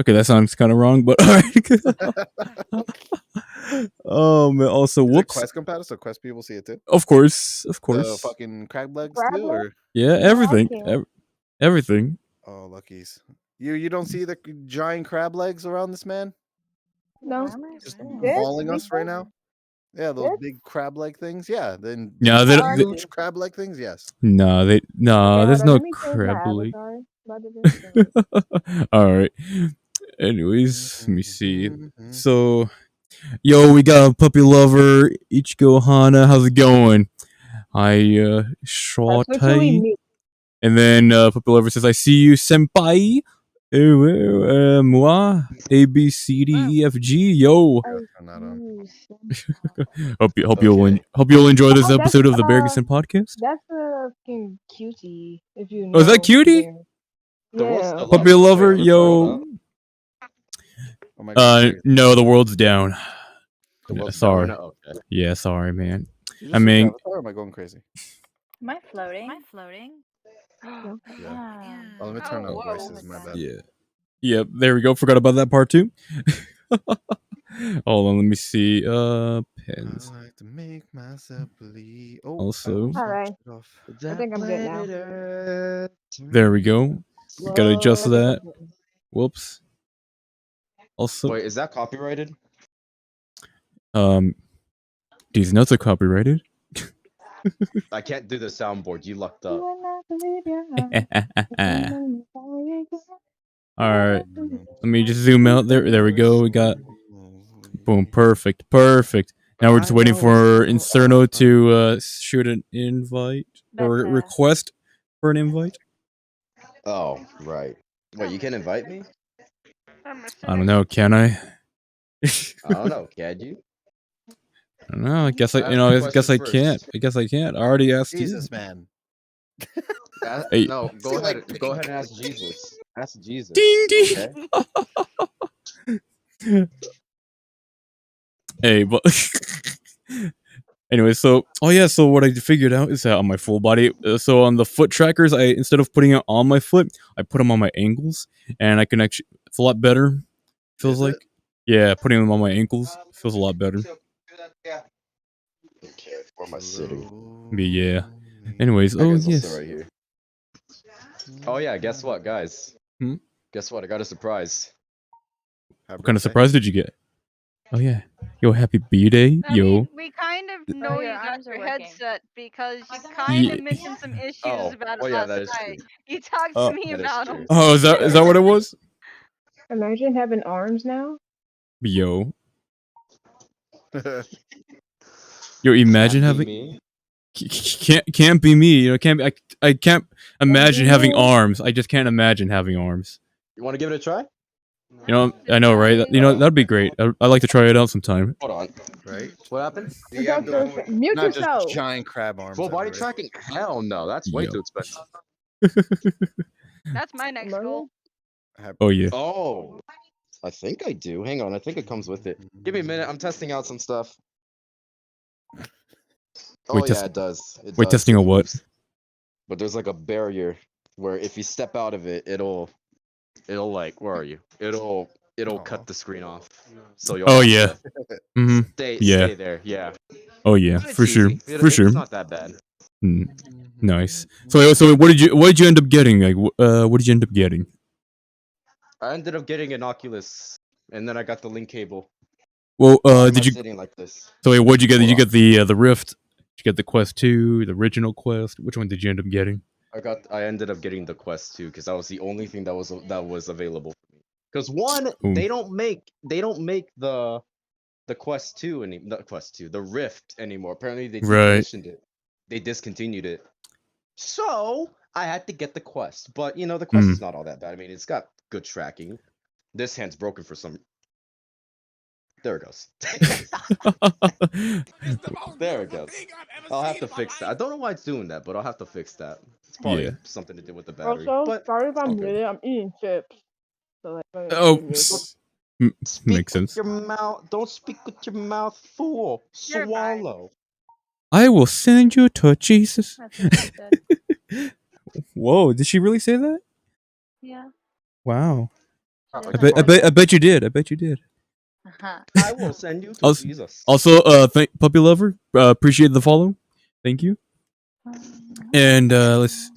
Okay, that sounds kind of wrong, but alright. Man. Also, Is it whoops. Quest compatible? So Quest people see it too. Of course. The fucking crab legs Crab too, or Yeah, No, I everything. can't. Everything. oh, luckies. You don't see the giant crab legs around this man No. just This mauling big us right one? now? Yeah, those This? big crab leg things. Yeah, then Yeah, huge crab leg things. Yes. no, Okay, there's hold on. no Let me change my crab leg. avatar. About to do this. All right. Anyways, let me see. So, yo, we got a puppy lover, Ichigo Hana. How's it going? I That's literally Shorty. me. And then puppy lover says, "I see you, senpai." Moi, A B C D E F G. Yo, I Turn that on. use hope Okay. you'll enjoy this Oh, episode of the that's, Beargunson podcast. That's a fucking cutie, if you know. Oh, is that cutie? Bear. The world's Yeah. still Puppy up. lover, Wait, the world yo. up? Oh my God. No, the world's down. The world's Sorry. down? Okay. Yeah, sorry, man. You just I switch mean- avatar, or am I going crazy? Am I floating? No. Yeah. Oh, let me turn Oh, on whoa. voices. My bad. Yeah. Yep, there we go. Forgot about that part too. Hold on, let me see. Pens. I like to make myself believe. Oh, Also- I Alright. switched it off. I think I'm good now. There we go. Gotta adjust that. Whoops. Also, Wait, is that copyrighted? these nuts are copyrighted. I can't do the soundboard. You lucked up. Alright. Let me just zoom out there. There we go. We got boom. Perfect. Now we're just waiting for Incerno to shoot an invite or But, request for an invite. Oh, right. Wait, you can invite me? I don't know. Can I? I don't know. Can you? I don't know. I guess I. Ask You know. the I guess I question can't. first. I guess I can't. I already asked Jesus, man. Hey. No, See, go like, ahead. Go ahead and ask Jesus. Ask Jesus. you. Ding ding. Okay? Hey, but anyway, so so what I figured out is that on my full body, so on the foot trackers, I instead of putting it on my foot, I put them on my ankles, and I can actually. It's a lot better. Feels Is like, it? yeah, putting them on my ankles feels a lot better. Okay, where am I sitting? But yeah. Anyways, I oh guess I'll sit yes. right here. Oh yeah, guess what, guys? Hmm? Guess what? I got a surprise. Happy What kind of birthday. surprise did you get? Oh yeah, yo, happy B-Day, I yo. mean, we kind of know your you got arms your are working. headset because you kind of Yeah. mentioned some issues Oh, about it well, yeah, last that is night. true. You talked Oh. to me That is about true. them. Oh, is that what it was? Imagine having arms now. Yo, yo, imagine Can't be having. me. Can't be me. You know, can't be, I can't imagine be having me. arms. I just can't imagine having arms. You want to give it a try? You know, I know, right? You know, that'd be great. I'd like to try it out sometime. Hold on. Right? What happened? You have the, Mute not yourself. just giant crab arms. Full body right? tracking? Hell no, that's way Yo. too expensive. That's my next goal. Happy Oh yeah. Oh, I think I do. Hang on, I think it comes with it. Give me a minute. I'm testing out some stuff. Oh Wait, yeah, it does. It wait, does. testing It a what? moves. But there's like a barrier where if you step out of it, it'll like, where are you? It'll Aw. cut the screen off. So you'll Oh have yeah. to Hmm. stay Yeah. there. Yeah. Oh yeah. It's For sure. easy. For sure. It's not that bad. Hmm. Nice. So what did you end up getting? Like, what did you end up getting? I ended up getting an Oculus, and then I got the link cable. Well, Why am did I you? sitting like this? So wait, what'd you get? Did you Hold get the Rift? Did you get the Quest 2, the original Quest? Which one did you end up getting? I ended up getting the Quest 2 because that was the only thing that was available for me. Because one, Ooh. they don't make the Quest 2 the Rift anymore. Apparently they Right. decommissioned it. They discontinued it. So I had to get the Quest. But you know, the Quest is not all that bad. I mean, it's got good tracking. This hand's broken for some. There it goes. There it goes. I'll have to fix that. I don't know why it's doing that, but I'll have to fix that. It's probably Yeah. something to do with the battery. Also, but sorry if I'm okay. muted. I'm eating chips. So like, Oh, music. Speak makes sense. with your mouth. Don't speak with your mouth full. You're fine. Swallow. I will send you to Jesus. That's what she said. Whoa, did she really say that? Yeah. Wow. I bet you did. I bet you did. I will send you to Also- Jesus. Also, thank puppy lover. Appreciate the follow. Thank you. And let's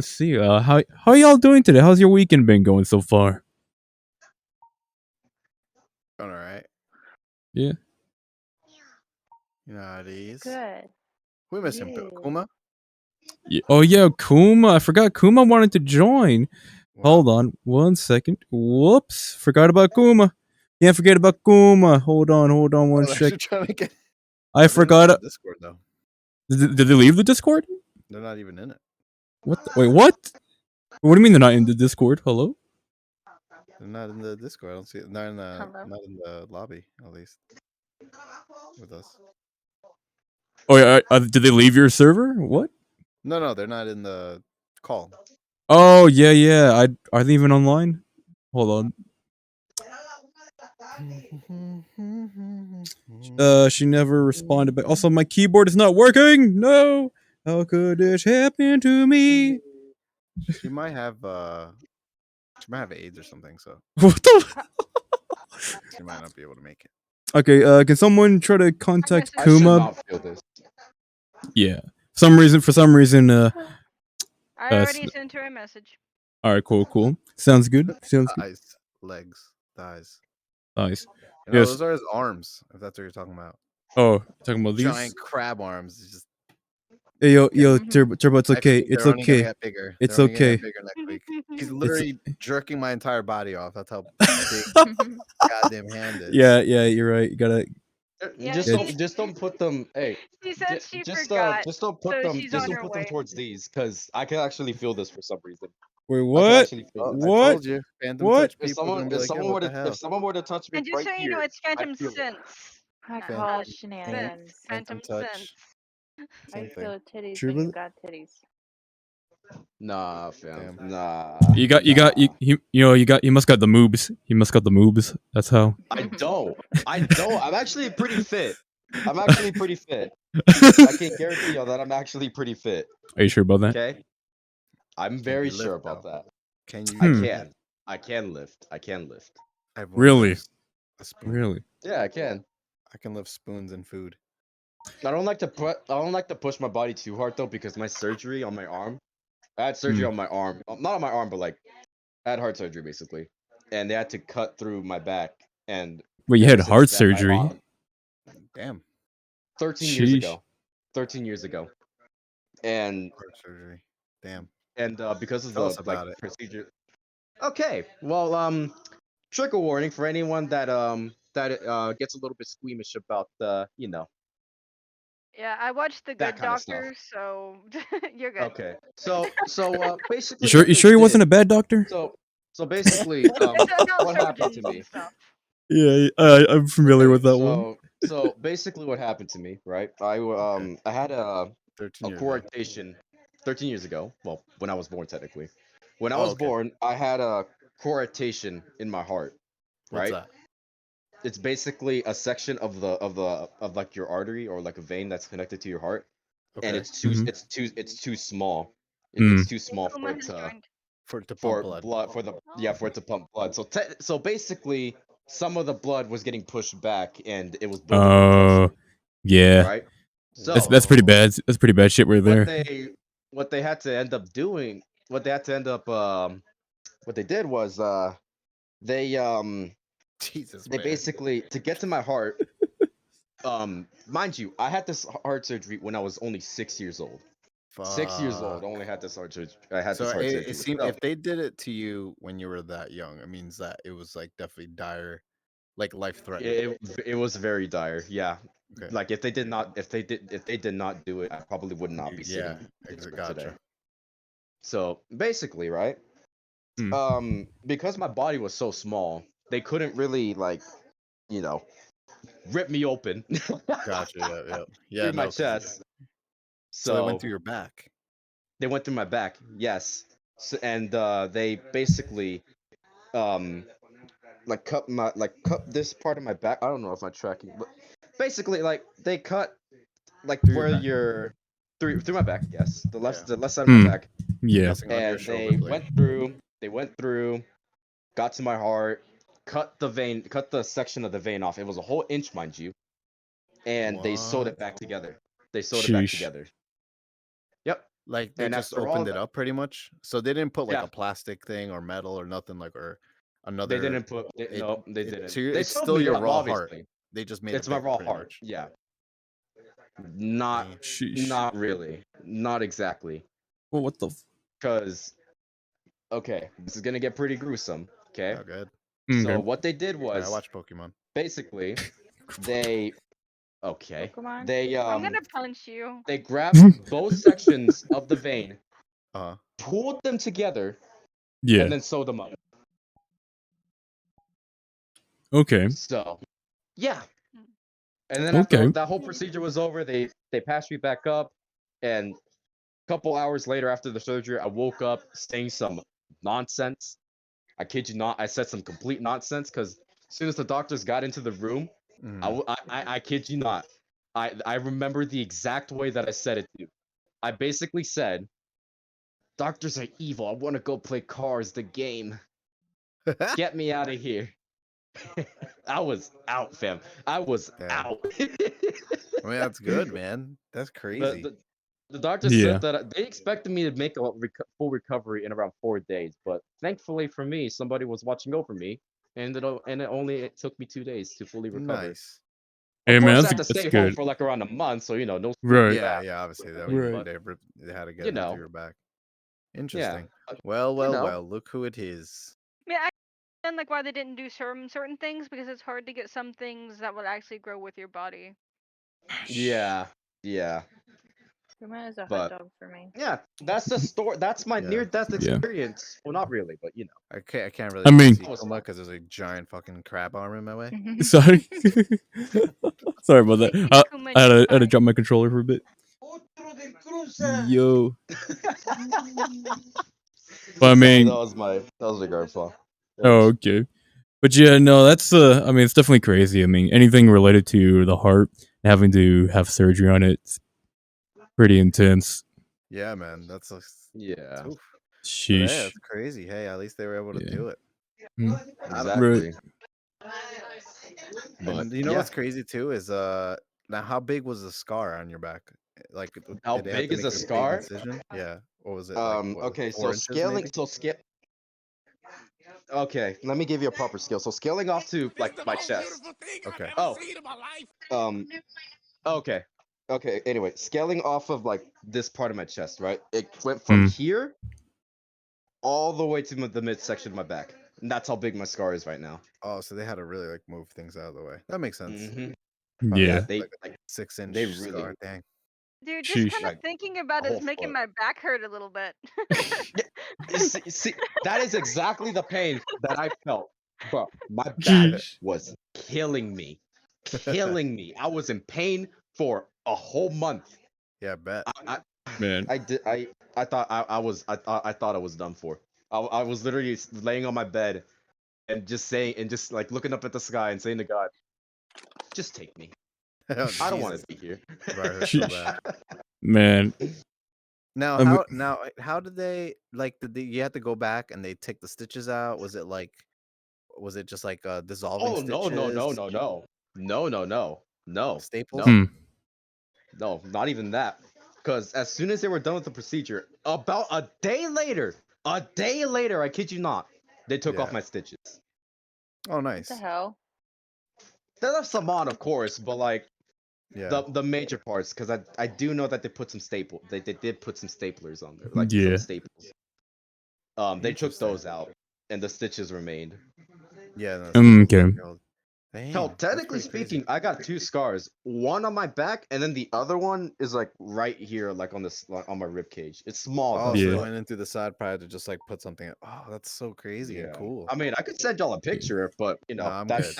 see. How y'all doing today? How's your weekend been going so far? All right. Yeah. You know how it is. Good. We missing Yeah. Kuma. Yeah. Oh yeah, Kuma. I forgot Kuma wanted to join. Hold on 1 second. Whoops. Forgot about Kuma. Can't forget about Kuma. Hold on one They're sec. trying to get. I They're not forgot. in Discord though. Did they leave the Discord? They're not even in it. What? Wait, what? What do you mean they're not in the Discord? Hello? They're not in the Discord. I don't see it. Not in the Hello? not in the lobby at least with us. Oh yeah. Did they leave your server? What? No, they're not in the call. Oh yeah. Are they even online? Hold on. She never responded back. Also, my keyboard is not working. No. How could this happen to me? She might have AIDS or something, so What the? she might not be able to make it. Okay. Can someone try to contact I I should Kuma? not feel this. Yeah. For some reason. I s- already sent her a message. All right. Cool. Sounds good. Sounds good. Thighs, legs, thighs. Nice. You know, Yes. those are his arms. If that's what you're talking about. Oh, talking about these. Giant crab arms. It's just. Hey, yo, Mhm. Turbo. It's I okay. think It's they're only gonna okay. get bigger. It's They're only gonna okay. get bigger next week. He's literally jerking my entire body off. That's how big goddamn hand is. Yeah. You're right. You gotta. Yeah, Just Yeah. don't put them. Hey, She said she just forgot. just don't put so them. she's Just on don't her put them way. towards these, because I can actually feel this for some reason. Wait, I can what? actually feel Oh, this. I What? told you, Phantom What? touch people are gonna be like, yeah, what the hell? If someone were to touch me And just right so you know, here, it's Phantom feel it. Sense. I not call touch. shenanigans. Phantom touch. Sense. I Same thing. feel titties True, when you brother? got titties. Nah, fam. Damn. Nah. You got you must got the moves. You must got the moves. That's how. I don't. I'm actually pretty fit. I'm actually pretty fit. I can guarantee you that I'm actually pretty fit. Are you sure about that? Okay. I'm Can very you lift, sure about though? that. Can you? I Hmm. can. I can lift. I can lift. Everyone Really? lifts a spoon. Really? Yeah, I can. I can lift spoons and food. I don't like to push my body too hard though, because my surgery on my arm. I had surgery on my arm. Not on my arm, but like I had heart surgery basically. And they had to cut through my back, and Wait, you ever had since heart then, surgery? Damn. 13 years Sheesh. ago. 13 years ago. And Heart surgery. Damn. because of Tell us the about it. procedure. Okay. Well, trigger warning for anyone that gets a little bit squeamish about Yeah, I watched The That Good kinda stuff. Doctor, so you're good. Okay. So basically You sure? what You they sure he wasn't a did- bad doctor? So basically It's about what happened to surgeons and me? stuff. Yeah, I'm familiar with that one. So basically what happened to me, right? I had a 13 years. coarctation 13 years ago. Well, when I was born technically. When I Oh, was okay. born, I had a coarctation in my heart, What's right? that? It's basically a section of like your artery or like a vein that's connected to your heart, Okay. and it's too Mhm. it's too small. Mm. It's too small for Kuma it has to joined. For it to for pump blood. blood for it to pump blood. So basically, some of the blood was getting pushed back, and it was building up Oh, tension, yeah. right? That's pretty bad. That's pretty bad shit right what there. what they had to end up doing, what they had to end up what they did was they Jesus, they man. basically, to get to my heart, mind you, I had this heart surgery when I was only 6 years old. 6 years old, I only had this heart surgery. I had So this heart it surgery. seemed So- if they did it to you when you were that young, it means that it was like definitely dire, like life threatening. it was very dire. Yeah. Okay. Like if they did not do it, I probably would not be sitting here today. Gotcha. So basically, right? Because my body was so small, they couldn't really rip me open Gotcha. Yeah. through my 'cause- chest. So they went through your back. They went through my back, yes. So, and they basically cut this part of my back. I don't know if I'm tracking, but basically they cut Through your where back. you're through my back, yes, the left Yeah. side of my back, Yeah. Guessing under your and shoulder they blade. went through got to my heart, cut the section of the vein off. It was a whole inch, mind you, and they sewed it back together. Sheesh. Yep. Like they And just after all opened it that, up pretty much. So they didn't put like yeah, a plastic thing or metal or nothing like or they another. didn't put. It, No, they didn't. so They it's sewed still me your up, raw heart. obviously. They just made It's it my bigger, raw pretty heart. much. Yeah. Not, Dang. Sheesh. not really. Not exactly. Well, what the? Because, okay, this is gonna get pretty gruesome. Okay. Oh, good. So Okay. what they did I was watch Pokemon. basically they okay Pokemon. they I'm gonna punch you. they grabbed both sections of the vein, Uh pulled them together, Yeah. and then sewed them up. Okay. So yeah, and then after Okay. that whole procedure was over, they patched me back up, and a couple hours later after the surgery, I woke up saying some nonsense. I kid you not, I said some complete nonsense because as soon as the doctors got into the room, I kid you not, I remember the exact way that I said it to you. I basically said, "Doctors are evil. I want to go play Cars, the game. Get me out of here." I was out, fam. I was Damn. out. I mean, that's good, man. That's the, crazy. the, the doctor Yeah. said that they expected me to make a full recovery in around 4 days, but thankfully for me, somebody was watching over me, and it took me 2 days to fully recover. Nice. Hey Of man, course, I had to that's stay home good. for like around a month, so you know, no Right. Yeah, yeah. Obviously, that was Right. they had to get you it through know, your back. yeah. Interesting. Well, You know. well. Look who it is. I mean, I understand like why they didn't do certain things because it's hard to get some things that will actually grow with your body. Yeah, yeah. Pokemon is a hot But dog for me. yeah, that's the story. That's my Yeah. near-death Yeah. experience. Well, not really, but you know. I can't really I mean- see Coma because there's a giant fucking crab arm in my way. Sorry. Sorry about that. Thank you, Kuma, I you're had to fine. drop my controller for a bit. Yo. But I mean, that was my grandpa. oh, okay. But yeah, no, that's I mean, it's definitely crazy. I mean, anything related to the heart, having to have surgery on it, it's pretty intense. Yeah, man. That's Yeah, oof. But hey, Sheesh. that's crazy. Hey, at least they were able to Yeah. do it. Mm. exactly. But And you know yeah, what's crazy too is now how big was the scar on your back? Like how did they have big to is make the a big scar? incision? Yeah. What was it like? What, Okay, 4 inches maybe? Okay, let me give you a proper scale. So scaling off to like my chest. Okay. Oh, okay, okay. Anyway, scaling off of like this part of my chest, right? It went from here all the way to the midsection of my back. And that's how big my scar is right now. Oh, so they had to really like move things out of the way. That makes sense. Mm-hmm. Probably Yeah. They like a 6-inch they really- scar. Dang. Dude, just Sheesh. kind Like, of thinking about a it whole is making foot. my back hurt a little bit. see, that is exactly the pain that I felt. Bro, my back Jeez. was killing me. Killing me. I was in pain for a whole month. Yeah, bet. Man. I thought I thought I was done for. I was literally laying on my bed and just like looking up at the sky and saying to God, just take me. Oh, I don't want Jesus. to be here. Bro, it hurts so bad. Man. Now I'm- how did they like you had to go back and they take the stitches out? Was it just like dissolving Oh stitches? no. Staples? No, not even that. Because as soon as they were done with the procedure, about a day later, I kid you not, they took off Yeah. my stitches. Oh, What nice. the hell? They left some on, of course, but like Yeah. the major parts, because I do know that they put some they did put some staplers on there, like Yeah. some staples. They took Interesting. those out, and the stitches remained. Yeah. No, Okay. staples are Dang, Hell, that's technically pretty crazy. speaking, I got 2 scars. One on my back, and then the other one is like right here, like on this, like, on my rib cage. It's small. Oh, though, so they Yeah. went in through the side probably to just like put something. Oh, that's so crazy and Yeah. cool. I mean, I could send y'all a picture, but you know, No, I'm good.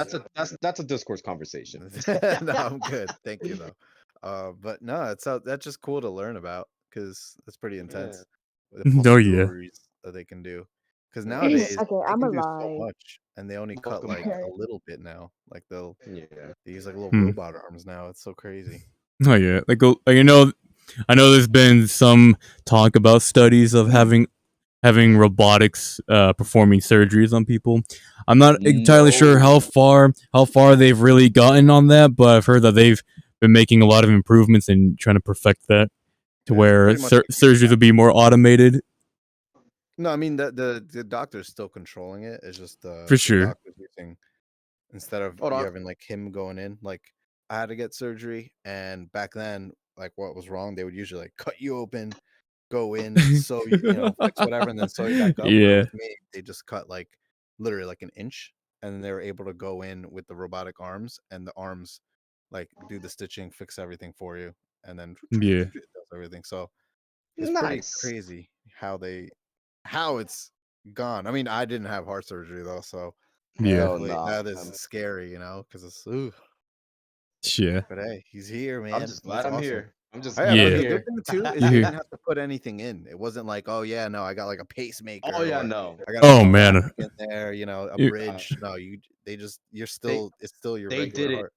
that's a discourse conversation. No, I'm good. Thank you though. But no, that's just cool to learn about because it's pretty intense. The Oh, yeah. possibilities that they can do. Because Yeah. nowadays Okay, they I'm can do so alive. much, and they only cut Welcome like back. a little bit now. Like they Yeah. use like little Hmm. robot arms now. It's so crazy. Oh yeah. Like I know there's been some talk about studies of having having robotics performing surgeries on people. I'm not entirely sure No. how far they've really gotten on that, but I've heard that they've been making a lot of improvements and trying to perfect that to Yeah, it's where pretty much like surgeries will be more automated. No, I mean the doctor's still controlling it. It's just For the sure. doctor's using instead of Hold you on. having like him going in. Like I had to get surgery, and back then, like what was wrong, they would usually like cut you open, go in, sew fix whatever, and then sew you back up. Where Yeah. with me, they just cut like literally like an inch, and then they were able to go in with the robotic arms, and the arms like do the stitching, fix everything for you, and then Yeah. does everything. So it's pretty Nice. crazy how it's gone. I mean, I didn't have heart surgery though, so Yeah. Hell hopefully nah. that is scary, because it's Yeah. but hey, he's here, man. I'm just glad That's I'm awesome. here. I'm just Oh, glad yeah, Yeah. but I'm the good here. thing too is You they hear- didn't have to put anything in. It wasn't like, oh yeah, no, I got like a pacemaker. Oh yeah, or no. I got Oh, a man. thoracic in there, a You- bridge. No, you're still it's still your They regular did it. heart.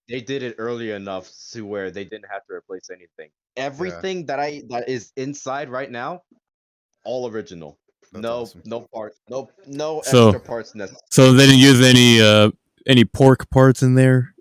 They did it early enough to where they didn't have to replace anything. Yeah, Everything that is inside right now, all original. that's No awesome. no parts. No So- extra parts necessary. So they didn't use any pork parts in there.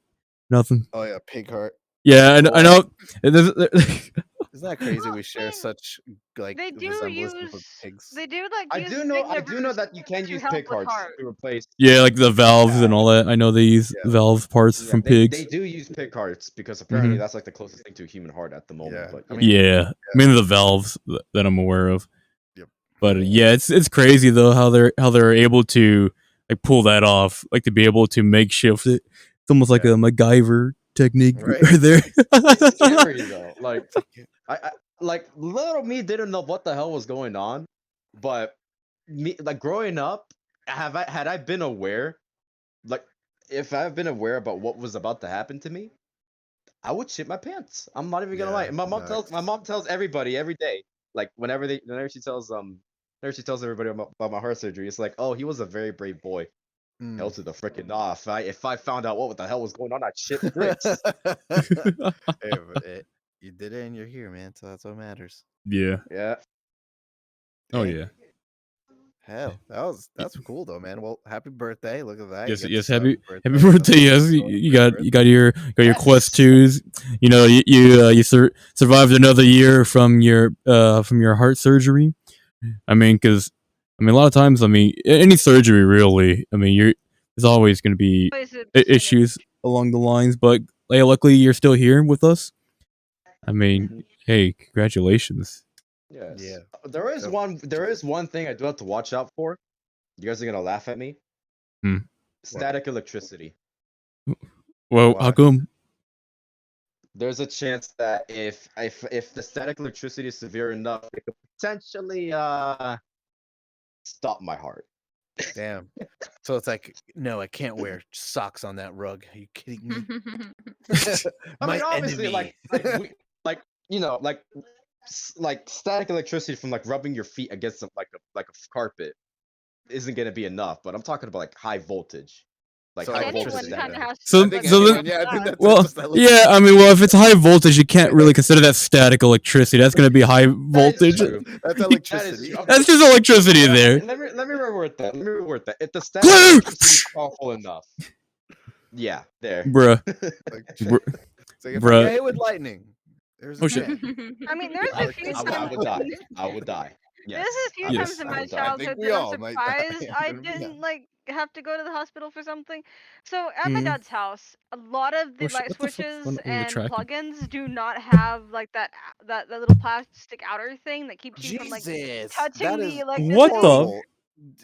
Nothing. Oh yeah, pig heart. Yeah, I know. Isn't that crazy? Well, We I share mean, such like they do resemblances with use pigs. they do like I use do know pig livers that you can to use help pig with hearts heart. to replace. Yeah, like the valves and all that. I know they use Yeah. valve parts Yeah, from they pigs. do use pig hearts because apparently Mhm. that's like the closest thing to a human heart at the moment. Yeah, But I you mean, Yeah, mainly the valves that I'm aware of. Yep. But Yeah. yeah, it's crazy though how they're able to like pull that off, like to be able to makeshift it. It's almost like Yeah. a MacGyver technique Right. right there. It's scary though. Like It's like, I like little me didn't know what the hell was going on, but me like growing up, had I been aware, like if I've been aware about what was about to happen to me, I would shit my pants. I'm not even gonna lie. Yeah, And my mom tells everybody every day, like whenever she tells everybody about my heart surgery, it's like, oh, he was a very brave boy. Hell to the freaking off. If I found out what the hell was going on, I'd shit bricks. Hey, but you did it and you're here, man. So that's what matters. Yeah. Yeah. Oh Dang. yeah. Hell, that's cool though, man. Well, happy birthday! Look at that. Yes, You get to yes. celebrate Happy your birthday. Yes, birthday. you got your Yes. Quest 2s. You know, you survived another year from your heart surgery. I mean, because a lot of times, any surgery really. There's always going to be Always a percentage. issues along the lines, but luckily you're still here with us. Mhm. Hey, congratulations. Yes. Yeah. There is one thing I do have to watch out for. You guys are gonna laugh at me. Hmm. Static electricity. Well, Why? how come? There's a chance that if the static electricity is severe enough, it could potentially stop my heart. Damn. So it's like, no, I can't wear socks on that rug. Are you kidding me? I My mean, obviously, enemy. like static electricity from like rubbing your feet against like a carpet isn't gonna be enough. But I'm talking about like high voltage, like So, high like, voltage. Anyone electricity, kind of yeah. has to. So- I think so anyone, then- I think that's Well, just electricity. yeah, if it's high voltage, you can't really consider that static electricity. That's going to be high voltage. true. That's That is electricity. true. That's just electricity there. Let me reword that. Let me reword that. If the static Glue! electricity is powerful enough, yeah, there. Bruh. Like, Br- it's like if I bruh. get hit with lightning, there's a Oh, shit. chance. I mean, there's I a few would times. die. I would die. Yes. There's a few I would- times in I my would die. childhood we that I'm all might die, surprised I but yeah. didn't like have to go to the hospital for something. So at my Mm. dad's house, a lot of the Oh, shit, light what the fuck's switches going on with the and tracking? plugins do not have like that little plastic outer thing that keeps you from like Jesus, touching that the is electricity. What the- horrible.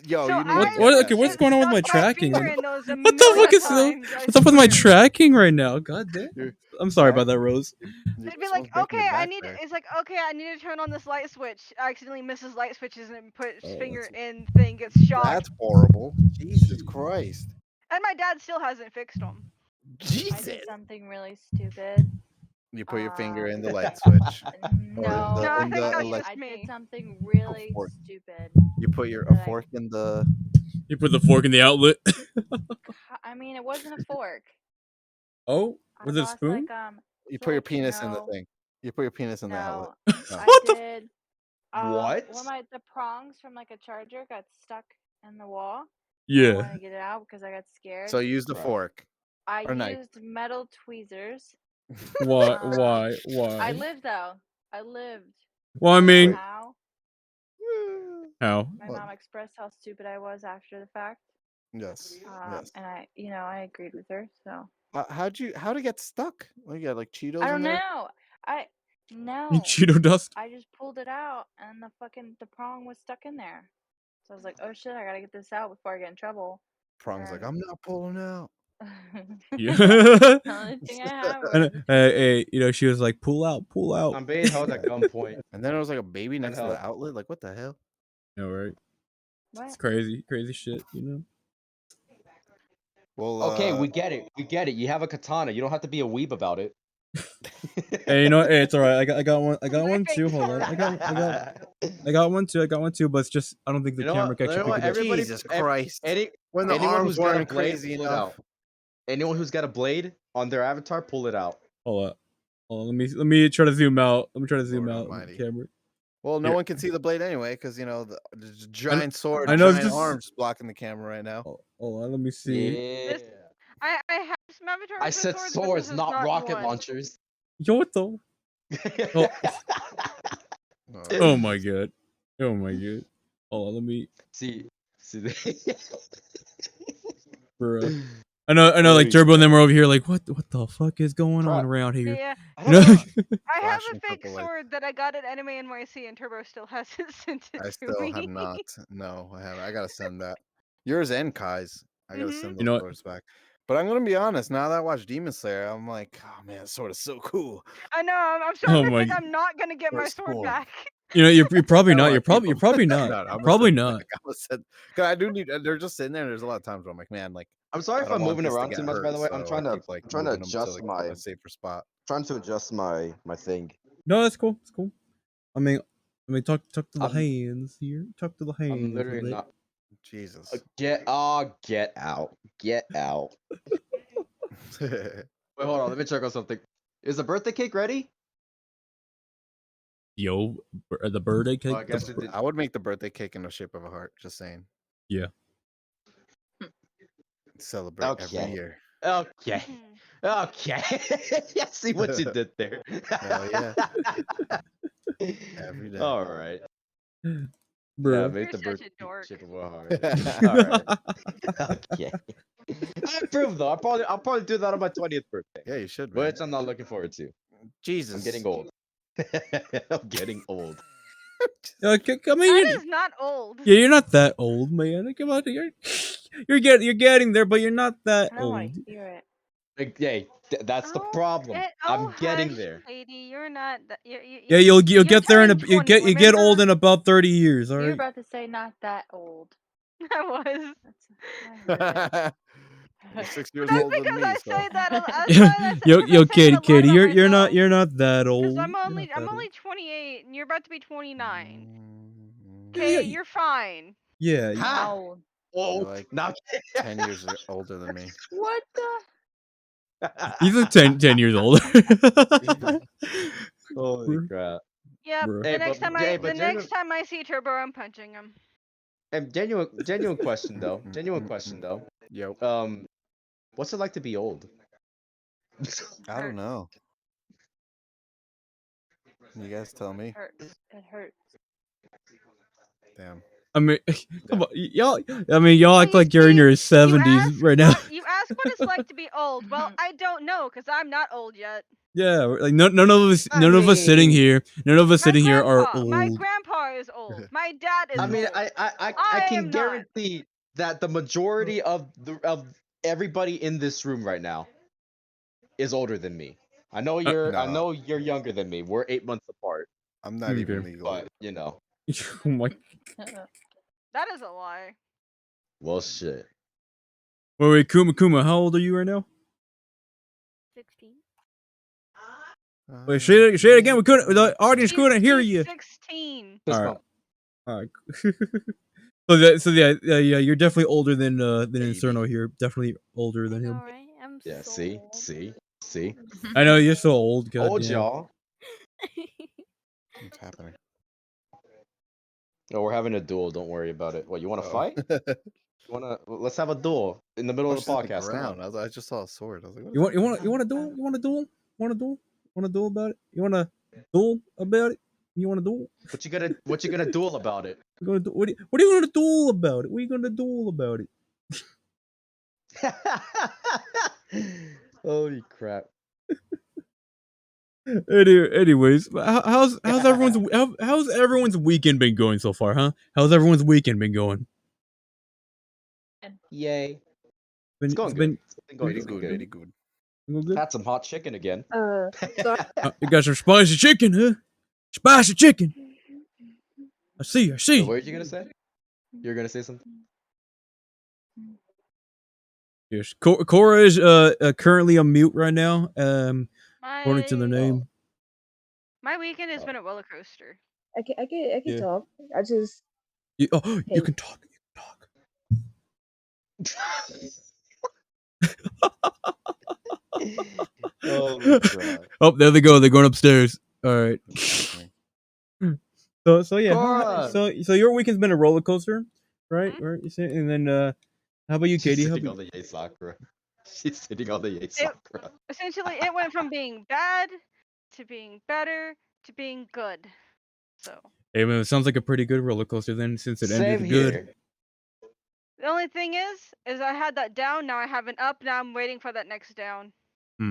Yo, So you need I to What? get Okay, that what's shit. going on with my stuck tracking? finger in those a What the fuck million is times, I what's up with my swear. tracking right now? God damn. You're- I'm sorry about that, Rose. You're They'd be supposed like, to break your okay, I back need. there. It's like, okay, I need to turn on this light switch. I accidentally misses light switches and puts Oh, finger that's- in thing, gets shocked. That's horrible. Jesus Christ. And my dad still hasn't fixed them. I Jesus. did something really stupid. You put your finger in the light switch. No, the- No, I in think the that's elec- just I me. did something really fork. stupid. You put a that I- fork in the. You put the fork in the outlet. I mean, it wasn't a fork. Oh, I was it a lost spoon? You so, put your like, penis in the thing. You put your penis in the No, outlet. No. I What the f- did. What? One of the prongs from like a charger got stuck in the wall. I Yeah. wanted to get it out because I got scared. So you used a Right. fork. I or knife. used metal tweezers. Why? Um, Why? I Why? lived though. I lived. Well, I I don't know mean, how. how? My Well- mom expressed how stupid I was after the fact. Yes. Yes. And I agreed with her. So How'd it get stuck? Well, you got like Cheetos I in don't there? know. No. Cheeto dust. I just pulled it out, and the prong was stuck in there. So I was like, oh shit, I gotta get this out before I get in trouble. Prong's like, And- I'm not pulling out. Yeah. The only thing I have. And, hey, she was like, pull out, pull out. I'm being held at gunpoint. And then there was like a baby next to hell. the outlet. Like, what the hell? No, right? What? It's crazy shit, Well, Okay, we get it. We get it. You have a katana. You don't have to be a weeb about it. Hey, hey, it's all right. I got one. I got My one too. face Hold on. hurt. I got one too. I got one too. But it's just I don't think the You know camera what? can You know actually what? pick it up. Everybody- Jesus Christ. When the anyone arms who's got a weren't blade, crazy pull it enough. out. Anyone who's got a blade on their avatar, pull it out. Hold on. Let me try to zoom out. Let me try to zoom Lord out with almighty. the camera. Well, no Here. one can see the blade anyway, because the giant sword, I know, giant just- arms blocking the camera right now. Hold on. Let me see. Yeah. I have some avatars I with said swords, but swords, this is not rocket one. launchers. Yo, what the? Oh. Oh, Oh my god. Oh my god. Hold on. Let me. see. Bruh. I know. Like Holy Turbo and them crap. were over here. Like, what the fuck is going on Crap. around here? Yeah, I You don't know? know. I have Flashing a fake purple light. sword that I got at Anime NYC, and Turbo still hasn't sent it I to still me. have not. No, I haven't. I gotta send that. Yours and Kai's. I gotta Mhm. send You those know what? swords back. But I'm gonna be honest. Now that I watch Demon Slayer, I'm like, oh man, this sword is so cool. I know. I'm starting to my think g- I'm not gonna get my First sword sword. back. You're probably No, not. I You're keep probably 'em. not. No, I'm gonna Probably send them not. back. I'm gonna send. Cause I do need. They're just sitting there. There's a lot of times where I'm like, man, like I'm sorry I if don't I'm want moving this to around get too much. By hurt, the way, so I'm trying to moving them adjust to a safer spot. my thing. No, that's cool. It's cool. I mean, talk to the I'm- hands here. Talk to the hands. I'm literally a bit. not. Jesus. Get out. Get out. Wait, hold on. Let me check on something. Is the birthday cake ready? Yo, the birthday cake. Well, I guess it did. I would make the birthday cake in the shape of a heart. Just saying. Yeah. Celebrate every Okay. year. Okay. Mhm. Okay. Yeah, see what you did there. Hell yeah. Every day. All right. Yeah, Bro. make the You're such birthday a dork. shape of a heart. All right. Okay. I approve though. I'll probably do that on my 20th birthday, Yeah, you should. Man. which I'm not looking forward to. Jesus. I'm getting old. I'm getting old. I mean, That is not old. yeah, you're not that old, man. Come on, you're getting there, but you're not that I don't want old. to hear it. Like, hey, that's the Oh, problem. I'm getting hush, there. lady. You're not. Yeah, you'll you're get there in turning 20, you get old remember? in about 30 years. All You were right. about to say not that old. I was. I heard You're 6 years That's older than because me, I so. say that. That's Yo, why I say, yo, 'cause I say that a lot Katie, about you're myself. not that old. Because I'm You're only not that old. 28, and you're about to be 29. Yeah, Okay, yeah, you're fine. Yeah. it. Ha! How? Old. like- Now. 10 years older than me. What the? He's a 10 years older. Holy Bruh. crap. Yep. Bruh. The Hey, next but- time hey, I but the next genuine- time I see Turbo, I'm punching him. And genuine question though. Genuine question though. Yo. What's it like to be old? I don't know. You guys tell me. Hurts. It hurts. Damn. I mean, come on, y'all. I mean, y'all Well, act you like you're in see, your You 70s ask right now. You ask what it's like to be old. Well, I don't know, because I'm not old yet. Yeah, like none of us, I none of us sitting mean- here, none of us My sitting here are grandpa, old. my grandpa is old. My dad is I mean, old. I I can am not. guarantee that the majority of everybody in this room right now is older than me. I know you're No. younger than me. We're 8 months apart, I'm not even Okay. legal. but you know. Oh my. That is a lie. Well, shit. Wait, Kuma, how old are you right now? 16. Wait, say it again. We couldn't. The audience couldn't hear He's you. 16. Fist All right. bump. All right. So yeah, you're definitely older than Inferno here. Definitely older than him. Alright, I'm Yeah. so See, old. see. I know you're so old. God Old damn. y'all. What's happening? No, we're having a duel. Don't worry about it. What, you want to Oh. fight? Let's have a duel in the middle Oh, of she's the on the podcast. Come ground. on. I just saw a sword. I was like, what is You want that? you want you want to duel? You want to duel? Want to duel? Want to duel about it? You want to duel about it? You want to duel? What you gonna duel about it? You gonna do what are you gonna duel about it? What are you gonna duel about it? Holy crap. Anyways, how's everyone's weekend been going so far, huh? How's everyone's weekend been going? Yay. Been, It's going good. been It's been going Very really good, very good. good. Had some hot chicken again. So You got some spicy chicken, huh? Spicy chicken. I see. What were you gonna say? You're gonna say something? Yes, Cora is currently on mute right now. According to the My name. my weekend has Oh. been a roller coaster. I can Yeah. talk. I just You Hey. can talk. You can talk. Holy crap. Oh, there they go. They're going upstairs. All right. So yeah. Cora! So your weekend's been a roller coaster, right? Mhm. Right. You say, and then how about you, She's Katie? How sitting about on the Yay Sakura. She's sitting on the Yay Sakura. Essentially, it went from being bad to being better to being good. So Hey man, it sounds like a pretty good roller coaster then, since it Same ended good. here. the only thing is I had that down. Now I have an up. Now I'm waiting for that next down. I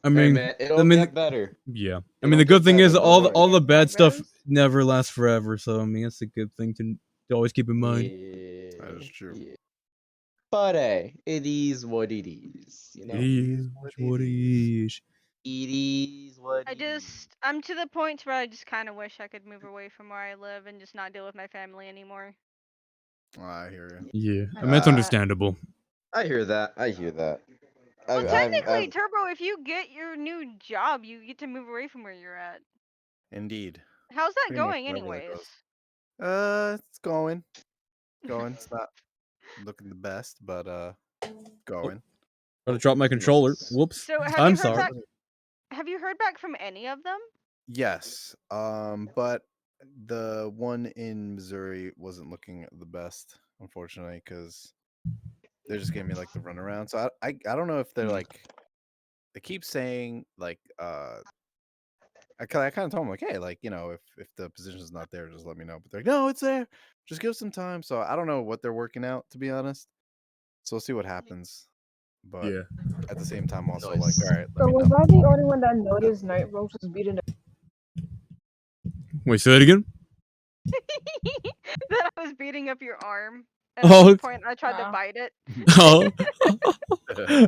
Hey mean, man, it'll get better. yeah. I It'll mean, the get good thing better, is don't all worry. the bad stuff Rose? never lasts forever. So I mean, that's a good thing to always keep in mind. Yeah, That is true. yeah. But hey, it is what it is. You know? It is what it is. It is what it is. I'm to the point where I just kind of wish I could move away from where I live and just not deal with my family anymore. I hear you. Yeah, I I mean that's feel that. understandable. I hear that. I hear that. Well, I've- technically, I've- Turbo, if you get your new job, you get to move away from where you're at. Indeed. How's that Pretty much going, wherever that anyways? goes. It's going. It's not looking the best, but going. Gotta drop my controller. Whoops. So have I'm you heard sorry. back? Have you heard back from any of them? Yes. But the one in Missouri wasn't looking the best, unfortunately, because they're just giving me like the runaround. So I don't know if they're like they keep saying like I kind of told them like, hey, like, you know, if the position's not there, just let me know. But they're like, no, it's there. Just give us some time. So I don't know what they're working out, to be honest. So we'll see what happens. But Yeah. at the same time, also Nice. like, all right, let so me was know. I the only one that noticed Night Rose was beating Wait, say that again. That I was beating up your arm. And at Oh. one point, I tried to Wow. bite it. Oh.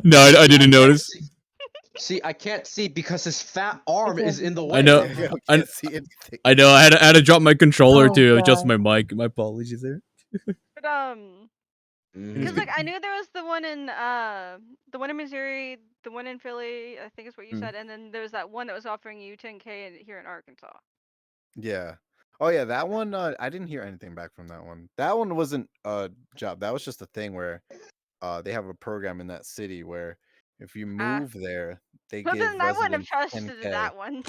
No, I didn't notice. See, I can't see because his fat arm is in the way. I know. I I- can't see anything. I know. I had to drop my controller Oh, to adjust God. my mic. My apologies there. But Mhm. because like I knew there was the one in Missouri, the one in Philly, I think is what you Mm. said, and then there was that one that was offering you 10K here in Arkansas. Yeah. Oh yeah, that one. I didn't hear anything back from that one. That one wasn't a job. That was just a thing where, they have a program in that city where if you Ah. move there, they Well, give then I wouldn't have residents trusted 10K. that one.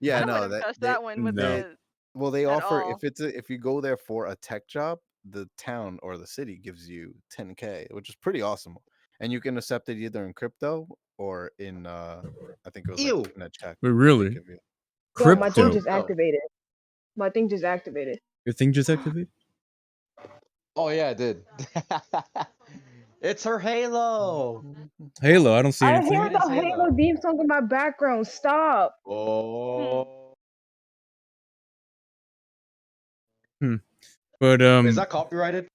Yeah, I no, wouldn't have that trusted they that one with No. the well they at offer all. if you go there for a tech job, the town or the city gives you 10K, which is pretty awesome, and you can accept it either in crypto or in I think it was Ew. like in a check. Wait, they really? give you. Yo, my thing Crypto. just activated. My thing just activated. Your thing just activated? Oh yeah, I did. It's her Halo. Halo. I don't see I anything. hear It is the Halo Halo. theme song in my background. Stop. Oh. But Is that copyrighted?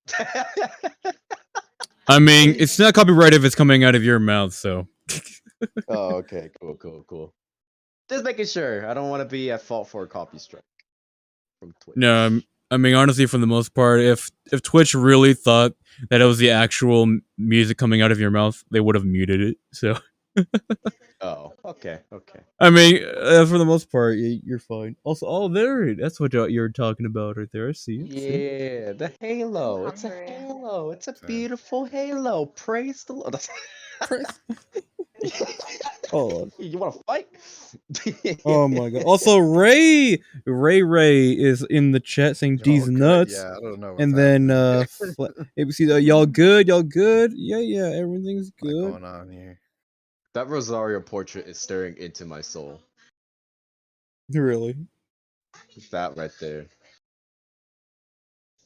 I mean, it's not copyrighted if it's coming out of your mouth. So Oh, okay, cool. Just making sure. I don't want to be at fault for a copy strike from Twitch. no. I mean, honestly, for the most part, if Twitch really thought that it was the actual music coming out of your mouth, they would have muted it. So Oh, okay. I mean, for the most part, you're fine. Also, oh, there, that's what you're talking about right there. I see it. See? Yeah, the Halo. I'm It's a hungry. Halo. It's a Same. beautiful Halo. Praise the Lord. Oh, You want to fight? oh my god. Also, Ray is in the chat saying D's Y'all good? nuts. Yeah, I don't know what's And then happening. ABC, y'all good? Y'all good? Yeah, everything's What's good. going on here? That Rosario portrait is staring into my soul. Really? That right there.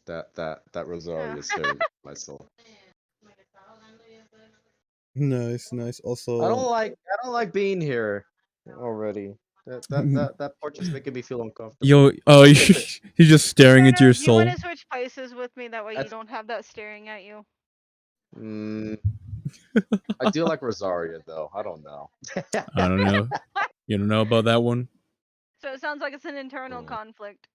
That Rosario is staring into my soul. Nice. I Also, don't like being here already. That portrait's making me feel uncomfortable. yo, he's just staring into your Do you want soul. to switch places with me? That way you That's- don't have that staring at you. I do like Rosario though. I don't know. I don't know. You don't know about that one? So it sounds like it's an internal Mm. conflict.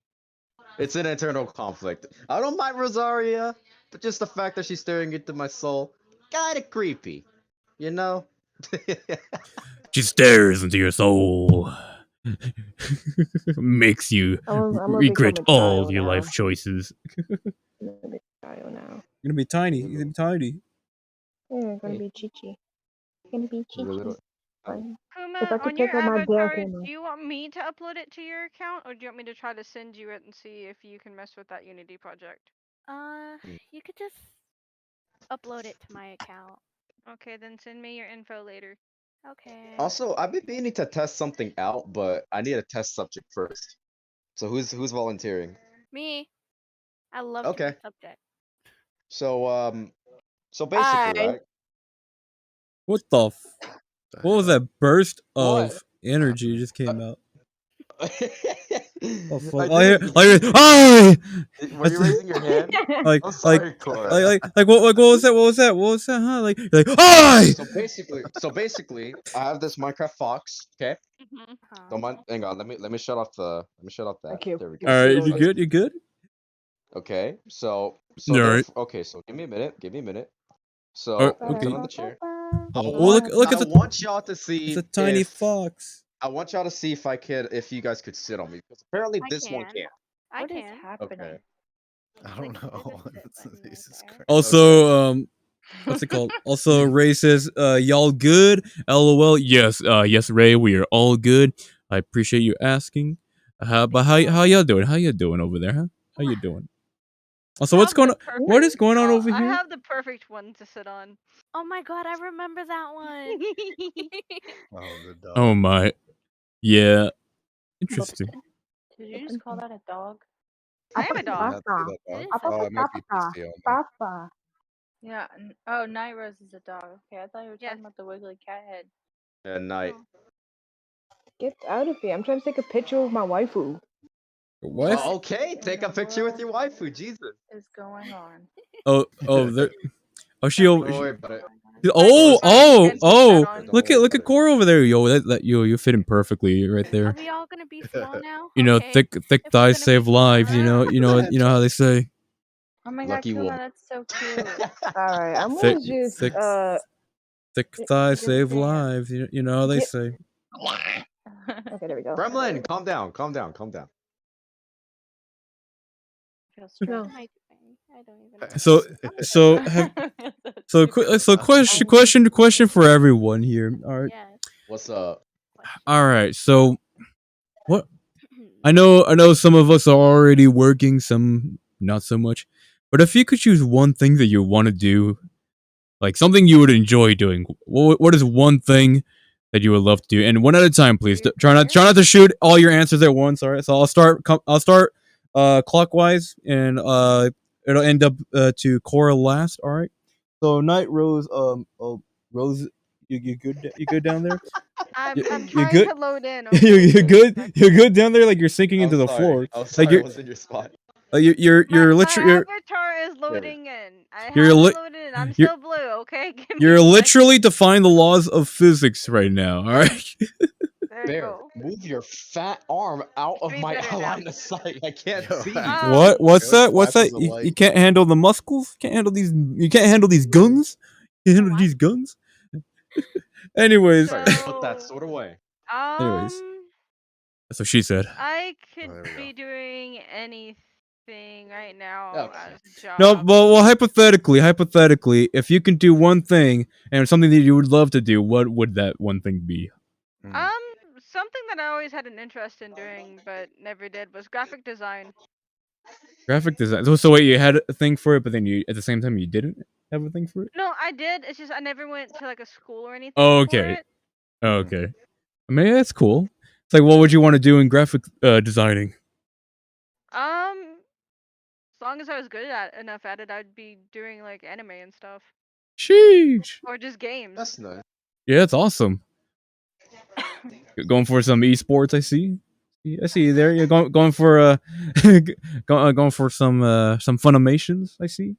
It's an internal conflict. I don't mind Rosaria, but just the fact that she's staring into my soul, kinda creepy. You know? She stares into your soul. Makes you I'm gonna regret become a all child your now. life choices. I'm gonna be a child now. You're gonna be tiny. You're gonna be tiny. Yeah, I'm gonna Hey. be Chichi. Gonna be You're a Chichi. little- Fine. If Kuma, I could on your pick up my avatar, camera. do you want me to upload it to your account, or do you want me to try to send you it and see if you can mess with that Unity project? You could just upload it to my account. Okay, then send me your info later. Okay. Also, I've been meaning to test something out, but I need a test subject first. So who's volunteering? Me. I love to Okay. be subject. So basically, Hi. right? What the? The What was hell? that burst What? of energy just came out? Oh fuck! I didn't. Oh! Were you raising your hand? Like, I'm sorry, Cora. what was that? What was that? Huh? Like, oh! So basically, I have this Minecraft fox. Okay, don't mind. Hang on. Let me shut off that. I can't There we fucking go. All see right, all you this. good? You good? Okay, so All right. okay, so give me a minute. All right. So Okay. sit on the chair. Oh, well, look I at the. want y'all to It's a see tiny fox. I want y'all to see if you guys could sit on me because apparently I this one can. can't. I What is can. happening? Okay. I Like, don't there's a know. sit button right Jesus there. Christ. Also, what's it called? Also, Ray says, y'all good? LOL. Yes, yes, Ray, we are all good. I appreciate you asking. But how y'all doing? How you doing over there, huh? How you doing? Also, what's Have going the on? What is perfect- going on over I here? have the perfect one to sit on. Oh my god, I remember that one. Oh, the dog. Oh my. Yeah. Interesting. Did you just call that a dog? I am a Did dog. not see that It dog. is Oh, it might be PC only. Papa. Yeah. Oh, Night Rose is a dog. Okay, I thought you were Yes. talking about the wiggly cat head. At night. Get out of here. I'm trying to take a picture of my waifu. What? Okay, take a picture with your waifu, Jesus. Is going on. There. Oh, she. Don't worry about it. Oh! Don't worry Look about at Cora over there, yo. You fit in perfectly right Are there. we all gonna be small now? You know, Okay. thick If we're thighs gonna be save small, lives. You right? know how they say. Oh my Lucky god, Kuma, woman. that's so cute. Alright, I'm Thick, gonna just thick, thick thighs Just save dance. lives. You know how they Get- say. Okay, there we go. Gremlin, calm down. Feels No. What am I doing? I don't even know. So question for everyone here. All right. Yes. What's up? All right. So what? I know some of us are already working, some not so much. But if you could choose one thing that you want to do, like something you would enjoy doing, what is one thing that you would love to do? And one at a time, please. Try not to shoot all your answers at once. All right. So I'll start clockwise, and it'll end up to Cora last. All right. So Night Rose, Rose, you good? You good down there? I'm You trying good? to load in. You're Okay. good. You're good down there. Like you're sinking into the floor. I'm Like sorry I was in your spot. you're My literally avatar is loading in. I you're have li- it loaded in. I'm you're- still blue. Okay, give me you're a literally defying the laws of physics right now. All right. second. There you Bear, go. move your fat arm out of Be my better now. line of sight. I can't Yo, see I- you. What? What's Good that? What's that? flashes of You light. can't handle the muscles. Can't handle these. You can't handle these guns. You can't handle What? these guns. Anyways. Sorry, put that sword away. Anyways, Um, that's what she said. I Oh, could there we go. be doing anything. anything right now Okay. as a job. No, well, hypothetically, if you can do one thing and something that you would love to do, what would that one thing be? Mm. Something that I always had an interest in doing but never did was graphic design. Graphic design. So wait, you had a thing for it, but then you at the same time you didn't have a thing for it. No, I did. It's just I never went to like a school or anything Oh, for okay. it. Oh, okay. I mean, that's cool. It's like, what would you want to do in graphic designing? As long as I was good at enough at it, I'd be doing like anime and stuff, Sheesh. or just games. That's nice. Yeah, that's awesome. Going for some esports, I see. I see you there. You're going for going for some Funimations. I see.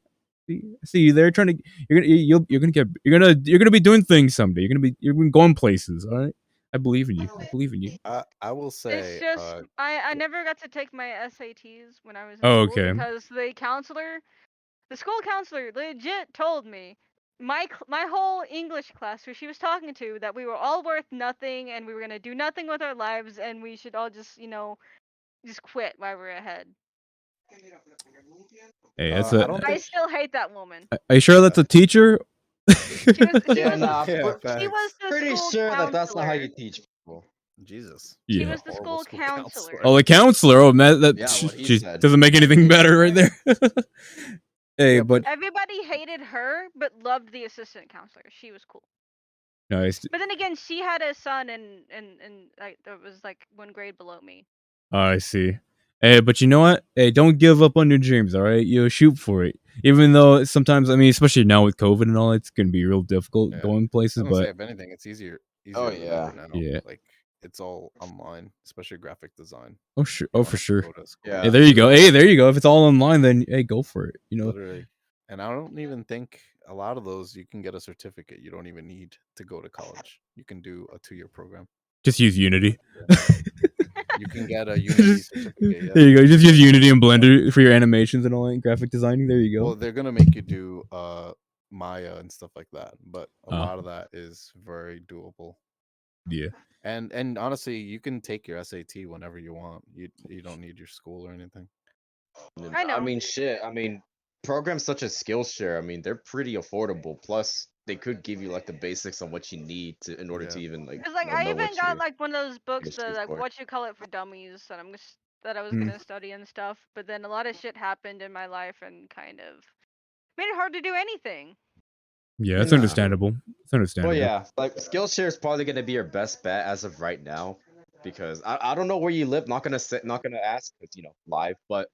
I see you there trying to. You're gonna be doing things someday. You're gonna be going places. All right. I believe in you. I believe in you. I will It's say, just I never got to take my SATs when I was in Oh, school okay. because the school counselor legit told me my whole English class who she was talking to that we were all worth nothing and we were gonna do nothing with our lives and we should all just just quit while we're ahead. Hey, that's I a. don't I think. still hate that woman. Are you sure that's a teacher? She was Yeah, nah, she was the pretty school sure counselor. that's not how you teach people. Jesus. She Yeah. was the Horrible school counselor. Oh, the counselor. Oh, man, that Yeah, what he she said. doesn't make anything better right there. Hey, Yeah, but Everybody hated her but loved the assistant counselor. She was cool. nice. But then again, she had a son and like that was like 1 grade below me. I see. Hey, but you know what? Hey, don't give up on your dreams. All right, you shoot for it. Even though sometimes, I mean, especially now with COVID and all, it's gonna be real difficult Yeah. going I places. was gonna say, But if anything, it's easier Oh, than yeah. ever now. Yeah. Like it's all online, especially graphic design. oh sure, You oh don't for have to sure. go to school. Hey, Yeah. there you go. Hey, there you go. If it's all online, then hey, go for it. You know, Literally. And I don't even think a lot of those you can get a certificate. You don't even need to go to college. You can do a 2-year program. just use Unity. You can get a Unity certificate. Yeah. There you go. Just use Unity and Blender for your animations and all that graphic designing. There you go. Well, they're gonna make you do Maya and stuff like that, but a Oh. lot of that is very doable. Yeah. And honestly, you can take your SAT whenever you want. You don't need your school or anything. I know. I mean, shit. I mean, programs such as Skillshare, I mean, they're pretty affordable. Plus, they could give you like the basics on what you need to in order to Yeah. even like Cause like I know even what got you're like one of those books, gonna the shoot like for. what you call it for dummies that I was Mm. gonna study and stuff. But then a lot of shit happened in my life and kind of made it hard to do anything. Yeah, it's Nah. understandable. It's understandable. Well, yeah, like Skillshare is probably gonna be your best bet as of right now, because I don't know where you live. Not gonna ask because live, but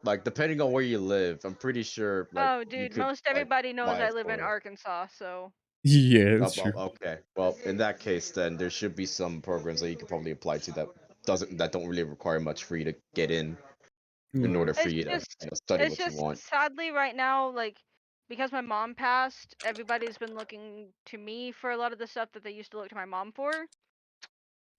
like depending on where you live, I'm pretty sure like Oh, you dude, could most like everybody knows apply I live in for it. Arkansas, so Yeah, that's true. Okay. Well, in that case, then there should be some programs that you could probably apply to that don't really require much for you to get in order for it's you to just study it's what you just want. sadly right now like because my mom passed, everybody's been looking to me for a lot of the stuff that they used to look to my mom for.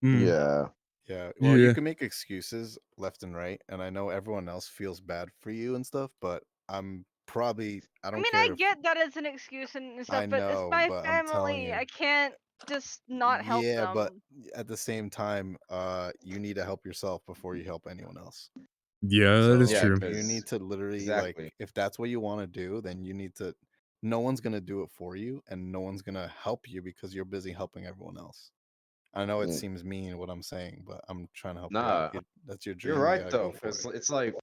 Mm. Yeah. Yeah. Well, Yeah. you can make excuses left and right, and I know everyone else feels bad for you and stuff, but I don't I care if get that as an excuse and stuff, I but it's know, my but I'm telling family. you. I can't just not help Yeah, them. but at the same time, you need to help yourself before you help anyone else. Yeah, that is So true. you need to literally like, if that's what you want to do, then you need to. No one's gonna do it for you, and no one's gonna help you because you're busy helping everyone else. I know it Mm. seems mean what I'm saying, but I'm trying to help you Nah, out. That's your you're dream. You right gotta though, go for it.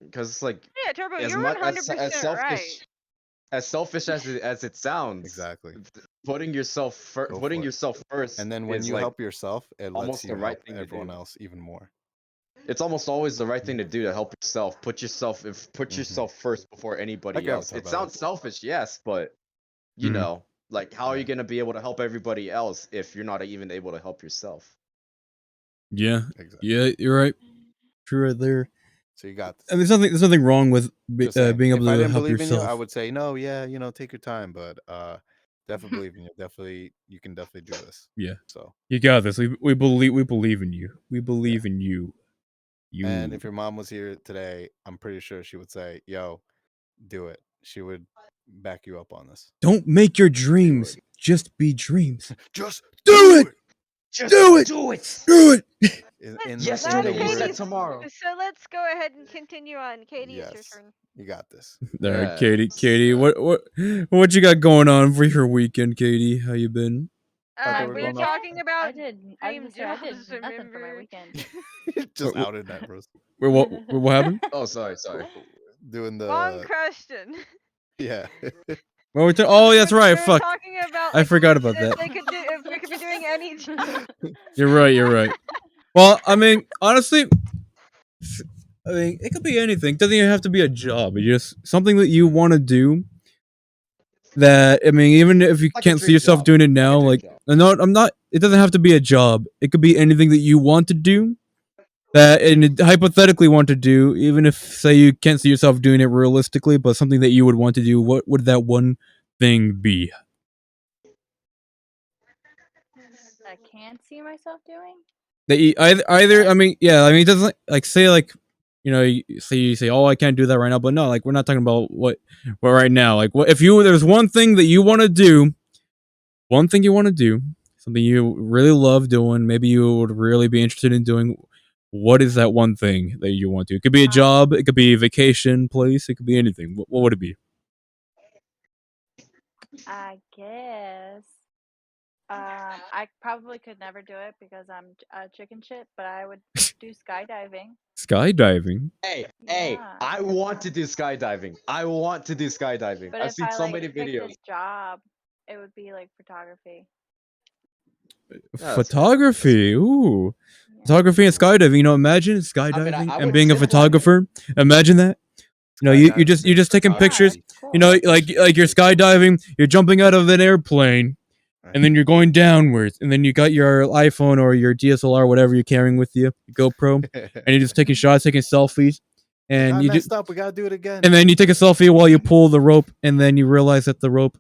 because it's like Yeah, Turbo, as you're much 100% right. as selfish as it sounds, Exactly. putting yourself Go for it. first, And then when is you like help yourself, it lets almost you the right help thing to everyone do. else even more. It's almost always the right thing to do to help yourself. Put yourself Mhm. yourself first before Like anybody else. Avatar, It by the way. sounds selfish, yes, but you Mhm. know, like how are you Yeah. gonna be able to help everybody else if you're not even able to help yourself? Yeah. Exactly. Yeah, you're right. True right there. So you got this. And there's nothing wrong with Just saying, being able if I to didn't help believe in you, I yourself. would say no. Yeah, take your time, but definitely believe in you. Definitely, you can definitely do this. Yeah. So, You got this. We believe in you. We believe in you. and if your mom was here today, I'm pretty sure she would say, "Yo, do it." She would back you up on this. Don't make your dreams just be dreams. Just Do it. Just Do it! Do it. Do it! In Yesterday the you said word. tomorrow. So let's go ahead and continue on. Katie, it's your Yes. turn. You got this. All right, Yeah, Katie, so- what you got going on for your weekend, Katie? How you been? Thought they were We're going off- talking about I did. I was dream gonna say I jobs. did nothing for my Remember? weekend. Just What- outed that, bros. What happened? Oh, sorry. Doing Wrong the question. yeah. Oh, that's right. We were Fuck. talking about. I forgot about that. If we could be doing any job. You're right. Well, I mean, honestly, it could be anything. It doesn't even have to be a job. It's just something that you want to do. That, I mean, even if you Like a can't see dream yourself job. doing it Like a now, dream like, job. no, I'm not. It doesn't have to be a job. It could be anything that you want to do. That and hypothetically want to do, even if say you can't see yourself doing it realistically, but something that you would want to do. What would that one thing be? I can't see myself doing. That you, either I mean, yeah, I mean, it doesn't like say like, you know, you say, oh, I can't do that right now, but no, like we're not talking about what right now. Like, what if there's one thing that you want to do, something you really love doing, maybe you would really be interested in doing. What is that one thing that you want to? It could be a job, it could be a vacation place, it could be anything. What would it be? I guess. I probably could never do it because I'm a chicken shit, but I would do skydiving. Skydiving. Hey, Yeah. I want to do skydiving. But I've if seen I so like many picked videos. a job, it would be like photography. that's Photography. Ooh. Yeah. Photography and skydiving. You know, imagine skydiving I and would being a zip line it. photographer. Imagine that. You know, you just taking Yeah, pictures. that's cool. You know, like you're skydiving, you're jumping out of an airplane, and then you're going downwards, and then you got your iPhone or your DSLR, whatever you're carrying with you, your GoPro, and you're just taking shots, taking selfies, and I you messed just, up. We gotta do it again. and then you take a selfie while you pull the rope, and then you realize that the rope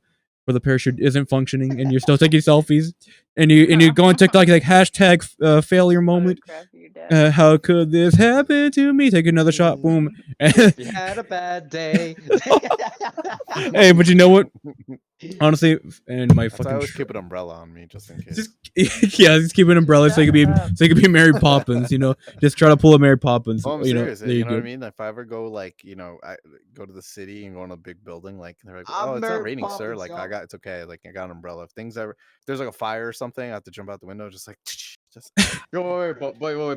for the parachute isn't functioning, and you're still taking selfies, and you go on TikTok like hashtag failure moment. Photograph your dad. How could this happen to me? Take another shot, boom. If you had a bad day. Hey, but you know what? Honestly, and my That's why I fucking always keep an umbrella on me just in case. just yeah, just keep an umbrella so you can be Shut up. Mary Poppins. You know, just try to pull a Mary Poppins. Oh, I'm you know, serious. there You you know what I go. mean? If I ever go like, I go to the city and go in a big building, like they're like, I'm "Oh, it's not Mary raining, sir." Poppins, Like y'all. it's okay. Like I got an umbrella. If there's like a fire or something, I have to jump out the window. Just like, just. Wait,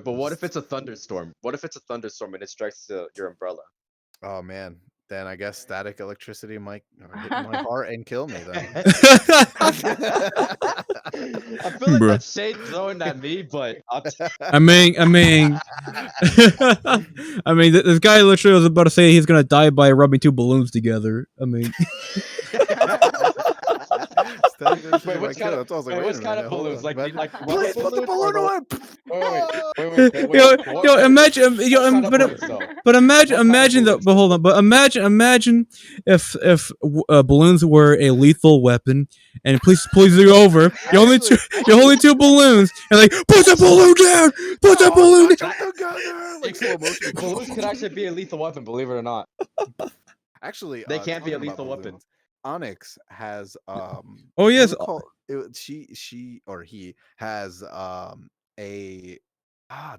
but what if it's a thunderstorm? What if it's a thunderstorm and it strikes your umbrella? Oh man, then I guess static electricity might hit my heart and kill me. Then. I feel like Bruh. that's shade thrown at me, but I mean, I mean, this guy literally was about to say he's gonna die by rubbing two balloons together. I mean, Static electricity Wait, might which kill. kind That's why I was like, of, wait which a kind minute, of hold balloons? on. Like Imagine- rubber Please put the balloons or balloon away. yo, imagine, but imagine that. But hold on, but imagine if balloons were a lethal weapon, and please it over. You're only two balloons, and like put the balloon down, put the balloon down. Together. Like slow motion. Balloons could actually be a lethal weapon, believe it or not. Actually, They can't be a talking about lethal weapon. balloons, Onyx has Oh what yes, was it called? She or he has a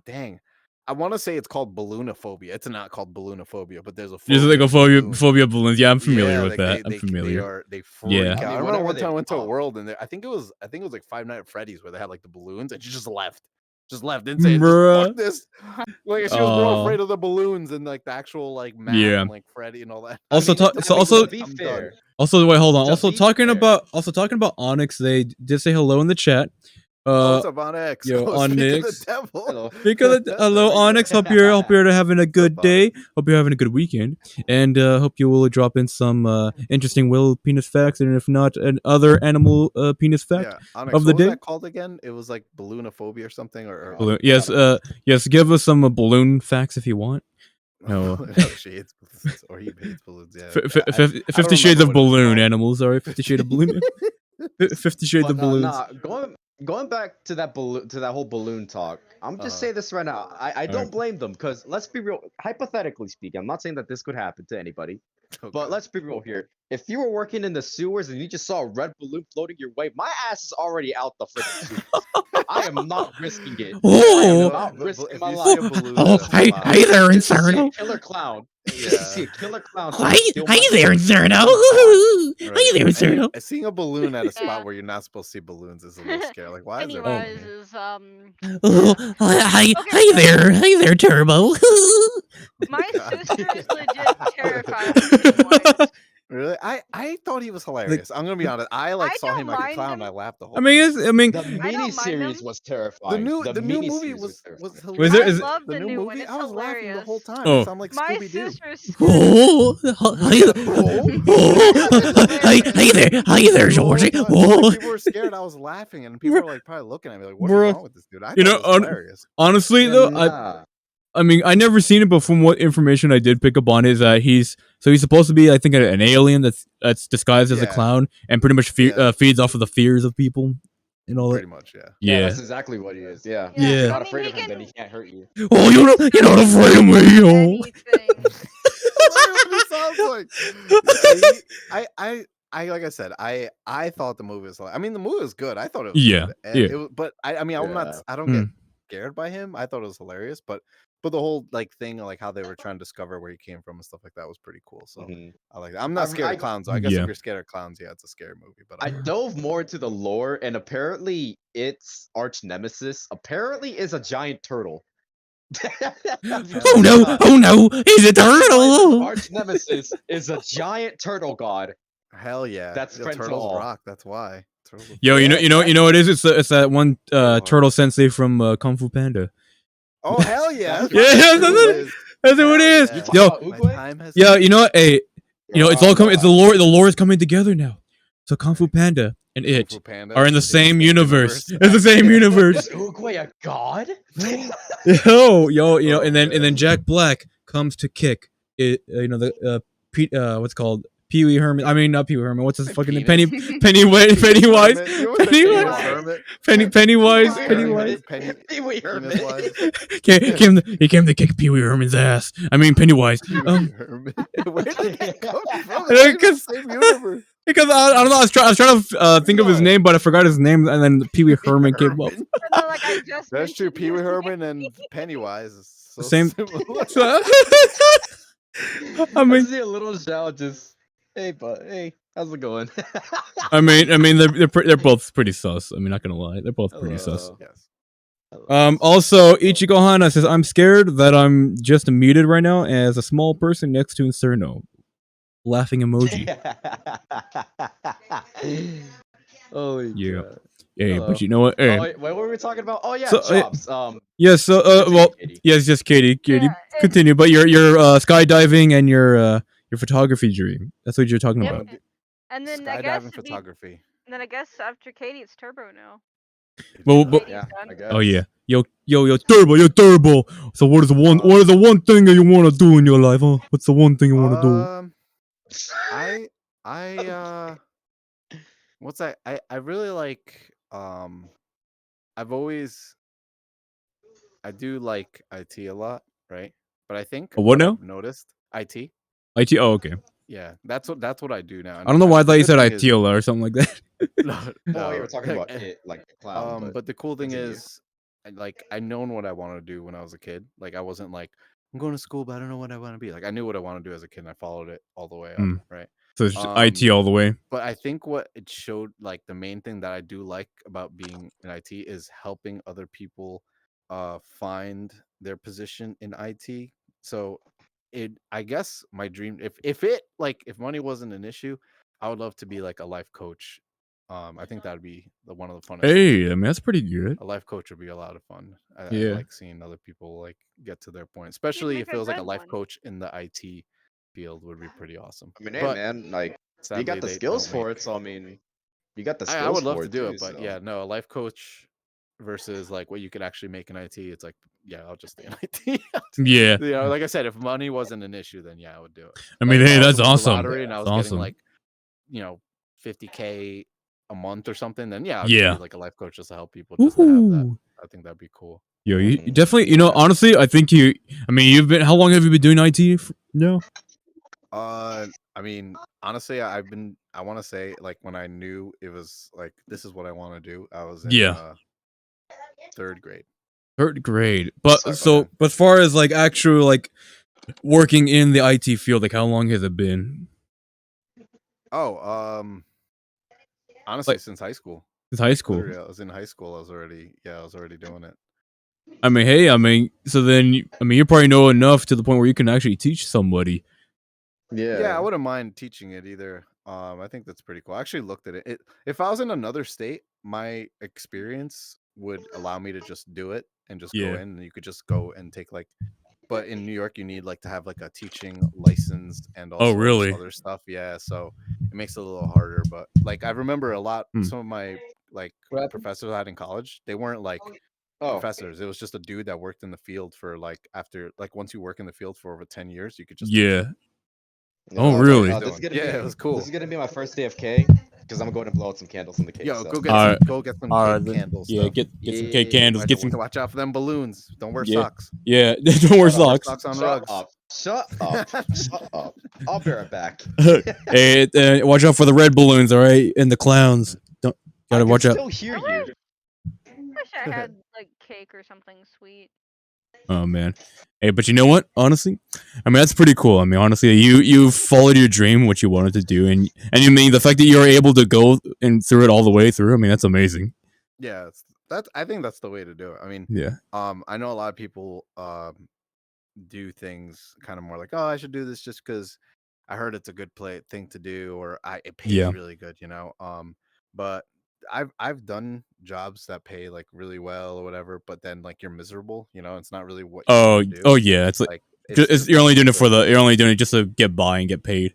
dang. I want to say it's called balloonophobia. It's not called balloonophobia, but there's a phobia. there's like a of phobia balloons. of balloons. Yeah, I'm familiar Yeah, with like that. I'm familiar. They freak Yeah. out. I mean, I remember whenever one they time I went to a pop. world and I think it was like Five Nights at Freddy's where they had like the balloons and she just left. Didn't say it, just Bruh. fuck this. Like she was more afraid of the balloons and like the actual like map Yeah. and like Freddy and all that. Also, to be I'm fair, done. Also, wait, hold on. To Also be talking fair. about Onyx, they did say hello in the chat. What's up, Onyx? yo, Speak of Onyx. the devil. Hello. Speak of the hello, There we go. Onyx. Hope you're having a good up, day. Hope you're having a good weekend, and hope you will drop in some interesting will penis facts, and if not, other animal penis fact Yeah, Onyx, of the what was day. that called again? It was like balloonophobia or something, or Balloon. Yes, yes. Give us some balloon facts if you want. No. she hates balloons, or he hates balloons. Yeah, 50 Shades of Balloon animals. Sorry, 50 Shades of Balloon. 50 Shades But of Balloons. nah, going back to that whole balloon talk, I'm just say this right now. I don't blame them because let's be real. Hypothetically speaking, I'm not saying that this could happen to anybody, but let's be real here. If you were working in the sewers and you just saw a red balloon floating your way, my ass is already out the freaking sewers. I am not risking it. I am not risking my life. Hey there, Just to see a Inferno. killer clown. Yeah. Just to see a killer clown. Hey steal my there, balloon. Inferno. Right. Hey there, Inferno. Seeing a balloon at a spot Yeah. where you're not supposed to see balloons is a little scary. Like, why is there? Pennywise balloons? is Hey Okay, hey there, Turbo. My God. sister is legit terrified of Pennywise. Really? I thought he was hilarious. I'm gonna be honest. I I saw him don't like a mind clown. him. I laughed the whole I mean, time. it's, I mean, The I don't mind miniseries him. was The terrifying. new movie miniseries was terrifying. Was hilarious. there- I is- love The new new movie? one. It's I was laughing the hilarious. whole time. Oh. It sounded like My Scooby Doo. sister's Hey there, Georgie. People were scared. I was laughing, and people were like probably looking at me like, "What is wrong with this dude?" I thought You know, it was hilarious. honestly though, I mean, I never seen it, but from what information I did pick up on is that he's supposed to be, I think, an alien that's disguised as a Yeah. clown and pretty much feeds off of the fears of people and all Pretty that. much, yeah. Yeah, Yeah. that's exactly what he is. Yeah. Yeah. If you're I not mean, afraid he of him, then can- he can't hurt you. Oh, you're not afraid of me, yo. anything. That's what it sounds like. I like I said, I thought the movie was like. I mean, the movie was good. I thought it was Yeah, good. And yeah. It was, but I mean, I'm not. Yeah. I don't get scared by him. I thought it was hilarious, but the whole like thing, like how they were trying to discover where he came from and stuff like that was pretty cool. So I like that. I'm not scared of clowns. Though. I guess if you're scared of clowns, yeah, it's a scary movie. But I dove more into the lore, and apparently its arch nemesis apparently is a giant turtle. Oh no, he's a turtle. Arch nemesis is a giant turtle god. Hell yeah, That's friend to turtles all. rock. That's why. Turtles Yo, you know what it is? It's that one hard. turtle sensei from Kung Fu Panda. Oh hell yeah! Yeah, that's what it is. Yeah. Yo, My time has yeah, come. you know what? Hey, you know it's all coming. It's the lore. The lore is coming together now. So Kung Fu Panda and Kung it Fu Panda are in the is same universe. universe. It's the same Is universe. Uruguay a god? Yo, you know, Oh, and then man. Jack Black comes to kick it. You know the what's it called Pee Wee Herman. I mean not Pee Wee Herman. What's his fucking name? Penis? Pennywise. Hermit. You always say Pennywise. Hermit. Pennywise. Pennywise. Pennywise. Pee Wee Herman. He came to kick Pee Wee Herman's ass. I mean Pennywise. Hermit. Where did that come from? It's not even the same universe. Because I don't know. I was trying to think of his name, but I forgot his name, and then Pee Wee Herman came up. And then, like, I just That's true. mentioned Pee Wee his Herman name. and Pennywise is so Same- similar. So- I I mean, see a little child just, hey, how's it going? I mean, they're both pretty sus. I mean, not gonna lie, they're both pretty sus. Hello. Yes. Also, Ichigo Hana says, "I'm scared that I'm just muted right now as a small person next to Inferno." Laughing emoji. Holy Yeah. God. Yeah, Hello. but you know what? Hey. Oh, wait, what were we talking about? Oh yeah, So, jobs. Yeah. So, well, Katie. yes, just Katie. Yeah, Continue. But your skydiving and your photography dream. That's what you're talking Yep. about. And then I guess Skydiving photography. And then I guess after Katie, it's Turbo now. Well, Katie's Yeah, done. I guess. oh yeah. Yo, Turbo. So what is the one thing that you want to do in your life? Huh? What's the one thing you want to do? What's that? I really like I've always I do like IT a lot, right? But I think What now? I've noticed IT. IT. Oh, okay. Yeah, that's what I do now. I don't know why I thought you said IT. Itiola or something like that. No, Oh, you were talking about it, like the clown. but the cool thing continue. is, I known what I wanted to do when I was a kid. Like I wasn't like I'm going to school, but I don't know what I want to be. Like I knew what I wanted to do as a kid, and I followed it all the way up, right? So it's just IT all the way. But I think what it showed, like the main thing that I do like about being in IT is helping other people find their position in IT. So I guess my dream, if money wasn't an issue, I would love to be like a life coach. I think that'd be one of the funnest. Hey, I mean that's pretty good. A life coach would be a lot of fun. I Yeah. like seeing other people like get to their point, especially make if it a was like a good life one. coach in the IT field would be pretty awesome. I mean, hey But man, like sadly, you got the they skills don't for make- it, so I mean, you got the skills. I would love for to do too, it, but so. yeah, no, a life coach versus like what you could actually make in IT. It's like, yeah, I'll just stay in IT. Yeah. You know, like I said, if money wasn't an issue, then yeah, I would do it. I mean, Like, if hey, I that's was winning the awesome. lottery and I was That's getting awesome. like, 50K a month or something, then yeah, I'll just Yeah. be like a life coach just to help people, just to have that. Ooh. I think that'd be cool. Yo, you Mhm. definitely, you know, Yeah. honestly, I think you. I mean, you've been. How long have you been doing IT now? I mean, honestly, I've been. I want to say like when I knew it was like this is what I want to do. I was in Yeah. 3rd grade. 3rd grade. But But so, then, but as far as like actual like working in the IT field, like how long has it been? honestly, Like since high school. since high school. Literally, I was in high school. I was already doing it. I mean, hey, I mean, so then, I mean, you probably know enough to the point where you can actually teach somebody. Yeah, I Yeah. wouldn't mind teaching it either. I think that's pretty cool. I actually looked at it. If I was in another state, my experience would allow me to just do it and just go Yeah. in, and you could just go and take like. But in New York, you need like to have like a teaching license and all Oh, sorts really? other stuff. Yeah, so it makes it a little harder. But like I remember a lot. Hmm. Some of my like What happened? professors I had in college, they weren't like Oh. professors. It was just a dude that worked in the field for like after like once you work in the field for over 10 years, you could just teach Yeah. it. Yeah, Oh, So that's what I really? was this is doing. gonna Yeah, be it was this cool. is gonna be my first day of K because I'm going to blow out some candles in the cake. Yo, So. go get Alright. some Alright, cake candles. yeah, Though. get some Yeah. cake candles. Get some. Watch out for them balloons. Don't wear Yeah. socks. Yeah. Don't wear Shut up. socks. Socks on Shut rugs. up. Shut up. Shut up. I'll be right back. Hey, watch out for the red balloons, all right, and the clowns. Don't I gotta can watch out. still hear you. Wish I had like cake or something sweet. Oh man. Hey, but you know what? Honestly, I mean that's pretty cool. I mean, honestly, you followed your dream, what you wanted to do, and you mean the fact that you're able to go and through it all the way through. I mean, that's amazing. Yeah, that's I think that's the way to do it. I mean, Yeah. I know a lot of people do things kind of more like, oh, I should do this just because I heard it's a good thing to do, or it pays Yeah. really good, you know. But I've done jobs that pay like really well or whatever, but then like you're miserable, you know. It's not really what you want to do. Oh yeah. It's like Like it's just you're like only doing it the- for the. You're only doing it just to get by and get paid.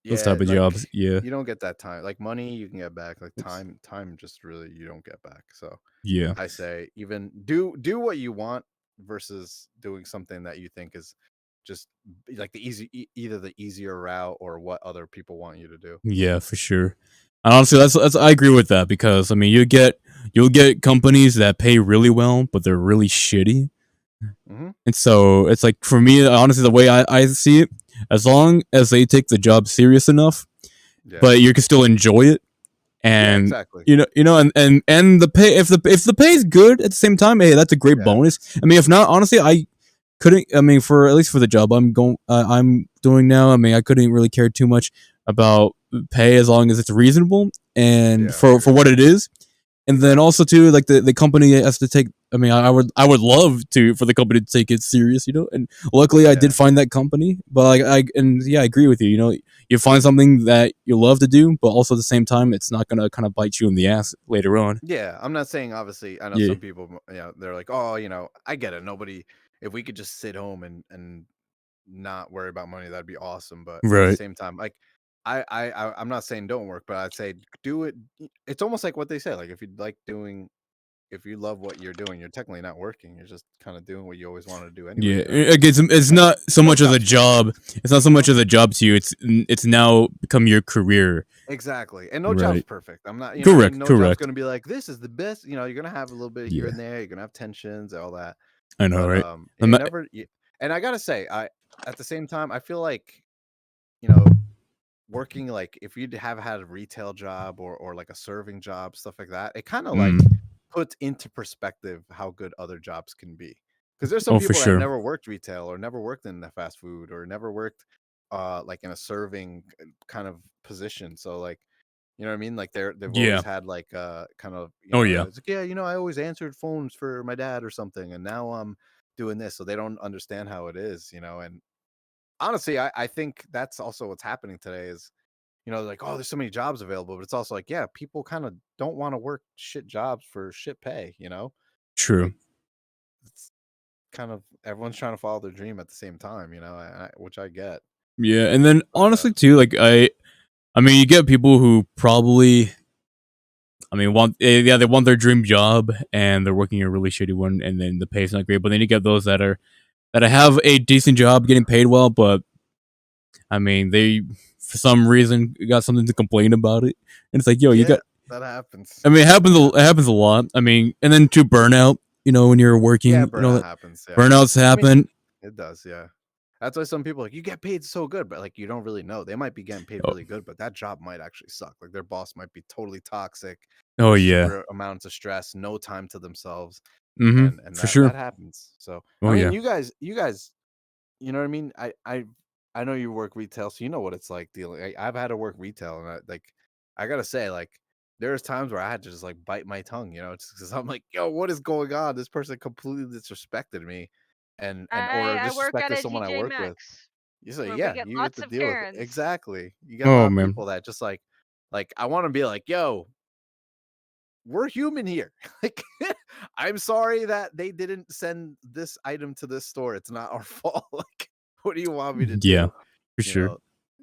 Those yeah, type of like jobs. Yeah. you don't get that time. Like money, you can get back. Like time just really you don't get back. So Yeah. I say even do what you want versus doing something that you think is just like the either the easier route or what other people want you to do. Yeah, for sure. And honestly, that's I agree with that because I mean you'll get companies that pay really well, but they're really shitty. Mm-hmm. And so it's like for me, honestly, the way I see it, as long as they take the job serious enough, Yeah. but you can still enjoy it, Yeah, and exactly. and the pay if the pay is good at the same time, hey, that's a great Yeah. bonus. I mean, if not, honestly, I couldn't. I mean, for at least for the job I'm doing now, I mean, I couldn't really care too much about pay as long as it's reasonable and Yeah, I for agree. what it is. And then also too, like the company has to take. I mean, I would love to for the company to take it serious, you know. And luckily, I Yeah. did find that company. But like I agree with you. You know, you find something that you love to do, but also at the same time, it's not gonna kind of bite you in the ass later on. Yeah, I'm not saying obviously. I know Yeah. some people, you know, they're like, oh, you know, I get it. Nobody, if we could just sit home and not worry about money, that'd be awesome. But at the Right. same time, like I'm not saying don't work, but I'd say do it. It's almost like what they say. Like if you love what you're doing, you're technically not working. You're just kind of doing what you always wanted to do anyway. Yeah, You know? like it's not so No much as a job's job. It's not so much as a job to you. It's now become your career. Exactly. And no job's Right. perfect. I'm not, you know what I Correct. mean? No job's Correct. going to be like, this is the best. You know, you're going to have a little bit here Yeah. and there. You're going to have tensions, all that. I know, But right? you I'm- never, and I got to say, at the same time, I feel like, you know, working like if you'd have had a retail job or like a serving job, stuff like that, it kind of like puts into perspective how good other jobs can be. Because there's some Oh, for people that sure. never worked retail or never worked in the fast food or never worked like in a serving kind of position. So like, you know what I mean? Like they've Yeah. always had like kind of Oh, yeah. it's like, yeah, you know, I always answered phones for my dad or something, and now I'm doing this. So they don't understand how it is, you know. And honestly, I think that's also what's happening today is, you know, like, oh, there's so many jobs available, but it's also like, yeah, people kind of don't want to work shit jobs for shit pay, you know? True. Like, it's kind of everyone's trying to follow their dream at the same time, you know, which I get. Yeah, and then But, honestly too, like I mean, you get people who probably, I mean, they want their dream job and they're working a really shitty one, and then the pay's not great. But then you get those that have a decent job, getting paid well, but I mean, they for some reason got something to complain about it, and it's like, yo, you Yeah. That happens. I mean, it happens a lot. I mean, and then to burnout, when you're working, Yeah, burnout happens. Yeah. burnouts happen. It does, yeah. That's why some people are like, you get paid so good, but like you don't really know. They might be getting paid really good, but that job might actually suck. Like their boss might be totally toxic. Oh yeah. Super amounts of stress, no time to themselves. Mm-hmm. And For sure. that happens. So Oh I mean, yeah. you guys, you know what I mean? I know you work retail, so you know what it's like dealing. I've had to work retail, and I gotta say, like, there's times where I had to just like bite my tongue, just because I'm like, yo, what is going on? This person completely disrespected me, and or I work at disrespected a someone I TJ work with. Maxx You say, where we yeah, get you get lots to of deal with it. Karens. Exactly. You get a Oh lot of man. people that just like I want to be like, yo, we're human here. Like, I'm sorry that they didn't send this item to this store. It's not our fault. Like, what do you want me to do? Yeah, for You sure.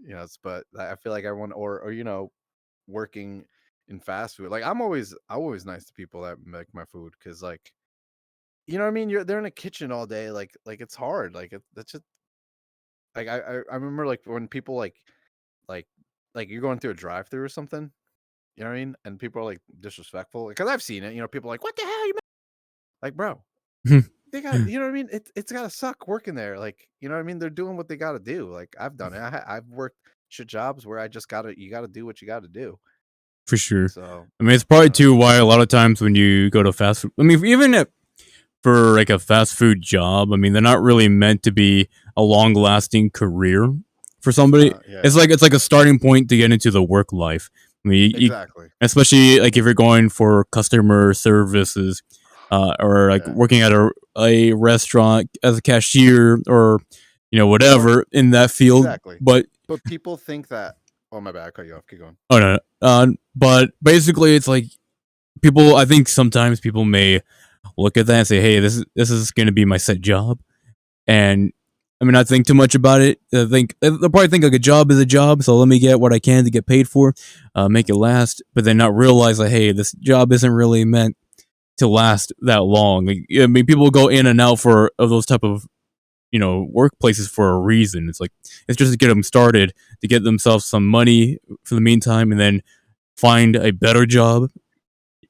know, but I feel like everyone or working in fast food. Like I'm always nice to people that make my food because like you know what I mean. They're in a kitchen all day. Like it's hard. Like that's just like I remember like when people like you're going through a drive through or something. You know what I mean? And people are like disrespectful because I've seen it. People are like, what the hell? Like, bro, they got, you know what I mean? It's gotta suck working there. Like, you know what I mean? They're doing what they gotta do. Like, I've done it. I've worked shit jobs where you gotta do what you gotta do. For sure. So, I mean, it's probably too why a lot of times when you go to fast food, I mean, even for like a fast food job, I mean, they're not really meant to be a long lasting career for somebody. Yeah, It's like a starting point to get into the work life. I mean, exactly. especially like if you're going for customer services, or like Yeah. working at a restaurant as a cashier or whatever in that field. Exactly. But people think that. Oh my bad, I cut you off. Keep going. oh no, but basically, it's like people. I think sometimes people may look at that and say, "Hey, this is going to be my set job," and I mean, not think too much about it. I think they'll probably think like a job is a job, so let me get what I can to get paid for, make it last, but then not realize like, hey, this job isn't really meant to last that long. Like, I mean, people go in and out of those type of workplaces for a reason. It's just to get them started, to get themselves some money for the meantime, and then find a better job,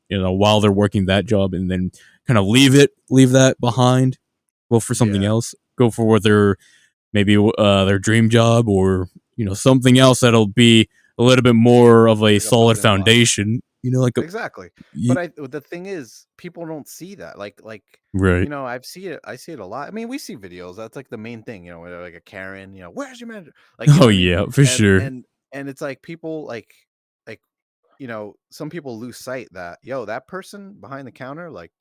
while they're working that job, and then kind of leave that behind, go for something else, go for what maybe their dream job, or something else that'll be a little bit more of a solid foundation. Exactly. But the thing is, people don't see that. Like right. I see it a lot. I mean, we see videos. That's like the main thing. Where they're like a Karen. Where's your manager? Like, Oh yeah, for sure. And it's like people like some people lose sight that that person behind the counter, like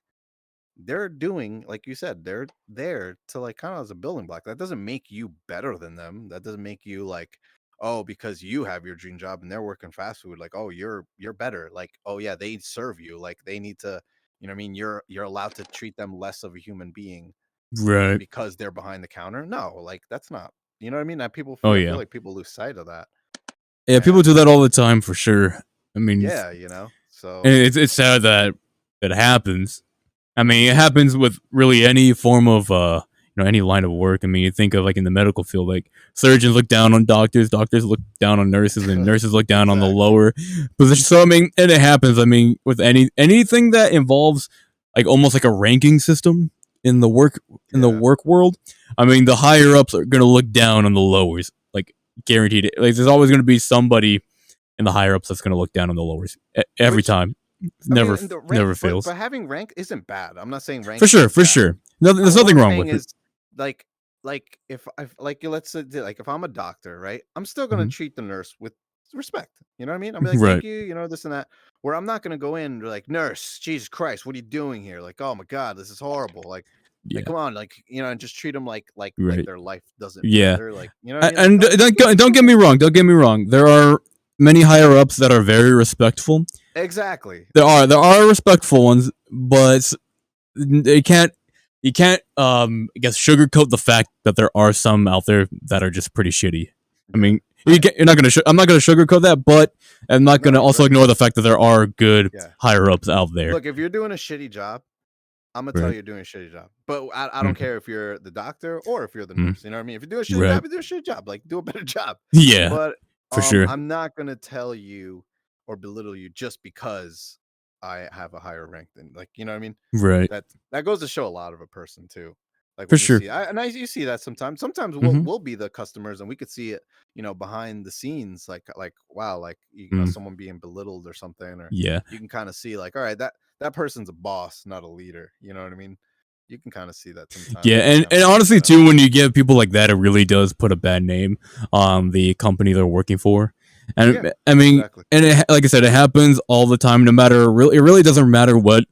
they're doing, like you said, they're there to like kind of as a building block. That doesn't make you better than them. That doesn't make you like, oh, because you have your dream job and they're working fast food, like, oh, you're better. Like, oh yeah, they serve you. Like they need to, what I mean, you're allowed to treat them less of a human being Right. because they're behind the counter. No, like that's not, you know what I mean? That people Oh I yeah. feel like people lose sight of that. Yeah, people do that all the time for sure. I mean, Yeah, so and it's sad that it happens. I mean, it happens with really any form of any line of work. I mean, you think of like in the medical field, like surgeons look down on doctors look down on nurses, and nurses look down on the lower position. So I mean, and it happens. I mean, with anything that involves like almost like a ranking system in the work world. I mean, the higher ups are gonna look down on the lowers, like guaranteed. Like there's always gonna be somebody in the higher ups that's gonna look down on the lowers every time. Never fails. But having rank isn't bad. I'm not saying rank for sure. There's nothing wrong with it. Like if let's say like if I'm a doctor, right? I'm still gonna treat the nurse with respect. You know what I mean? I'm like, thank you, this and that. Where I'm not gonna go in and be like, nurse, Jesus Christ, what are you doing here? Like, oh my God, this is horrible. Like, come on, like and just treat them like their life doesn't matter. Like, you know what I mean? And don't get me wrong. Don't get me wrong. There are many higher ups that are very respectful. Exactly. There are respectful ones, but you can't I guess sugarcoat the fact that there are some out there that are just pretty shitty. I mean, you're not gonna I'm not gonna sugarcoat that, but I'm not gonna also ignore the fact that there are good higher ups out there. Look, if you're doing a shitty job, I'm gonna tell you you're doing a shitty job. But I don't care if you're the doctor or if you're the nurse. You know what I mean? If you're doing a shitty job, you do a shitty job. Like, do a better job. Yeah, but for sure. I'm not gonna tell you, or belittle you just because I have a higher rank than, like, you know what I mean? Right. That goes to show a lot of a person too. Like For when you sure. see, you see that sometimes. Sometimes Mhm. we'll be the customers and we could see it, behind the scenes. Like wow, like Mm. someone being belittled or something, or Yeah. you can kind of see like, all right, that person's a boss, not a leader. You know what I mean? You can kind of see that sometimes. Yeah, and honestly too, when you get people like that, it really does put a bad name on the company they're working for. And Yeah, I mean, exactly. and like I said, it happens all the time. No matter it really doesn't matter what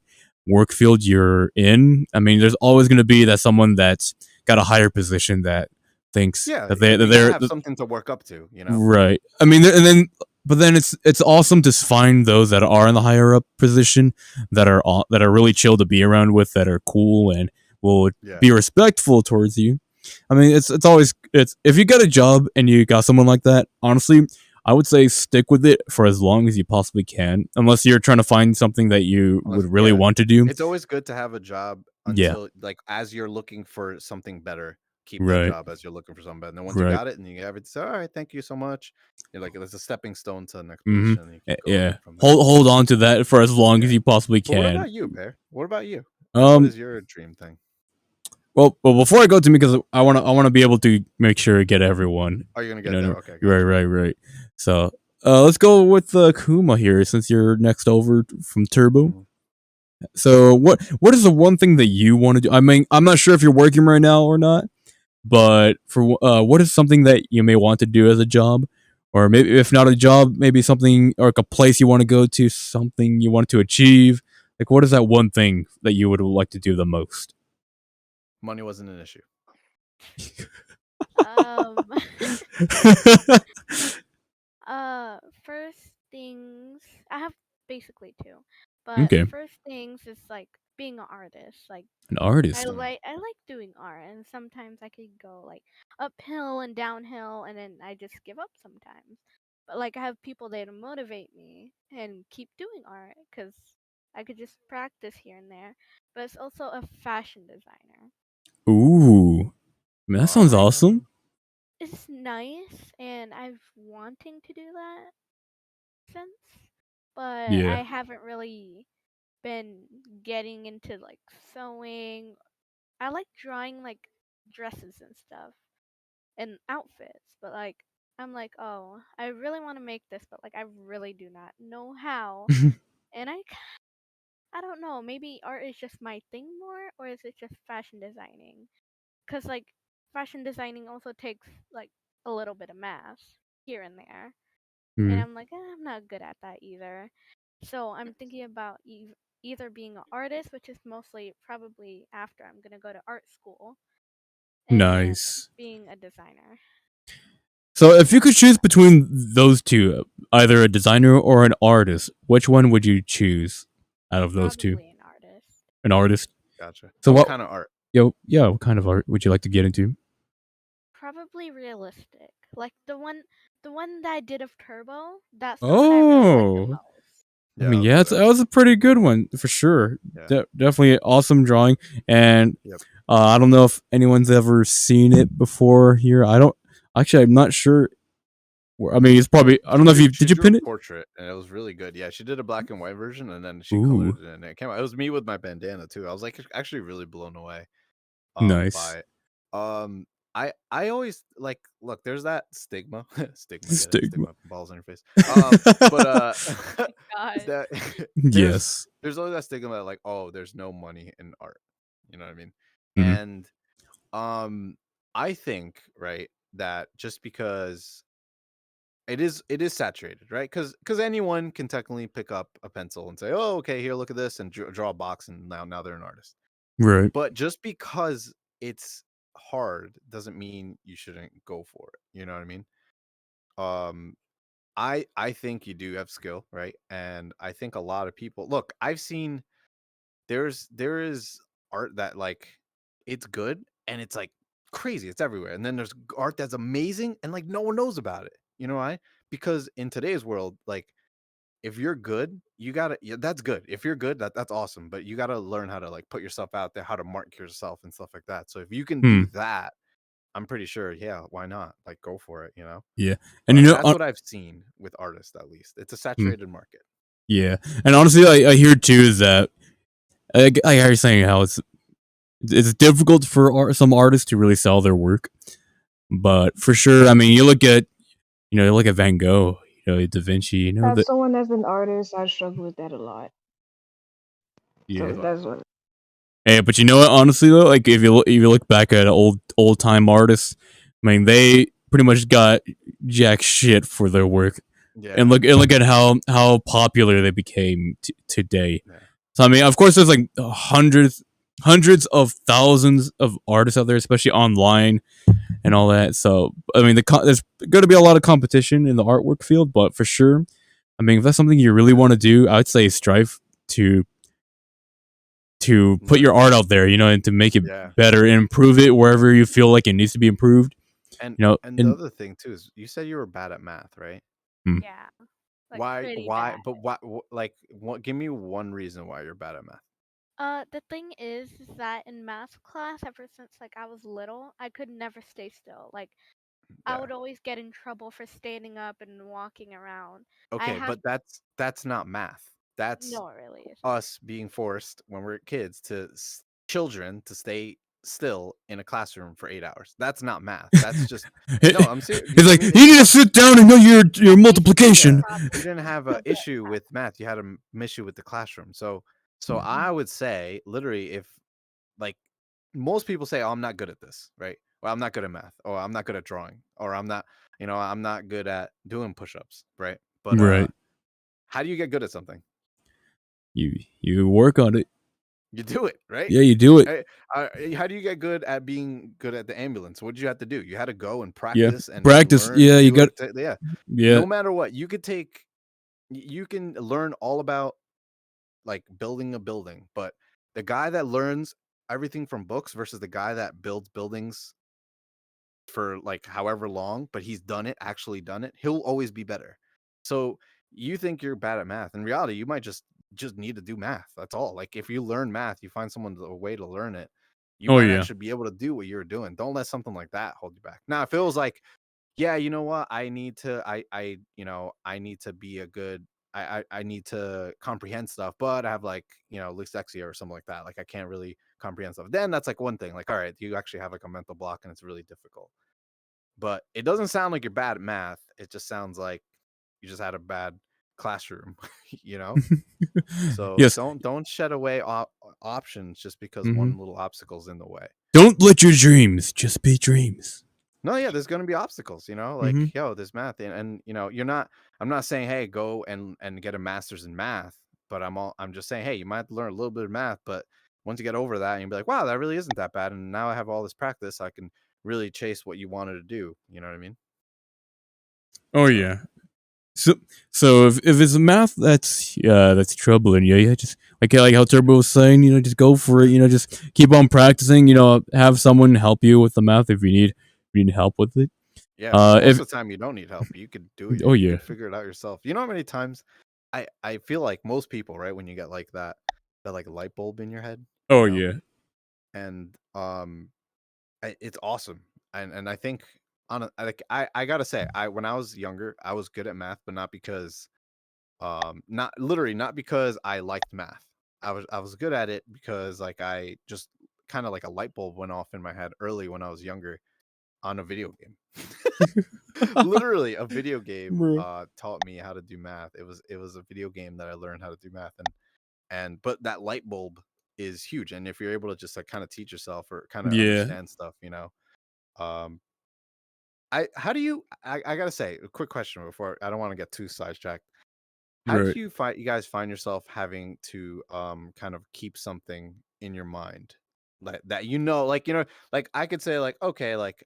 work field you're in. I mean, there's always going to be that someone that's got a higher position that thinks Yeah, that you gotta they're have something to work up to, right. I mean, and then but then it's awesome to find those that are in the higher up position that are really chill to be around with, that are cool and will Yeah. be respectful towards you. I mean, it's always if you get a job and you got someone like that, honestly, I would say stick with it for as long as you possibly can, unless you're trying to find something that you would really want to do. It's always good to have a job Yeah. until, like, as you're looking for something better, keep that Right. job as you're looking for something better. And then once you Right. got it and you have it, say, all right, thank you so much. You're like, it's a stepping stone to the next Mhm. position. And you keep going Yeah. up from there. Hold on to that for as long as you possibly But what can. about you, Bear? What about you? Like, what is your dream thing? Well, before I go to me, because I want to be able to make sure I get everyone. Oh, you're gonna get that? Okay, Right. So, let's go with Kuma here, since you're next over from Turbo. Mhm. So, what is the one thing that you want to do? I mean, I'm not sure if you're working right now or not, but for what is something that you may want to do as a job, or maybe if not a job, maybe something or like a place you want to go to, something you want to achieve. Like, what is that one thing that you would like to do the most? Money wasn't an issue. First things, I have basically two, but Okay. first things is like being an artist. Like An artist. I like doing art, and sometimes I could go like uphill and downhill, and then I just give up sometimes. But like I have people that motivate me and keep doing art because I could just practice here and there. But it's also a fashion designer. Ooh, man, that sounds awesome. It's nice, and I've wanting to do that since, but Yeah. I haven't really been getting into like sewing. I like drawing like dresses and stuff and outfits, but like I'm like, oh, I really want to make this, but like I really do not know how. And I don't know, maybe art is just my thing more, or is it just fashion designing? Cuz like fashion designing also takes like a little bit of math here and there. And I'm like, I'm not good at that either. So I'm thinking about either being an artist, which is mostly probably after I'm gonna go to art school, and Nice. being a designer. So, if you could choose between those two, either a designer or an artist, which one would you choose out of those two? Probably an artist. An artist. Gotcha. So, What kind of art? What kind of art would you like to get into? Probably realistic, like the one that I did of Turbo. That's the one I really like the most. I mean, yeah, that was a pretty good one for sure. Yeah. Definitely an awesome drawing, and Yep. I don't know if anyone's ever seen it before here. I'm not sure. I mean, it's probably. I don't know if She did you drew pin a it? portrait, and it was really good. Yeah, she did a black and white version, and then she Ooh. colored it, and it came out. It was me with my bandana too. I was like actually really blown away. Nice. By it. I always like, look, there's that stigma. Stigma. Stigma balls on your face. But God. Yes. There's always that stigma that like, oh, there's no money in art. You know what I mean? Mhm. And I think, right, that just because it is saturated, right? Because anyone can technically pick up a pencil and say, oh, okay, here, look at this, and draw a box, and now they're an artist. Right. But just because it's hard doesn't mean you shouldn't go for it. You know what I mean? I think you do have skill, right? And I think a lot of people, look, I've seen there is art that like it's good and it's like crazy, it's everywhere. And then there's art that's amazing and like no one knows about it. You know why? Because in today's world, like if you're good, you gotta, yeah, that's good. If you're good, that's awesome. But you gotta learn how to like put yourself out there, how to market yourself and stuff like that. So if you can do that, I'm pretty sure, yeah, why not? Like, go for it, Yeah, and But that's what I've seen with artists, at least. It's a saturated market. yeah, and honestly, I hear too is that I hear you saying how it's difficult for some artists to really sell their work, but for sure, I mean, you look at Van Gogh, Da Vinci, As someone that's an artist, I struggle with that a lot. yeah. So that's what. Hey, but you know what? Honestly, though, like if you look back at old time artists, I mean, they pretty much got jack shit for their work, Yeah. and look at how popular they became today. Yeah. So I mean, of course, there's like hundreds of thousands of artists out there, especially online and all that. So I mean, there's going to be a lot of competition in the artwork field, but for sure, I mean, if that's something you really want to do, I would say strive to put your art out there, and to make it Yeah. better and improve it wherever you feel like it needs to be improved. And You know, and the and other thing too is you said you were bad at math, right? Yeah. Like Why pretty why bad. but why like what give me one reason why you're bad at math. The thing is that in math class, ever since like I was little, I could never stay still. Like I Yeah. would always get in trouble for standing up and walking around. I Okay, have but that's not math. That's no, it really isn't. us being forced when we're kids children to stay still in a classroom for 8 hours. That's not math. That's just no. I'm serious. it's I like mean, you it's need to tough. sit down and know your multiplication. Yeah, you didn't have an issue with math. You had an issue with the classroom. So I would say literally if like most people say, "Oh, I'm not good at this," right? Well, I'm not good at math, or I'm not good at drawing, or I'm not good at doing push-ups, right? But Right. how do you get good at something? You work on it. You do it, right? Yeah, you do it. How do you get good at being good at the ambulance? What did you have to do? You had to go and Yeah, practice and practice. learn. Yeah, you Do got. it. Yeah. Yeah. No matter what, you can learn all about like building a building, but the guy that learns everything from books versus the guy that builds buildings for like however long, but he's actually done it, he'll always be better. So you think you're bad at math. In reality, you might just need to do math. That's all. Like if you learn math, you find someone a way to learn it, you Oh might yeah. actually be able to do what you're doing. Don't let something like that hold you back. Now, if it was like, yeah, you know what, I need to, I need to be a good, I need to comprehend stuff, but I have like, dyslexia or something like that. Like I can't really comprehend stuff. Then that's like one thing. Like, all right, you actually have like a mental block and it's really difficult. But it doesn't sound like you're bad at math. It just sounds like you just had a bad classroom, you know? So Yes. don't shed away options just because Mhm. one little obstacle's in the way. Don't let your dreams just be dreams. No, yeah, there's gonna be obstacles, like yo, there's math, and I'm not saying hey, go and get a master's in math, but I'm just saying hey, you might have to learn a little bit of math, but once you get over that, and you'll be like, wow, that really isn't that bad, and now I have all this practice, I can really chase what you wanted to do. You know what I mean? Oh So- yeah. So if it's math that's troubling you, yeah, just like how Turbo was saying, just go for it. Just keep on practicing. Have someone help you with the math if you need help with it. Yeah, most If of the time you don't need help. You could do it. Oh, You yeah. could figure it out yourself. You know how many times I feel like most people, right, when you get like that like light bulb in your head, Oh yeah. and it's awesome. And I think I gotta say, when I was younger, I was good at math, but not because not because I liked math. I was good at it because like I just kind of like a light bulb went off in my head early when I was younger on a video game. Literally a video game Bro. taught me how to do math. It was a video game that I learned how to do math, and but that light bulb is huge, and if you're able to just like kind of teach yourself or kind of Yeah. understand stuff, um I gotta say a quick question before I don't want to get too sidetracked. How do Right. you guys find yourself having to kind of keep something in your mind like that, like I could say like okay, like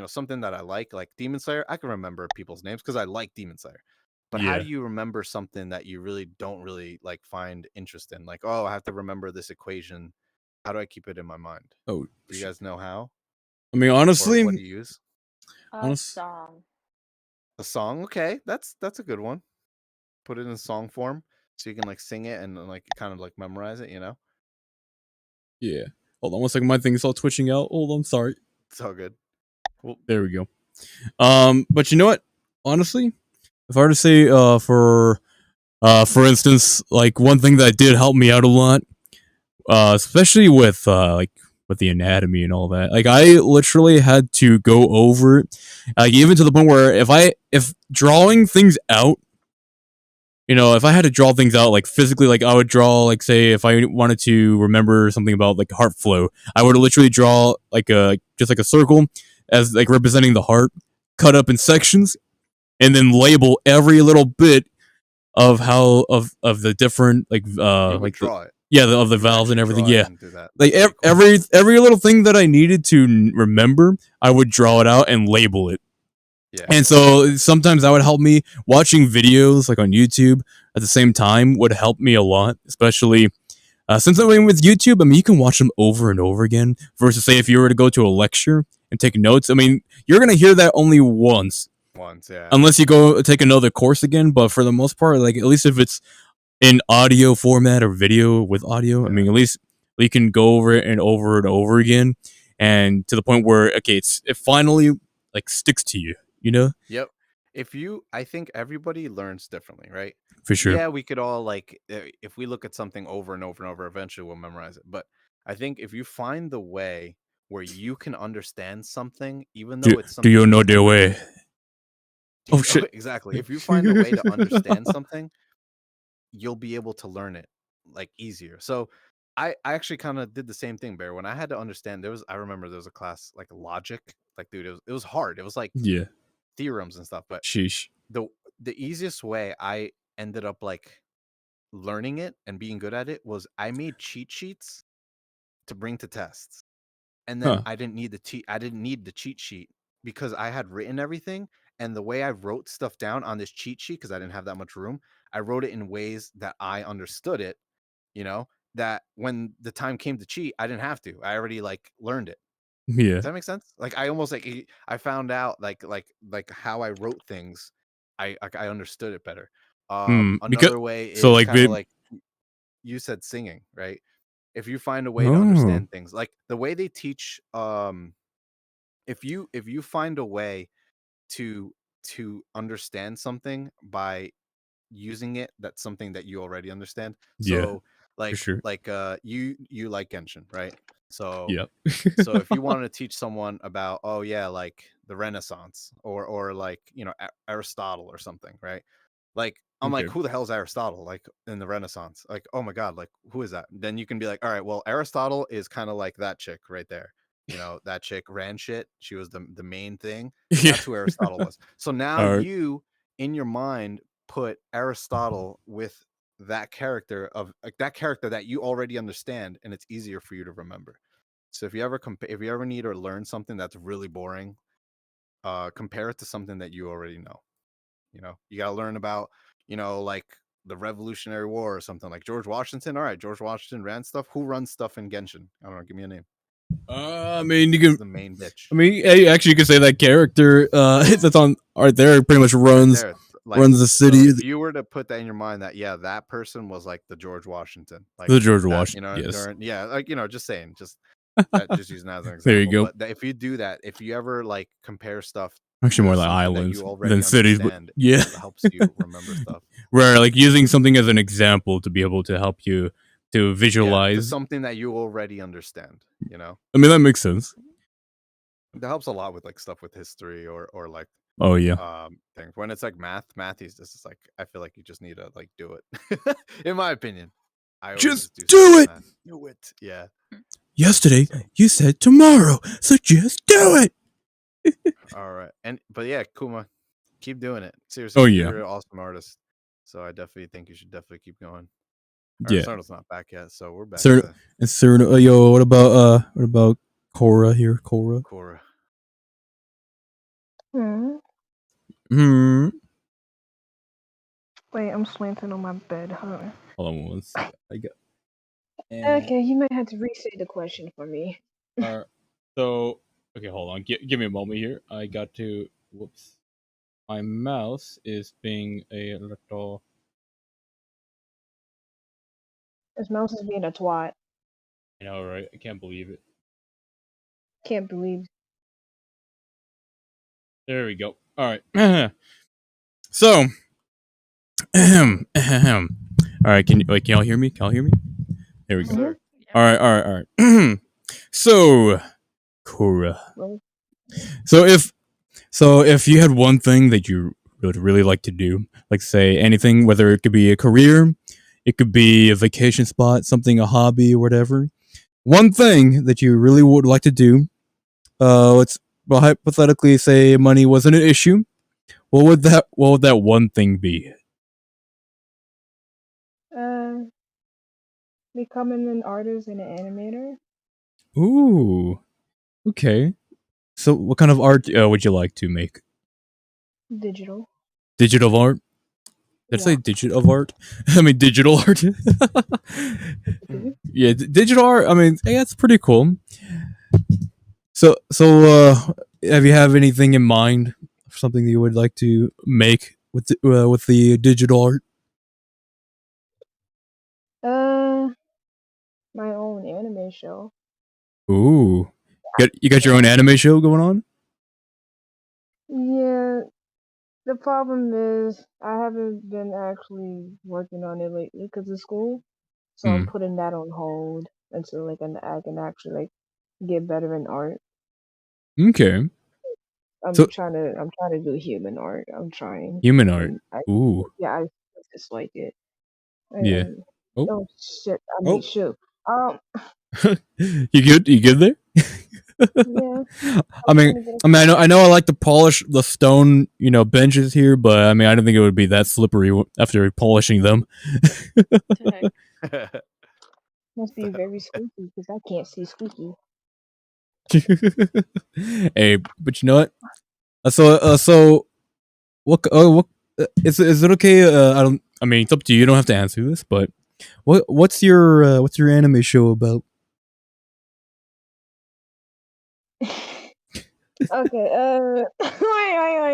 something that I like Demon Slayer, I can remember people's names because I like Demon Slayer. But how Yeah. do you remember something that you really don't really like find interest in? Like, oh, I have to remember this equation. How do I keep it in my mind? Oh, Do you guys know how? I mean, Or honestly, what do you use? A song. A song? Okay, that's a good one. Put it in song form so you can like sing it and like kind of like memorize it, yeah. Hold on one second. My thing's all twitching out. Hold on. Sorry. It's all good. Well, There we go. But you know what? Honestly, if I were to say, for instance, like one thing that did help me out a lot, especially with like with the anatomy and all that. Like I literally had to go over it, like even to the point where if drawing things out, if I had to draw things out like physically, like I would draw, like say if I wanted to remember something about like heart flow, I would literally draw like a just like a circle as like representing the heart, cut up in sections, and then label every little bit of how of the different you would like the draw it. of the You would valves and actually everything. draw it Yeah, and do that. like That's pretty cool. every little thing that I needed to remember, I would draw it out and label it. Yeah. And so sometimes that would help me. Watching videos like on YouTube at the same time would help me a lot, especially since I mean with YouTube, I mean you can watch them over and over again. Versus say if you were to go to a lecture and take notes, I mean you're gonna hear that only once, Yeah. unless you go take another course again. But for the most part, like at least if it's in audio format or video with audio, I mean at least you can go over it and over again, and to the point where okay, it finally like sticks to you, you know? Yep. I think everybody learns differently, right? For sure. Yeah, we could all like, if we look at something over and over and over, eventually we'll memorize it. But I think if you find the way where you can understand something, even though it's Do something you you know don't the way? Oh shit. exactly. If you find a way to understand something, you'll be able to learn it like easier. So I actually kind of did the same thing, Bear. When I had to understand, I remember there was a class like logic, like dude, it was hard. It was like Yeah. theorems and stuff. But Sheesh. the the easiest way I ended up like learning it and being good at it was I made cheat sheets to bring to tests. And then Huh. I didn't need the cheat sheet because I had written everything, and the way I wrote stuff down on this cheat sheet, because I didn't have that much room, I wrote it in ways that I understood it, you know, that when the time came to cheat, I didn't have to. I already like learned it. Yeah. Does that make sense? Like I almost like I found out like how I wrote things. I understood it better. Because Another way so is like kind of like you said, singing, right? If you find a way to oh understand things, like the way they teach, if you find a way to understand something by using it, that's something that you already understand. yeah, So for sure. you like Genshin, right? So Yep. so if you wanted to teach someone about, oh yeah, like the Renaissance or like, you know, Aristotle or something, right? Like I'm like, Okay. who the hell is Aristotle? Like in the Renaissance, like, oh my god, like who is that? Then you can be like, all right, well, Aristotle is kind of like that chick right there. You know, that chick ran shit. She was the main thing. Yeah. That's who Aristotle was. So now All right. you in your mind put Aristotle with that character of like that character that you already understand, and it's easier for you to remember. So if you ever if you ever need to learn something that's really boring, compare it to something that you already know. You know, you got to learn about, you know, like the Revolutionary War or something like George Washington. All right, George Washington ran stuff. Who runs stuff in Genshin? I don't know. Give me a name. I mean, you Who's can. the main bitch? I mean, actually, you could say that character that's on right there pretty much Right runs there. Like, runs the so city. if you were to put that in your mind that, yeah, that person was like the George Washington, like The George that, you Washington. know, Yes. during, yeah, like, you know, just saying, just that, just using that as an There you example. go. But that if you do that, if you ever like compare stuff Actually, more to like something that islands you than already cities, but understand, yeah. it helps you remember stuff. Rare, like using something as an example to be able to help you to Yeah, to visualize. something that you already understand, you know? I mean, that makes sense. That helps a lot with like stuff with history or like Oh yeah. things. When it's like math is just like I feel like you just need to like do it. In my opinion. I always Just just do stuff do with it. math. Do it. Yeah. Yesterday, So you said tomorrow, so just do it. all right. But yeah, Kuma, keep doing it. Oh Seriously, yeah. you're an awesome artist. So I definitely think you should definitely keep going. All right, Yeah. Sarno's not back yet, so we're back Sir, to and Sir, yo, what about Cora here? Cora. Cora. Hmm. Hmm. Wait, I'm slanting on my bed. Hold on. Hold on one second. I got. Okay, you might have to restate the question for me. So okay, hold on. Give me a moment here. I got to. Whoops. My mouse is being a little. This mouse is being a twat. I know, right? I can't believe it. Can't believe There we go. All right. So, all right. Can y'all hear me? Can y'all hear me? There we Yes, go. Mm-hmm. sir. Yeah. All right. So, Cora. Well, So if you had one thing that you would really like to do, like say anything, whether it could be a career, it could be a vacation spot, something, a hobby, or whatever. One thing that you really would like to do. Let's well hypothetically say money wasn't an issue. What would that one thing be? uh, becoming an artist and an animator. Ooh. Okay. So what kind of art would you like to make? Digital. Digital art? Did I say Yeah. digital art? I mean digital art. Mhm. Yeah, digital art. I mean, yeah, it's pretty cool. So, have you have anything in mind? Something that you would like to make with the digital art? Uh, my own anime show. Ooh, you got your own anime show going on? Yeah. The problem is I haven't been actually working on it lately because of school. So I'm Hmm. putting that on hold until like I can actually like get better in art. Okay. So I'm trying to do human art. I'm trying, human art. and I Ooh. yeah I dislike it. Yeah. And Oh. oh shit, I mean Oh. shoot. You good? You good there? Yeah, I I'm mean, trying to get I mean, I know I like to polish the stone, benches here, but I mean, I didn't think it would be that slippery after polishing them. To heck. must be very squeaky because I can't see squeaky. Hey, but you know what? So what is it okay? I don't. I mean, it's up to you. You don't have to answer this, but what's your anime show about? Okay,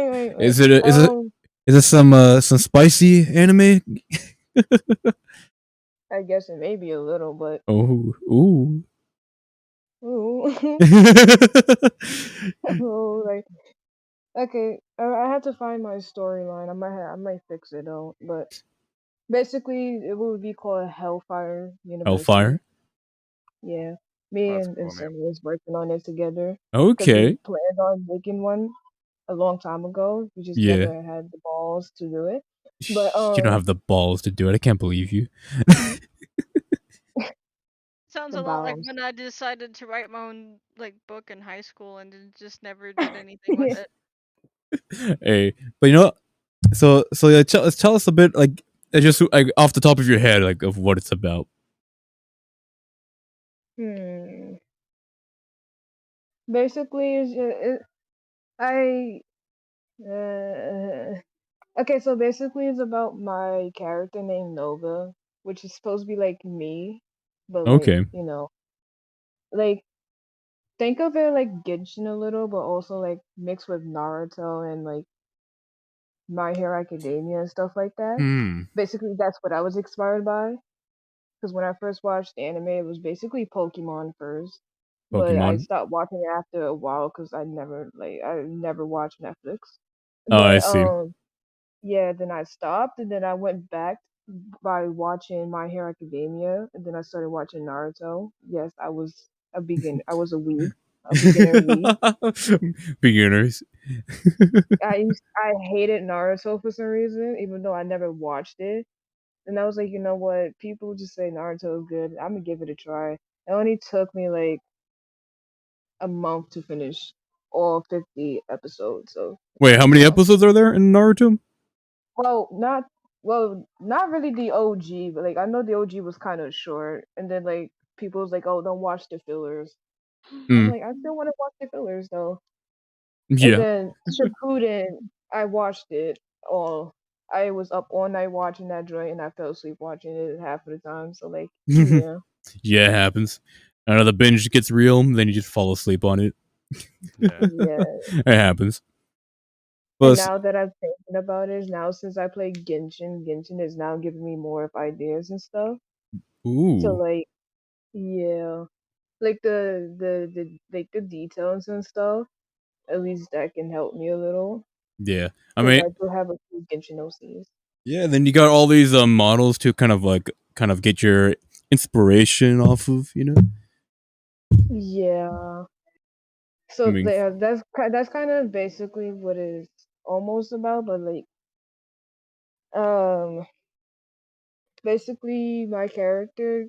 wait. Is it some spicy anime? I guess it may be a little, but Oh, ooh. ooh, oh, like okay, I have to find my storyline. I might fix it though, but basically it would be called Hellfire University. Hellfire. Yeah, Oh, me that's a and cool name. Sam was working on it together because we Okay. planned on making one a long time ago. We just Yeah. never had the balls to do it. But You don't have the balls to do it. I can't believe you. Sounds the a lot like balls. when I decided to write my own like book in high school and then just never did anything with it. Hey, but you know what? So yeah, tell us a bit like just like off the top of your head like of what it's about. Hmm. Basically, I okay. So basically, it's about my character named Nova, which is supposed to be like me, but like Okay. like think of it like Genshin a little, but also like mixed with Naruto and like My Hero Academia and stuff like that. Hmm. Basically, that's what I was inspired by. Because when I first watched the anime, it was basically Pokemon first, but I Pokemon. stopped watching it after a while because I never watched Netflix. Oh, I But see. yeah, then I stopped, and then I went back by watching My Hero Academia, and then I started watching Naruto. Yes, I was a begin. I was a weeb, a beginner weeb. Beginners. I hated Naruto for some reason, even though I never watched it. And I was like, you know what? People just say Naruto is good. I'm gonna give it a try. It only took me like a month to finish all 50 episodes. So it's Wait, how like, many episodes are there in Naruto? well, not really the OG, but like I know the OG was kind of short, and then like people was like, oh, don't watch the fillers. I'm Hmm. like, I still want to watch the fillers though. And Yeah. then Shippuden, I watched it all. I was up all night watching that joint, and I fell asleep watching it half of the time. So like, yeah, Yeah, it happens. I know the binge gets real, then you just fall asleep on it. Yeah. yeah. It happens. And But now that I'm thinking about it, now since I play Genshin is now giving me more of ideas and stuff. So ooh. like, yeah, like the like the details and stuff. at least that can help me a little Yeah. I because mean, I do have a few Genshin OCs. yeah. Then you got all these models to kind of get your inspiration off of. Yeah. I So mean, that's kind of basically what it's almost about, but like um basically my character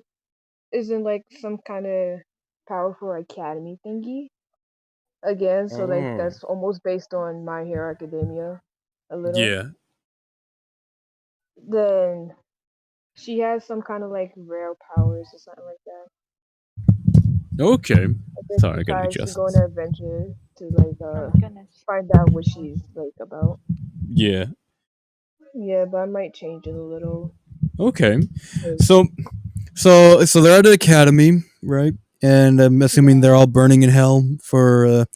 is in like some kind of powerful academy thingy again. So like oh, that's almost based on My Hero Academia a little. yeah. Then she has some kind of like rare powers or something like that. Okay. I think Sorry, she I gotta tries to adjust go on this. an adventure to like Oh my goodness. find out what she's like about. Yeah. Yeah, but I might change it a little. Okay. 'Cause- So so they're at the academy, right? And I'm assuming they're all burning in hell for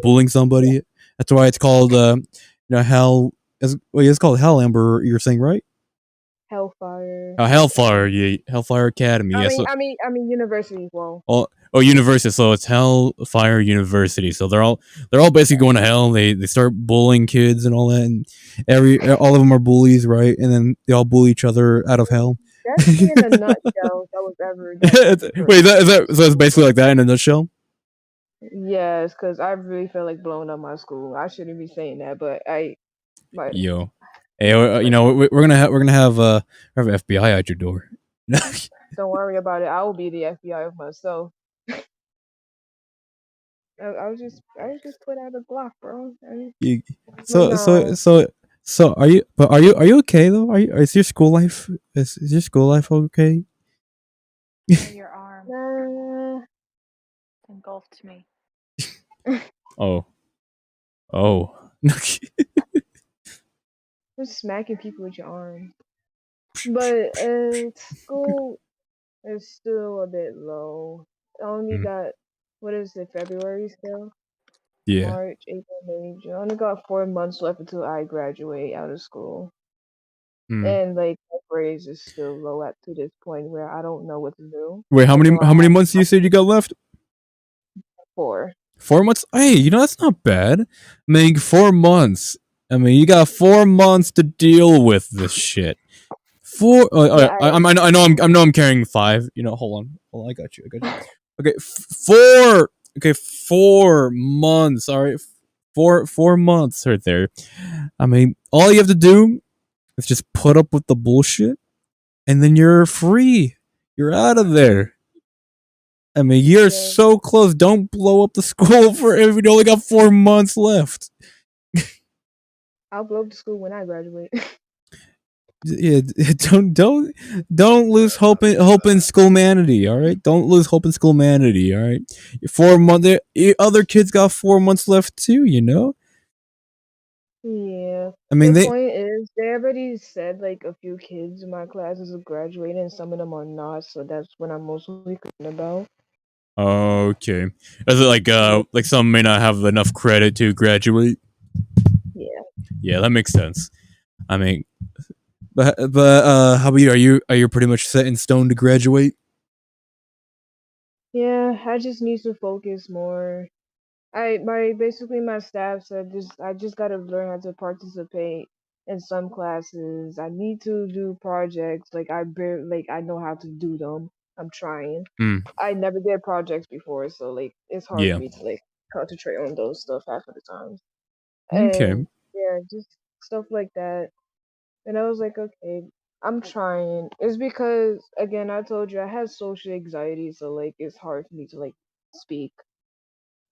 bullying somebody. That's why it's called hell. It's called Hell Amber. You're saying right? Hellfire. Hellfire. Yeah, Hellfire Academy. I Yeah. mean, So I mean, I mean, University. Well, University. So it's Hellfire University. So they're all basically going to hell. They start bullying kids and all that, and all of them are bullies, right? And then they all bully each other out of hell. that's me in a nutshell. If I was ever that type of Wait, person. so it's basically like that in a nutshell? Yes, because I really feel like blowing up my school. I shouldn't be saying that, but my, Yo, hey, but we're gonna have FBI at your door. don't worry about it. I will be the FBI of myself. I was just put out a Glock, bro. You- But so so no, so so are you okay though? Is your school life is your school life okay? Oh, your arm nah. engulfed me. Oh, oh. Just smacking people with your arm. But school is still a bit low. I only Mm, got what is it, February still? yeah. March, April, May, June. I only got 4 months left until I graduate out of school. Mm. And like my grades is still low at to this point where I don't know what to do. Wait, how I many know I how many have months you said you got left? 4. 4 months. Hey, that's not bad. I mean, 4 months. I mean, you got 4 months to deal with this shit. Four. Yeah, I know. I'm carrying five. Hold on. I got you. Okay, 4. Okay, 4 months. All right, 4 months right there. I mean, all you have to do is just put up with the bullshit, and then you're free. You're out of there. I mean, you're yeah. so close. Don't blow up the school for if you only got 4 months left. I'll blow up the school when I graduate. Yeah, don't lose hope in schoolmanity. All right, don't lose hope in schoolmanity. All right, 4 months. Other kids got 4 months left too. Yeah. I mean The they. point is, they already said like a few kids in my classes are graduating, and some of them are not. So that's what I'm mostly concerned about. Okay, is it Yeah. like some may not have enough credit to graduate? Yeah. Yeah, that makes sense. I mean, but how about you? Are you pretty much set in stone to graduate? Yeah. I just need to focus more. Basically my staff said just I just gotta learn how to participate in some classes. I need to do projects. Like I know how to do them. I'm trying. Hmm. I never did projects before, so like it's hard for Yeah. me to like concentrate on those stuff half of the time. Okay. And yeah, just stuff like that. And I was like, okay, I'm trying. It's because again, I told you I had social anxiety, so like it's hard for me to like speak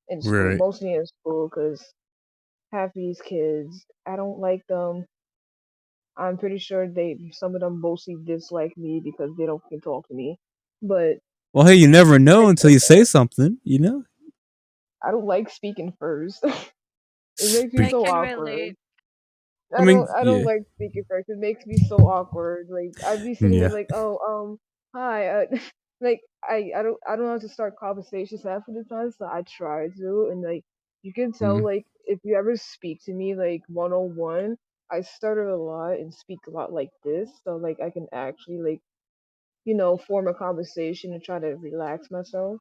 in school, Right. mostly in school, because half these kids, I don't like them. I'm pretty sure some of them mostly dislike me because they don't can talk to me. But Well, hey, you never know it's until you say something. I don't like speaking first. It makes me I so Be- can awkward. relate. I mean, I don't yeah, like speaking first. It makes me so awkward. Like I'd be sitting there yeah. like, oh, hi. Like I don't know how to start conversations half of the time, so I try to, and like you can tell Mm, like if you ever speak to me like 101, I stutter a lot and speak a lot like this, so like I can actually like form a conversation and try to relax myself.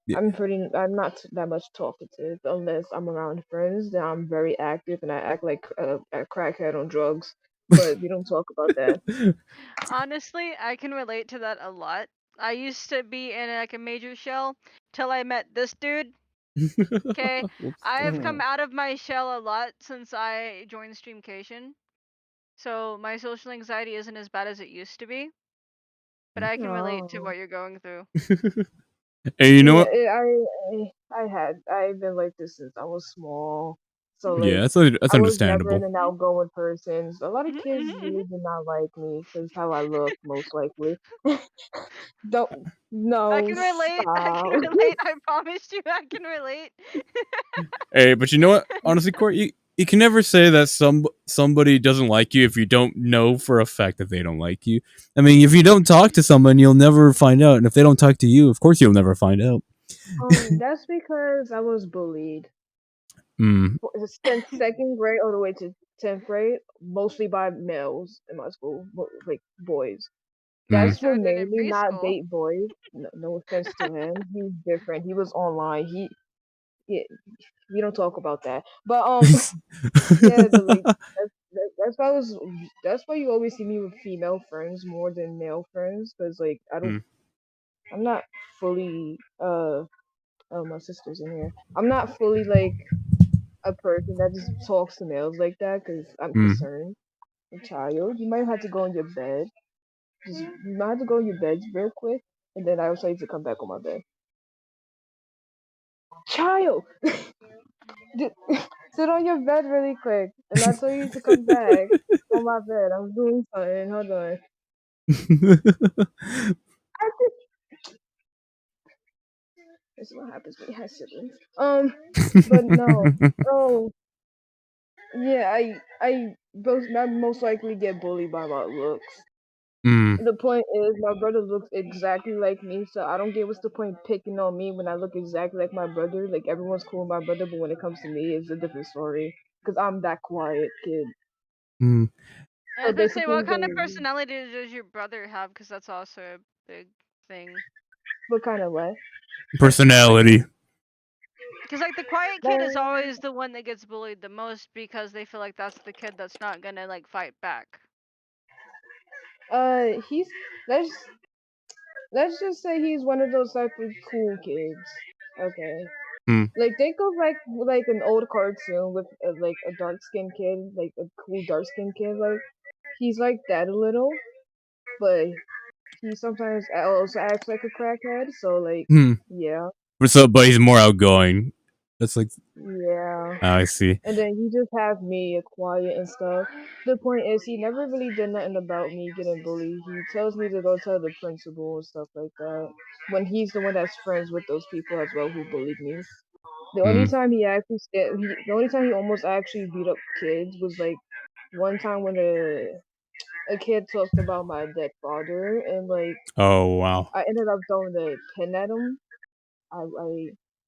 Yeah. I'm not that much talkative unless I'm around friends. Then I'm very active and I act like a crackhead on drugs. But we don't talk about that. Honestly, I can relate to that a lot. I used to be in like a major shell till I met this dude. Okay, Whoops. I have come Mhm. out of my shell a lot since I joined Streamcation, so my social anxiety isn't as bad as it used to be. But I can relate to Oh. what you're going through. And you know Yeah, what? I've been like this since I was small. So Yeah, like that's I was never understandable. an outgoing person. So a lot of Mhm, kids mhm, mhm. really did not like me because how I look, most likely. Don't I no can relate. I can stop. relate. I promise you, I can relate. Hey, but you know what? Honestly, Court, you can never say that somebody doesn't like you if you don't know for a fact that they don't like you. I mean, if you don't talk to someone, you'll never find out, and if they don't talk to you, of course you'll never find out. That's because I was bullied Hmm. since second grade all the way to 10th grade, mostly by males in my school, like boys. Hmm. Mine That's what started made in me not preschool. date boys. No, no offense to him, he's different. He was online. Yeah, we don't talk about that. But yeah, but like that's why I was. That's why you always see me with female friends more than male friends, because like Hmm. I'm not fully oh, my sister's in here. I'm not fully like a person that just talks to males like that because I'm Hmm. concerned. A child, you might have to go in your bed. Just you might have to go in your bed real quick, and then I will tell you to come back on my bed. Child, D- sit on your bed really quick, and I'll tell you to come back on my bed. I'm doing something. Hold on. I think this is what happens when you have siblings. But no. Oh, yeah. I most likely get bullied by my looks. Hmm. The point is, my brother looks exactly like me, so I don't get what's the point picking on me when I look exactly like my brother. Like everyone's cool with my brother, but when it comes to me, it's a different story. Cause I'm that quiet kid. Hmm. I So was gonna say, basically, what kind of personality does your brother have? Because that's also a big thing. what kind of way? Like, Personality. because like the quiet kid is Like, always the one that gets bullied the most because they feel like that's the kid that's not gonna like fight back. he's let's let's just say he's one of those type of cool kids. Okay. Hmm. Like think of like an old cartoon with like a dark skinned kid, like a cool dark skinned kid. Like he's like that a little, but he sometimes also acts like a crackhead. So like, Hmm. yeah, But he's more outgoing. That's like, yeah. oh, I see. And then you just have me quiet and stuff. The point is, he never really did nothing about me getting bullied. He tells me to go tell the principal and stuff like that. When he's the one that's friends with those people as well who bullied me. The only Hmm. time he actually, the only time he almost actually beat up kids was like one time when a kid talked about my dead father, and like Oh wow. I ended up throwing the pen at him. I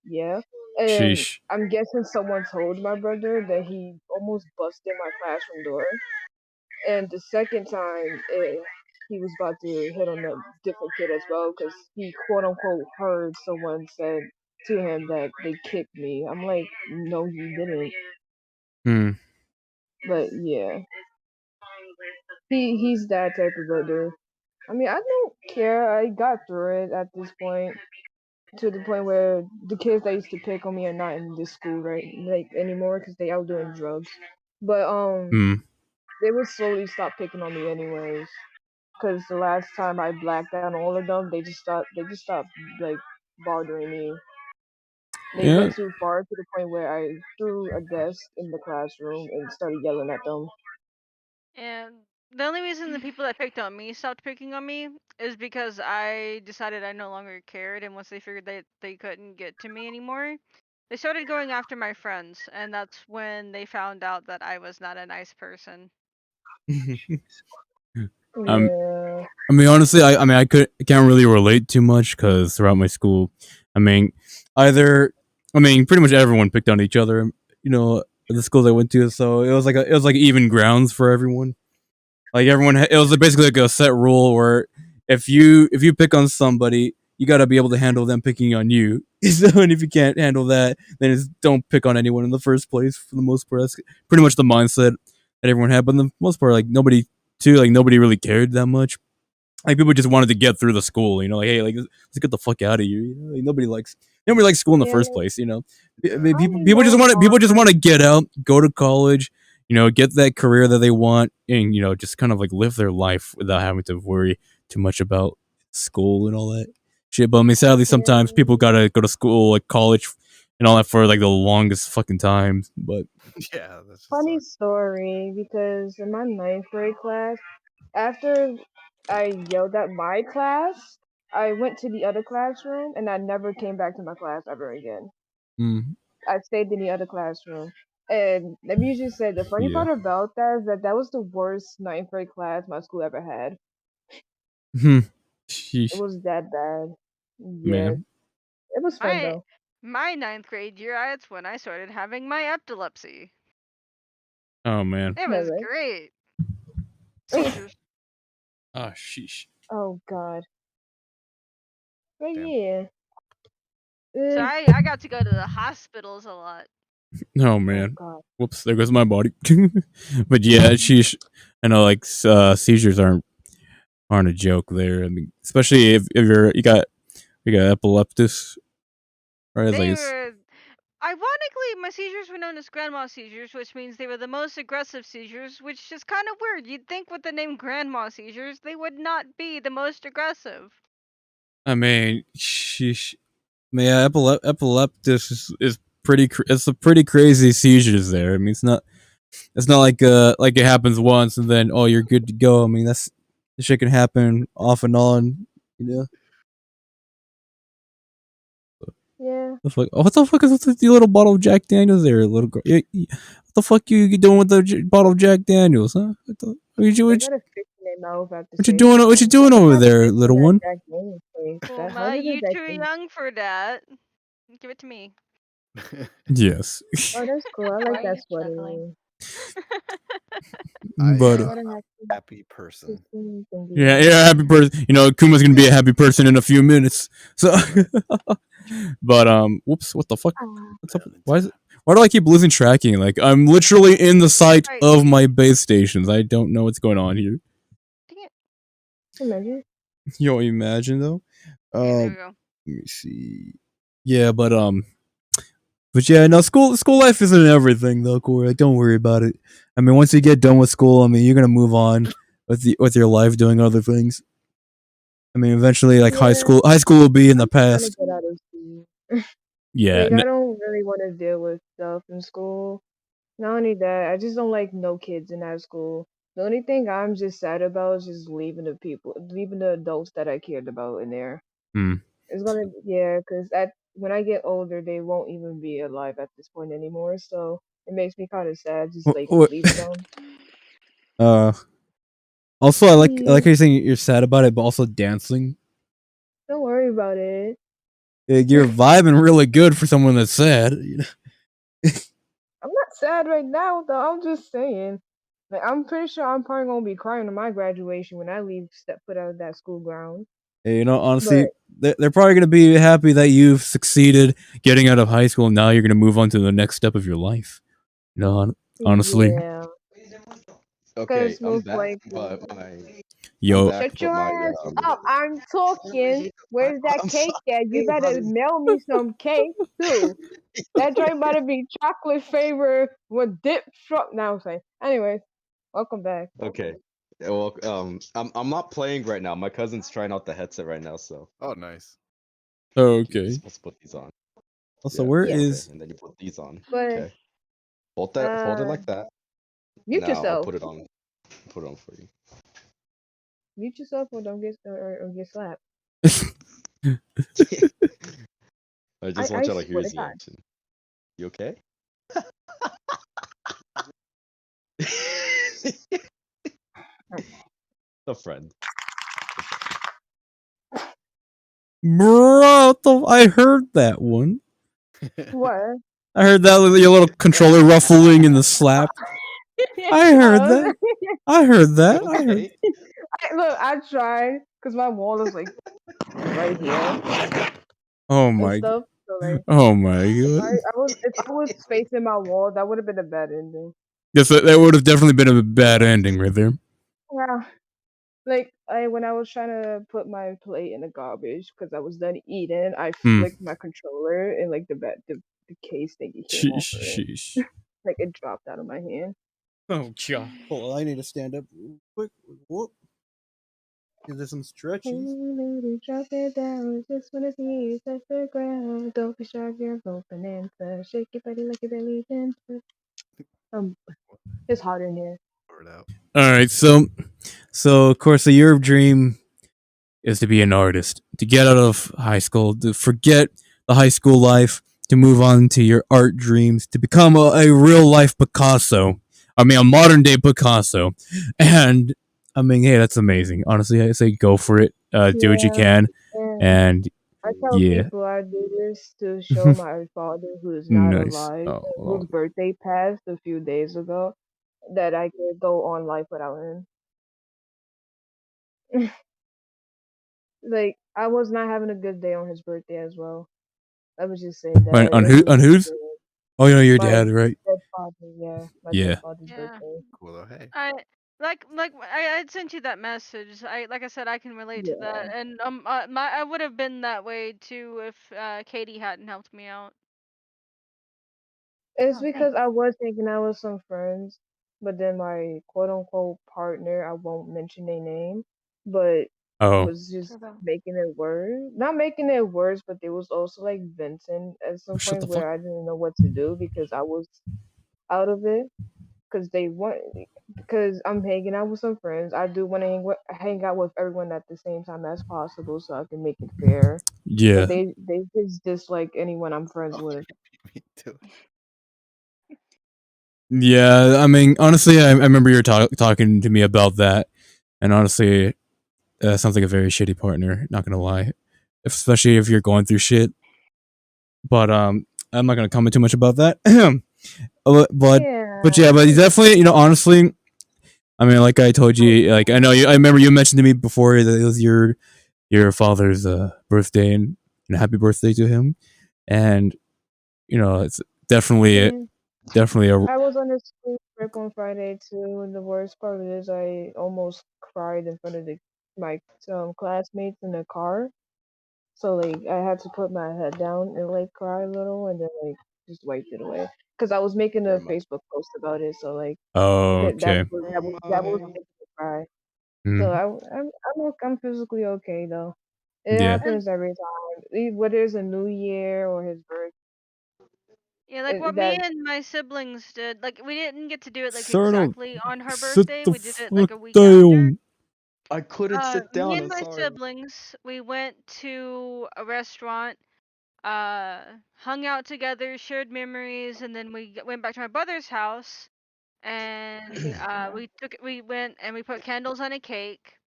yeah, and Sheesh. I'm guessing someone told my brother that he almost busted my classroom door. And the second time, he was about to hit on a different kid as well because he quote unquote heard someone said to him that they kicked me. I'm like, no, you didn't. Hmm. But yeah, he's that type of brother. I mean, I don't care. I got through it at this point. To the point where the kids that used to pick on me are not in this school right like anymore because they out doing drugs. But Hmm. they would slowly stop picking on me anyways. Because the last time I blacked out all of them, they just stopped like bothering me. They Yeah. went too far to the point where I threw a desk in the classroom and started yelling at them. And the only reason the people that picked on me stopped picking on me is because I decided I no longer cared, and once they figured that they couldn't get to me anymore, they started going after my friends, and that's when they found out that I was not a nice person. um. Yeah. I mean, honestly, I can't really relate too much because throughout my school, I mean, either, I mean, pretty much everyone picked on each other. You know, at the schools I went to, so it was like even grounds for everyone. Like everyone, it was basically like a set rule where if you pick on somebody, you got to be able to handle them picking on you. So, and if you can't handle that, then don't pick on anyone in the first place. For the most part, that's pretty much the mindset that everyone had. But in the most part, like nobody really cared that much. Like people just wanted to get through the school, like hey, like let's get the fuck out of here. Like, nobody likes school in the Yeah, first place. I I mean, only people just know want to get out, go to college, get that career that they want, and just kind of like live their life without having to worry too much about school and all that shit. But I mean, sadly, sometimes yeah. people gotta go to school, like college, and all that for like the longest fucking time. But Yeah, that's just Funny sucks. story because in my ninth grade class, after I yelled at my class, I went to the other classroom and I never came back to my class ever again. mm, I stayed in the other classroom. And let me just say, the funny yeah, part about that is that was the worst ninth grade class my school ever had. It sheesh, was that bad. Yeah, man. it was fun My though. my ninth grade year, that's when I started having my epilepsy. Oh man. It was Never. great. Seizures. Ah, sheesh. Oh God. But Damn. yeah. So Eh. I got to go to the hospitals a lot. Oh Oh man. God. Whoops, there goes my body. But yeah, sheesh. I know like seizures aren't a joke there. I mean, especially if you got epileptus, right? It's like They it's were ironically my seizures were known as grandma seizures, which means they were the most aggressive seizures, which is kind of weird. You'd think with the name grandma seizures, they would not be the most aggressive. I mean, sheesh. Man, yeah, epileptus is it's a pretty crazy seizures there. I mean, it's not like it happens once and then oh you're good to go. I mean, this shit can happen off and on, you know. Yeah. The fuck? Oh, what the fuck is with the little bottle of Jack Daniels there, little girl? What the fuck you doing with the bottle of Jack Daniels, huh? They gotta fix their mouth at the What you same doing? What you time. Why doing they over gotta there, fix on little that one? Jack Daniels face? Well, That ma, how did you Jack too Daniels? young for that. Give it to me. Yes, Oh, that's cool. I Why like are that you sweater. chuckling? I but What a happy person. yeah, yeah, happy person. Kuma's gonna be a happy person in a few minutes. So, but whoops, what the fuck? Ah, What's up? Why do I keep losing tracking? Like I'm literally in the sight Alright, of my base stations. I don't know what's going on here. dang it. imagine. You imagine though? Okay, there Um, we go. let me see. Yeah, but yeah, no, school life isn't everything though, Corey. Like, don't worry about it. I mean, once you get done with school, I mean, you're gonna move on with your life doing other things. I mean, eventually, like Yeah, high school will be in the I'm just trying to past. get out of school. Yeah, Like I don't really want to deal with stuff in school. Not only that, I just don't like no kids in that school. The only thing I'm just sad about is just leaving the adults that I cared about in there. hmm. It's gonna, yeah, because at when I get older, they won't even be alive at this point anymore. So it makes me kind of sad, just like leaving them. Uh, also, I like Yeah, how you're saying you're sad about it, but also dancing. don't worry about it. You're vibing really good for someone that's sad. I'm not sad right now, though. I'm just saying. Like, I'm pretty sure I'm probably gonna be crying on my graduation when I leave, step foot out of that school ground. Hey, honestly, But they're probably gonna be happy that you've succeeded getting out of high school. And now you're gonna move on to the next step of your life. Honestly, yeah, Okay, because I'm most back, likely. but my I'm yo, back, Shut but your my ass up. I'm talking. Where's that I'm cake at? You sorry, better honey. mail me some cake too. That joint better be chocolate flavor with dip struck. Now I'm saying. Anyways, welcome back. Okay. Well, I'm not playing right now. My cousin's trying out the headset right now, so Oh, nice. you're okay. supposed to put these on. Also, Yeah. where Yeah, Okay, is and then you put these on. but Okay. Hold it like that. mute Now I'll yourself. put it on. Put it on for you. Mute yourself or don't get or get slapped. I just want I y'all to hear swear to his God. reaction. You okay? A friend. bro? I heard that one. What? I heard that with your little controller ruffling in the slap. I heard I that. I heard that. You okay? Look, I tried because my wall is like right here Oh and my. stuff. So like, Oh my if god. I was if I was facing my wall, that would have been a bad ending. Yes, that would have definitely been a bad ending right there. Yeah. Like I when I was trying to put my plate in the garbage because I was done eating, I Hmm. flicked my controller and like the case thingy came off of it. Sheesh. Like it dropped out of my hand. Oh god. Hold on, I need to stand up real quick. Whoop. Give this some Hey, stretches. baby, drop it down. Just wanna see you touch the ground. Don't be shy, girl. Go bonanza. Shake your body like a belly dancer. Um, it's hot in here. All right, so of course, your dream is to be an artist, to get out of high school, to forget the high school life, to move on to your art dreams, to become a real life Picasso. I mean, a modern day Picasso. And I mean, hey, that's amazing. Honestly, I say go for it. Do what you Yeah, can, and and I tell yeah, people I do this to show my father, who is not nice. alive, Oh, whose oh. birthday passed a few days ago, that I could go on life without him. Like I was not having a good day on his birthday as well. I was just saying On, that on it who? On was whose? Oh, you know your my dad, right? dead father. Yeah, my dead Yeah. father's Yeah. birthday. Cool though. Hey. I sent you that message. I said I can relate to Yeah. that, and I would have been that way too if Katie hadn't helped me out. It's Oh, because thanks. I was hanging out with some friends, but then my quote unquote partner, I won't mention their name, but Oh, was just Turbo. making it worse. Not making it worse, but they was also like venting at some shut point the fuck. where I didn't know what to do because I was out of it. Because they want, because I'm hanging out with some friends. I do want to hang out with everyone at the same time as possible, so I can make it fair. But Yeah. they just dislike anyone I'm friends with. Me too. Yeah, I mean, honestly, I remember you were talking to me about that, and honestly, sounds like a very shitty partner. Not gonna lie, especially if you're going through shit. But I'm not gonna comment too much about that. but Yeah, yeah, but definitely, honestly, I mean, like I told you, like I know you. I remember you mentioned to me before that it was your father's birthday, and happy birthday to him. And it's definitely yeah. definitely a I was on a school trip on Friday too, and the worst part is I almost cried in front of my classmates in the car. So like I had to put my head down and like cry a little, and then like just wiped it away because I was making a Never mind. Facebook post about it. So like okay. that was Mind. making me cry. So Mm, I'm physically okay though. It yeah. And happens every time, whether it's a new year or his birth. yeah, like what me That and my siblings did. Like we didn't get to do it like Son of exactly on her sit birthday. the We did it like fuck a week after. down. I couldn't sit Me down. and I'm my sorry. siblings, we went to a restaurant, uh, hung out together, shared memories, and then went back to my brother's house, and yeah. we went and we put candles on a cake,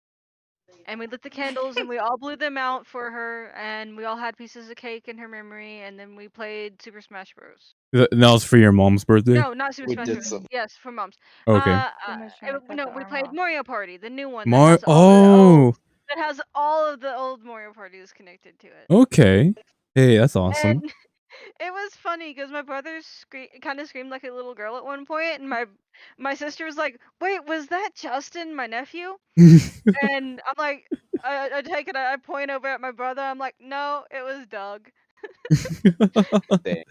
and we lit the candles, and we all blew them out for her, and we all had pieces of cake in her memory, and then we played Super Smash Bros. And that was for your mom's birthday. No, not Super We Smash did Bros. some. Yes, for moms. Okay. Someone's trying to cut No, the we arm played off. Mario Party, the new one that Mar. has Oh. all of the old Mario parties connected to it. Okay. Hey, that's awesome. And it was funny because my brother kind of screamed like a little girl at one point, and my sister was like, "Wait, was that Justin, my nephew?" And I'm like, I take it, I point over at my brother. I'm like, "No, it was Doug." Dang.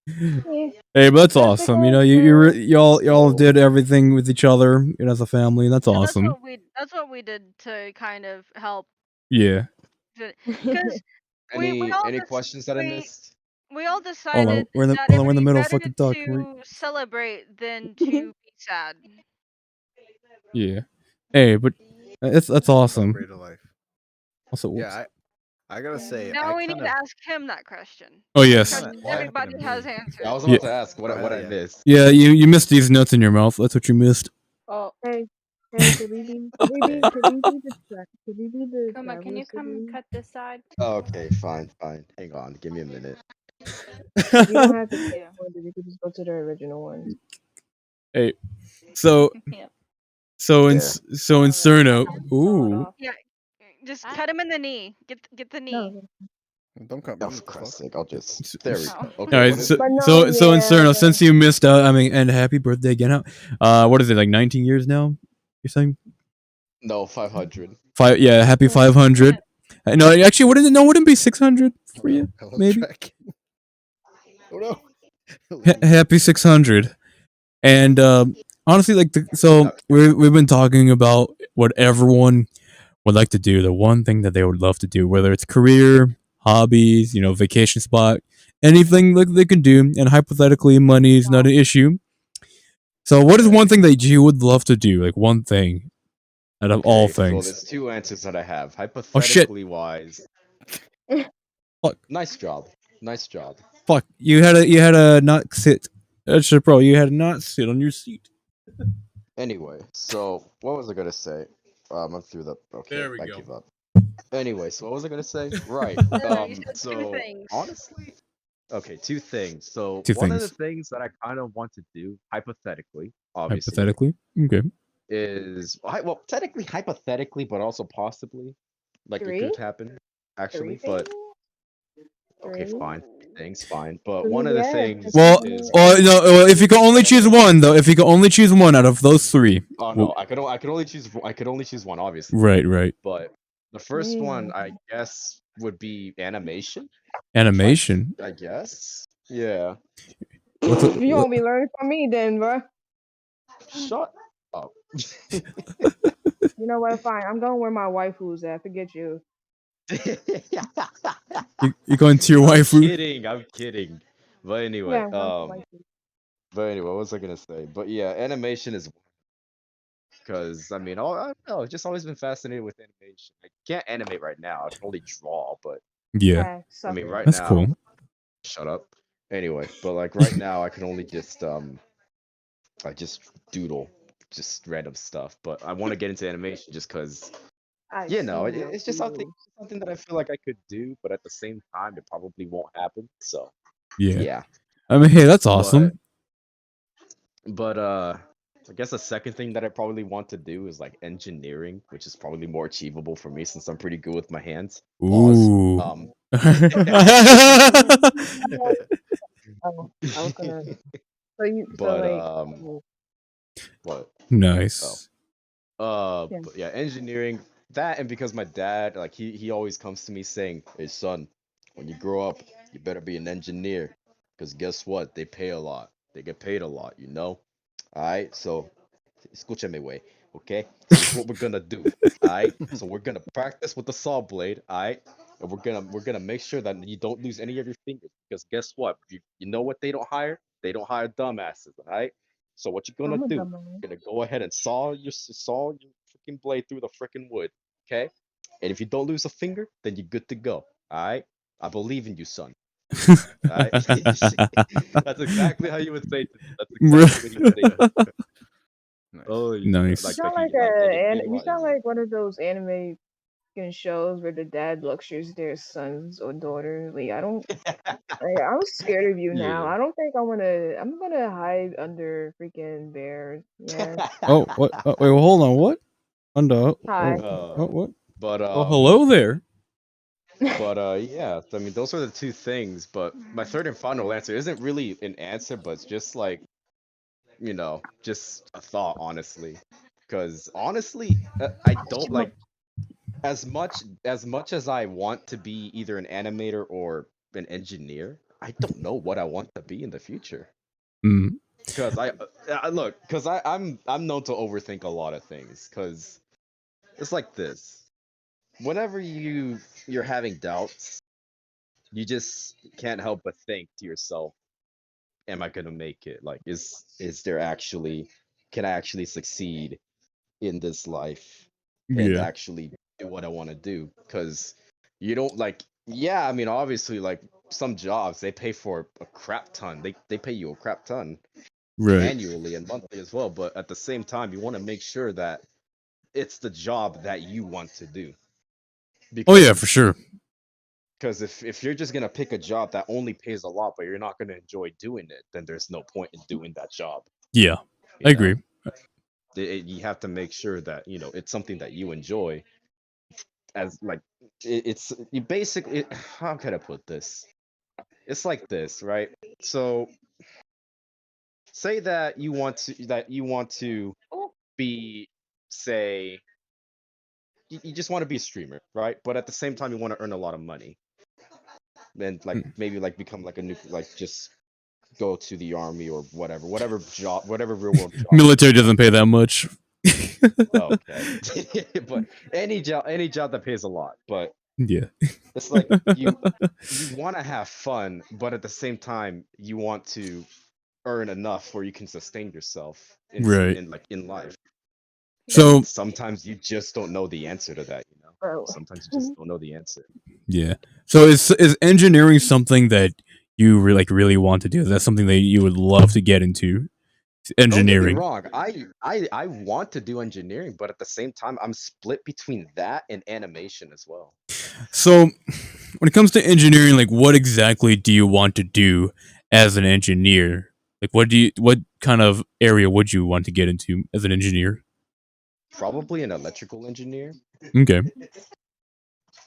Yeah, Hey, but that's that's awesome. because Y'all did everything with each other as a family. That's Yeah, awesome. that's what we did to kind of help. Yeah. Because we all Any just questions that I missed? we all Hold on. decided that it We're would in the be middle of better fucking talking. to celebrate than to be sad. Yeah. Hey, but that's awesome. Celebrate a life. Also, whoops. Yeah, I gotta say, I Now we need kind to of, ask him that question. Oh I That yes. kind of, question what happened everybody to has me? Yeah, I answered. was Yeah. about to ask Oh what hell I yeah. missed. Yeah. You missed these nuts in your mouth. That's what you missed. Oh, hey, Okay. could we be could we be the Kuma, can traveler you come sibling? cut this side? Okay, fine, fine. Hang on, give me a minute. You don't have to Thank pick you. one, you could just go to the original ones. Hey. So Yep. So in Yeah. so in Cerno, ooh, Yeah, just Ah. cut him in the knee. Get the knee. No, Don't cut Oh, me. for What the Christ's fuck? sake, I'll just. S- There we s- go. Oh. Okay, all right, what is so it? but so no, so in Cerno, yeah, since you missed out, I mean, and happy birthday again out. What is it like 19 years now? You're saying No, 500. Yeah, happy 500. No, actually, wouldn't it? No, wouldn't it be 600 for you? Hello, Maybe track. Oh no. Leave me. happy 600. And honestly, like, so Okay. we've been talking about what everyone would like to do, the one thing that they would love to do, whether it's career, hobbies, vacation spot, anything like they can do. And hypothetically, money is not an issue. So, what is one Okay. thing that you would love to do? Like one thing out of all Okay, so things. there's two answers that I have. Oh shit! Hypothetically wise, Fuck! nice job. Nice job. Fuck! You had a not sit. Bro, you had to not sit on your seat. Anyway, so what was I gonna say? I threw that. Okay, There we I go. give up. Anyway, so what was I gonna say? Right. You said two So things. honestly, okay, two things. So Two one of the things. things that I kind of want to do, hypothetically, obviously, Hypothetically, okay. is well, technically, hypothetically, but also possibly, like it three, could happen, actually. three But things, okay, three. fine, things fine. But one 'Cause, of the yeah, things Well, is no. Well, if you can only choose one, though, if you can only choose one out of those three, oh well, no, I could only choose I could only choose one, obviously. right, right. But the first one, I guess, would be animation. Like, Animation. I guess. Yeah. What's a, You won't be learning from me then, bro. Shut up. You know what? Fine. I'm going where my waifu's at. Forget you. you going to your I'm waifu? kidding. I'm kidding. But anyway, Yeah, I'm waifu. what was I gonna say? But yeah, animation is because I mean, I don't know, I've just always been fascinated with animation. I can't animate right now. I can only draw, but Yeah, Yeah, I mean, sucker. right that's now, cool. shut up. Anyway, but like right now, I can only just I just doodle just random stuff. But I want to get into animation just because I've you know seen your it's just something videos. something that I feel like I could do, but at the same time, it probably won't happen. So Yeah. yeah, I mean, hey, that's but awesome. but I guess the second thing that I probably want to do is like engineering, which is probably more achievable for me since I'm pretty good with my hands. Pause. Ooh. Oh, I was gonna. So you, so But like, what? Oh. Nice. yeah. But yeah, engineering, that, and because my dad, like he always comes to me saying, "Hey son, when you grow up, you better be an engineer, because guess what? They pay a lot. They get paid a lot, you know? Alright, so escúchame, way, okay? So this is what we're gonna do. Alright? So we're gonna practice with the saw blade, alright? And we're gonna make sure that you don't lose any of your fingers, because guess what? You know what they don't hire? They don't hire dumbasses, alright? So what you're gonna I'm a do? dumbass. You're gonna go ahead and saw your freaking blade through the freaking wood, okay? And if you don't lose a finger, then you're good to go. Alright? I believe in you, son. Alright? That's exactly how you would say to me. That's exactly what he would say to me. Nice. Oh, You Nice. sound he like and he paid a you lot. sound like one of those anime fucking shows where the dad lectures their sons or daughters. Like I'm scared of you now. Yeah. I don't think I'm gonna hide under freaking bears. Yeah. Oh, what? Wait, well, hold on. What? Under. Hi. What? But Oh, hello there. yeah, I mean those are the two things, but my third and final answer isn't really an answer, but it's just like, just a thought, honestly. Because honestly, I don't like as much as I want to be either an animator or an engineer, I don't know what I want to be in the future. Mm, Because look, because I'm known to overthink a lot of things. Because it's like this. Whenever you're having doubts, you just can't help but think to yourself, am I gonna make it? Like, is there actually, can I actually succeed in this life and yeah. actually do what I want to do? Because you don't like, yeah, I mean, obviously, like some jobs they pay for a crap ton. They pay you a crap ton Right. annually and monthly as well. But at the same time, you want to make sure that it's the job that you want to do. Oh yeah, for Because sure. if you're just gonna pick a job that only pays a lot, but you're not gonna enjoy doing it, then there's no point in doing that job. Yeah, I You know? agree. You have to make sure that it's something that you enjoy. As like, it's you basically. How can I put this? It's like this, right? So say that you want to be, say, you just want to be a streamer, right? But at the same time, you want to earn a lot of money, and like Mm. maybe like become like a new, like just go to the army or whatever job, whatever real world job you Military want. doesn't pay that much. Okay, but any job that pays a lot, but Yeah. it's like you want to have fun, but at the same time, you want to earn enough where you can sustain yourself Right. in life. So And sometimes you just don't know the answer to that. Bro. Sometimes you just don't know the answer. yeah. So is engineering something that you really want to do? Is that something that you would love to get into? Don't get me Engineering. wrong. I want to do engineering, but at the same time, I'm split between that and animation as well. So when it comes to engineering, like what exactly do you want to do as an engineer? Like what kind of area would you want to get into as an engineer? Probably an electrical engineer. Okay.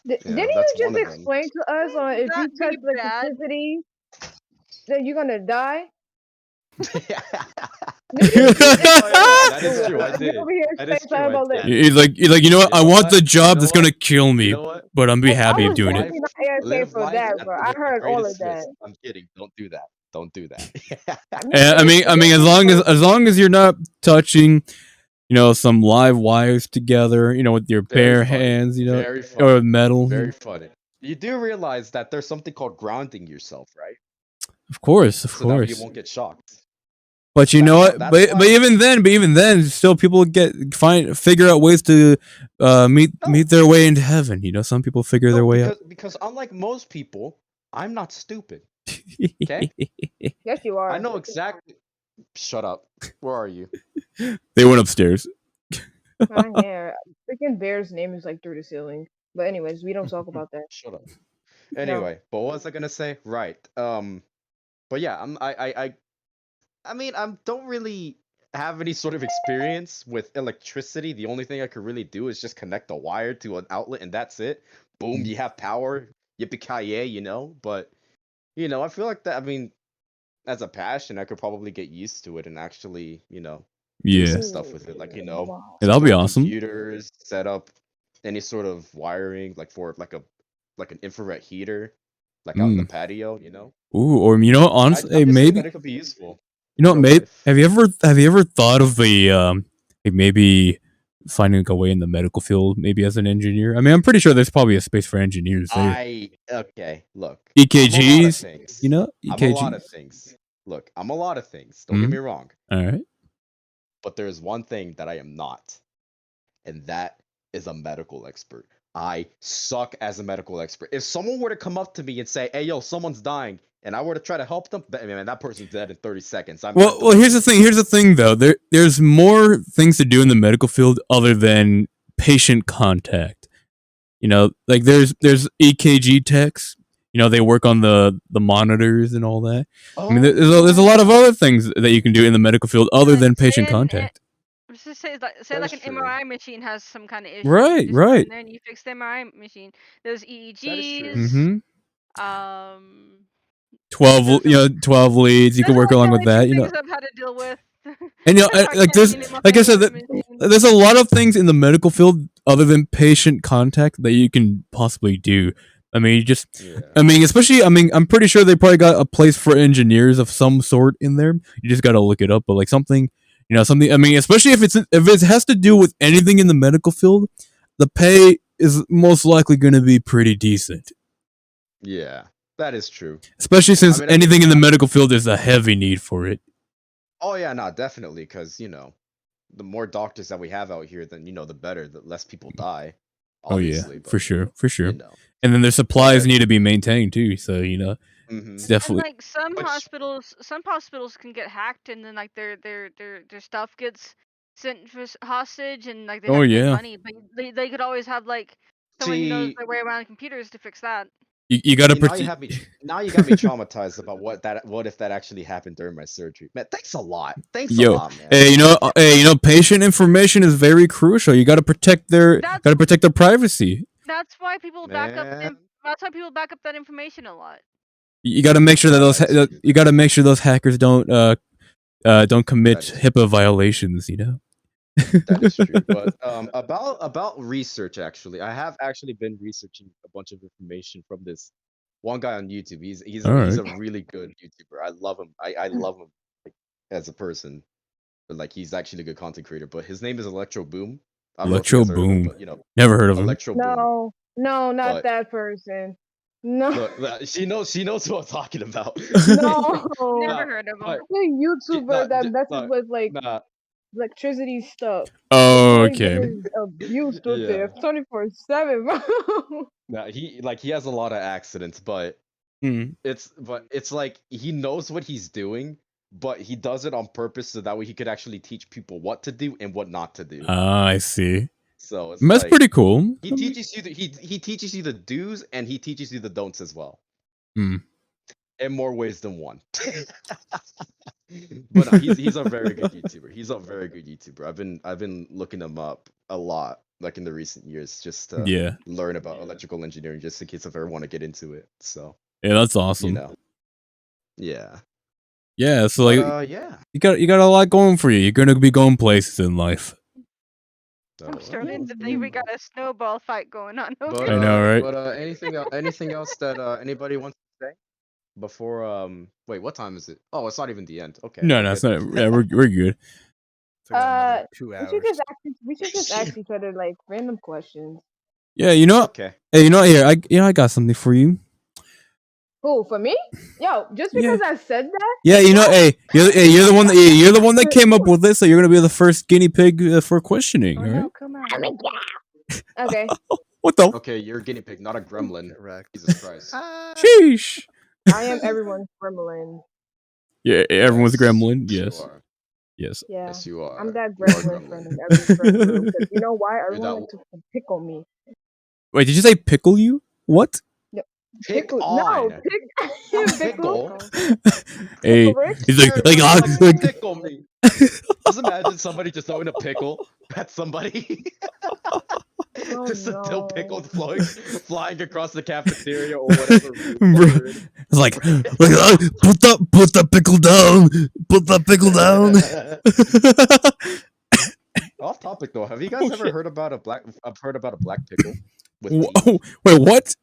Didn't Yeah, you that's just one of them. explain to us on Would if you that be touch bad? electricity that you're gonna die? Oh Did you just explain yeah, that that to is true. I us? You did. over here That saying is true. something I about did. He's like, you know what? You I know want what? the You job know that's what? gonna kill You me, know what? but I'm be I happy was doing it. Live, definitely not asking live for life that, at bro. I with the heard all of greatest that. risk. I'm kidding. Don't do that. Don't do that. I mean, And I mean, as listen, long as bro. as long as you're not touching, some live wires together, with your Very bare funny. hands, Very or with funny. metal. Very funny. You do realize that there's something called grounding yourself, right? Of course, of So that way you course. won't get shocked. But you know what? That's But why. even then, still people figure out ways to meet No, their way into heaven. Some people figure no, their way up. because unlike most people, I'm not stupid. Okay, Yes, you I are. know exactly. Shut up. Where are you? They went upstairs. I hear. Freaking Bear's name is like through the ceiling. But anyways, we don't talk about that. Shut up. No. Anyway, but what was I gonna say? Right. But yeah, I mean, I don't really have any sort of experience with electricity. The only thing I could really do is just connect a wire to an outlet, and that's it. Boom, you have power. Yippee-ki-yay. But I feel like that. I mean, as a passion, I could probably get used to it and actually, do Yeah. some stuff Ooh, with it. Like, wow. Yeah, that'll be start awesome. computers, set up any sort of wiring, like for like an infrared heater, like out in the Mm. patio. Ooh, or honestly, I'm just saying that maybe it could be useful you in know, real maybe life. have you ever thought of like maybe finding a way in the medical field, maybe as an engineer? I mean, I'm pretty sure there's probably a space for engineers there. Okay, look, I'm a lot of EKGs, things. I'm a lot of EKGs. things. Look, I'm a lot of things. Don't get Mm. me wrong. All right. But there is one thing that I am not, and that is a medical expert. I suck as a medical expert. If someone were to come up to me and say, "Hey, yo, someone's dying," and I were to try to help them, man, that person's dead in 30 seconds. I'm Well, done here's the with thing. Here's the thing, though. There's more things to do in the medical field other than patient contact. Like there's EKG techs. They work on the monitors and all that. I mean, Oh there's a lot of yeah, other things that you can do in the medical field Yeah, other like than say patient contact. let's just say that like is an true. MRI machine has some kind of issue. You Right, just go in right. there and you fix the MRI machine. There's That is true. EEGs. Mm-hmm. Um, 12, there's a 12 leads. You can there's work like along only with two that. things I've had to deal with. And I like can't there's name off like I any said, other machine. there's a lot of things in the medical field other than patient contact that you can possibly do. I mean, Yeah. I mean, especially, I mean, I'm pretty sure they probably got a place for engineers of some sort in there. You just got to look it up, but like something, something. I mean, especially if it has to do with anything in the medical field, the pay is most likely going to be pretty decent. Yeah, that is true. Especially I since mean, anything in the medical field is a heavy need for it. oh yeah, no, definitely, because the more doctors that we have out here, then the better, the less people die, Oh yeah, obviously. for But sure, for you sure. know, And then their but supplies yeah. need to be maintained too. So Mm-hmm. it's And definitely. like some Which hospitals can get hacked, and then like their stuff gets sent for hostage, and like they Oh have to pay yeah. money. But they could always have like someone who knows see, their way around computers to fix that. You gotta See, protect. now you got me traumatized about what if that actually happened during my surgery. Man, thanks a lot. Thanks a Yo, lot, man. patient information is very crucial. You gotta protect their privacy. That's why people back up. Man. That's why people back up that information a lot. You gotta make sure that That is you gotta make sure those hackers don't commit That is HIPAA violations. You know. That is true. But about research, actually, I have actually been researching a bunch of information from this one guy on YouTube. He's All a right. really good YouTuber. I love him. I love him, like, as a person. But, like, he's actually a good content creator. But his name is Electro Boom. I don't know if you Electro guys heard of him, Boom. but Never heard of him. Electro Boom. No, not But that person. No, look, she knows who I'm talking about. no. Never Nah, heard of him. but The YouTuber that messes nah, with like nah, electricity stuff. Oh, Boy okay. getting abused with yeah. it 24/7, bro. Nah, he has a lot of accidents, but Mm. it's like he knows what he's doing, but he does it on purpose so that way he could actually teach people what to do and what not to do. Ah, I see. So it's That's like pretty cool. he teaches you he teaches you the do's and he teaches you the don'ts as well, Mm. in more ways than one. But no, he's a very good YouTuber. He's a very good YouTuber. I've been looking him up a lot, like in the recent years, just to Yeah. learn about electrical engineering, just in case if I ever want to get into it. So Yeah, that's you awesome. know, yeah. Yeah, so But like yeah. you got a lot going for you. You're gonna be going places in life. I'm So, starting to think we got a snowball fight going on over But I know, right? anything else that anybody wants to say before wait, what time is it? Oh, it's not even the end. Okay, No, we're no, it's good. not. Yeah, we're good. So we got another 2 we hours. should just ask each other like random questions. Yeah, you know. Okay. Hey, you know, here I got something for you. Who, for me? Yo, just Yeah. because I said that? Yeah, you know, hey, you're the one that you're the one that came up with this, so you're gonna be the first guinea pig for questioning. Oh All no, right? come on. I'm like, yeah. Okay. What the? Okay, you're a guinea pig, not a gremlin. Get wrecked. Jesus Christ. Sheesh. I am everyone's gremlin. Yeah, everyone's a Yes, gremlin. yes, Yes, you are. yes. Yeah. Yes, you are. I'm that You are a gremlin friend in every friend group. 'Cause you know why? You're Everyone that likes to pickle me. Wait, did you say pickle you? What? pick Pickle. on. No, pick. Not pickle. pickle. Hey, Pickle he's like, Everybody ah, likes to pickle me. Just imagine somebody just throwing a pickle at somebody. Oh Just a dill pickle no. flying across the cafeteria or whatever room bro. that you're in. It's like put the pickle down. Put the pickle down. Off topic though, have you guys Oh, ever shit. heard about a black? I've heard about a black pickle with Oh, teeth. wait, what?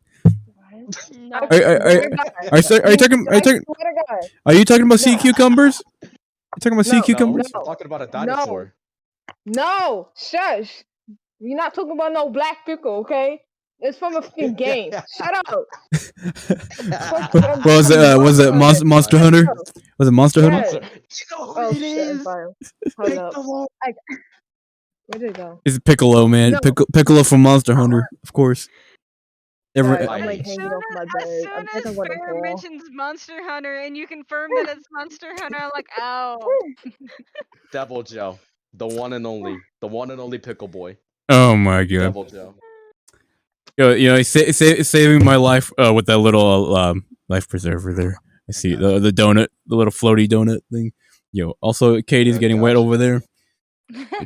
What? No. I swear to God. Are you talking? I swear to God. Are you talking about sea No. cucumbers? You talking about sea No, cucumbers? I'm talking about a dinosaur. No, shush. You're not talking about no black pickle, okay? It's from a fucking game. Shut up. Was it Monster Hunter? Was it Monster Hunter? Yes. You know who Oh it shit, I'm is? sorry. Hold up. Piccolo. Where did it go? It's Piccolo, man. No. Piccolo from Monster Hunter, of course. Guys, Every I'm like As hanging off my As bed. soon I'm think as I'm gonna Fair fall. mentions Monster Hunter and you confirm that it's Monster Hunter, I'm like, ow. Devil Joe, the one and only pickle boy. oh my god. Devil Joe. You know, saving my life with that little life preserver there. I see the donut, the little floaty donut thing. Yo, also Katie's Yeah, getting wet gotcha. over there.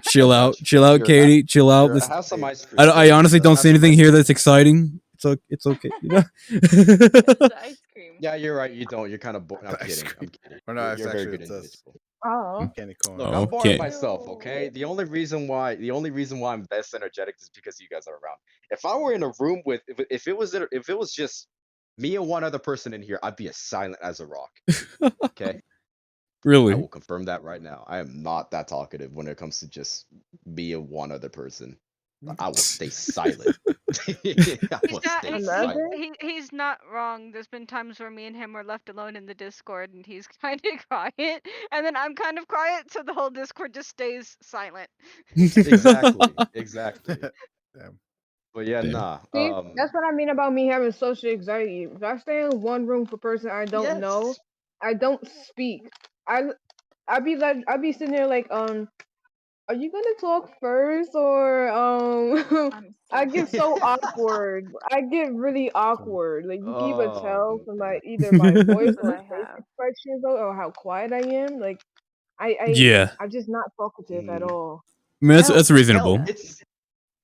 Chill out, Here, Katie. Chill out. Here, This have some ice cream. I honestly don't Have see some anything ice here cream. that's exciting. It's okay, you know. The ice cream. Yeah, you're right. You don't. You're kind of bored. I'm Ice kidding. I'm cream. kidding. Or no, You're it's a very actually good it's us. individual. Oh. Candy corn. Look, Oh, I'm bored okay. myself. Okay. The only reason why I'm this energetic is because you guys are around. If I were in a room with, if it was just me and one other person in here, I'd be as silent as a rock. Okay. I Really? will confirm that right now. I am not that talkative when it comes to just me and one other person. I will stay silent. I will stay silent. He's not wrong. There's been times where me and him were left alone in the Discord and he's kind of quiet. And then I'm kind of quiet, so the whole Discord just stays silent. Exactly. Exactly. Damn. But yeah, Damn. nah. See, that's what I mean about me having social anxiety. If I stay in one room with a person I don't know, Yes. I don't speak. I be sitting there like Are you gonna talk first or I'm I so get so awkward. I get really awkward. Like you can either tell Oh, from okay. either my voice who or I face have. expressions or how quiet I am. Like I Yeah, I'm just not talkative at Mm. all. I mean Hell, that's reasonable. it's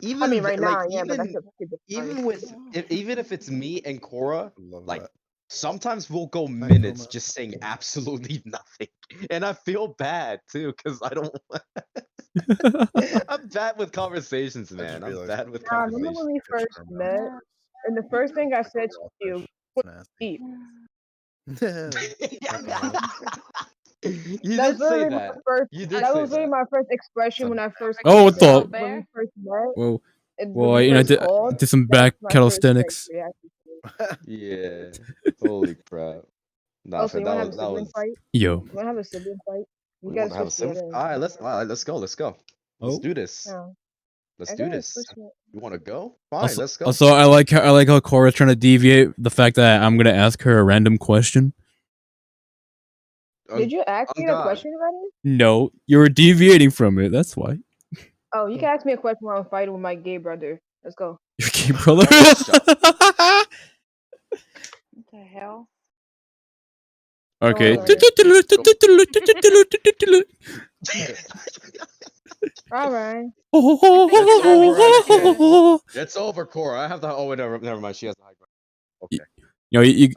I mean even right now like I am, but that's a stupid even excuse. with even if it's me and Cora, Love like that. sometimes we'll go Hi, minutes Chroma. just saying absolutely nothing, and I feel bad too because I don't. I'm bad with conversations, I just man. I'm realized bad with Nah, remember when conversations. we picture first of my met No. and the first thing I like a said to raw you fish. was It's eat. nasty. What the hell? You That was did say literally my that. first. You did That say was literally that. my first expression when I first Oh, what came the? up. When we first met, Well, when I, we you know, first I called, did some that was back my first like calisthenics. reaction. Yeah. Holy crap. Nah, Oh, so for you want to have a that sibling was. fight? Yo. You want to have a sibling fight? You We gotta want to have a switch the seventh. other. All right, let's go. Let's go. Let's Oh. do this. No. Let's I do gotta this. switch it. You want to go? Fine, let's go. Also, I like how Cora's trying to deviate the fact that I'm gonna ask her a random question. Did you ask On me the God. question already? No, you were deviating from it. That's why. Oh, you can ask me a question while I'm fighting with my gay brother. Let's go. Your gay brother. Oh, shut. What the hell? Okay. Don't worry All right. It's over, MK. You It's over, Cora. I have the. Oh, wait, never mind. She has the high ground. Okay. know, you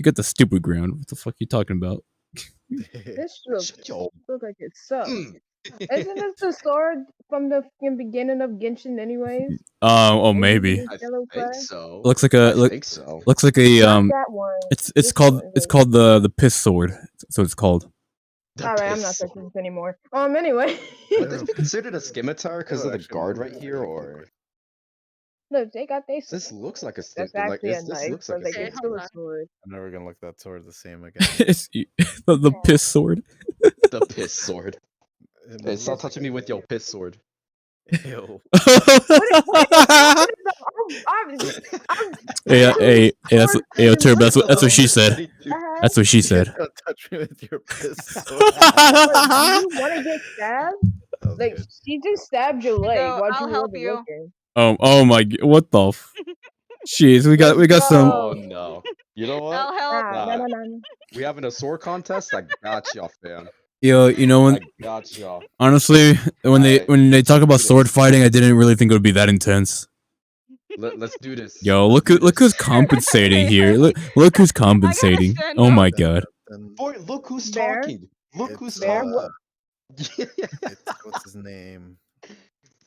got the stupid ground. What the fuck are you talking about? This Shut your. look like it sucks. Mm. Isn't this the sword from the fucking beginning of Genshin, anyways? Oh, Isn't maybe. it I yellow think clay? so. Looks like I a look. think so. Looks like a Not that one. It's This called one, it's like- called the piss sword. So it's called. The All right, I'm not piss. touching this anymore. Anyway. Would this be considered a scimitar because of the Actually, guard move right that here, really or quickly. Look, they got they. this looks like a That's like actually a this knife, looks but like a like Okay, it's hold still a on. sword. I'm never gonna look that sword the same again. It's the piss sword. the piss sword. It Hey, stop looks touching like me with your piss sword. Ew. What are you talking about? I'm Hey, literally that's sword hey, Turb, fighting that's what she Marco. said. Uh-huh. That's what she Yeah, said. don't touch me with your piss sword. What, do you want to get stabbed? That was Like good. she just stabbed your Here you leg go. while I'll you help wasn't you. looking. Oh my, what the? Jeez, we Let's got some. Oh go. no. You know what? I'll help. No, Nah. no, no. We having a sword contest? I got y'all, fam. Yo, you know I when got y'all. honestly Alright, when they talk about do sword this. fighting, I didn't really think it would be that intense. Let's do this. Yo, Let's do look this. who's compensating here. Look who's compensating. stand Oh up. my Then- god. then Boy, look who's Bear? talking. Look who's it's, Bear, talking. it's what's his name?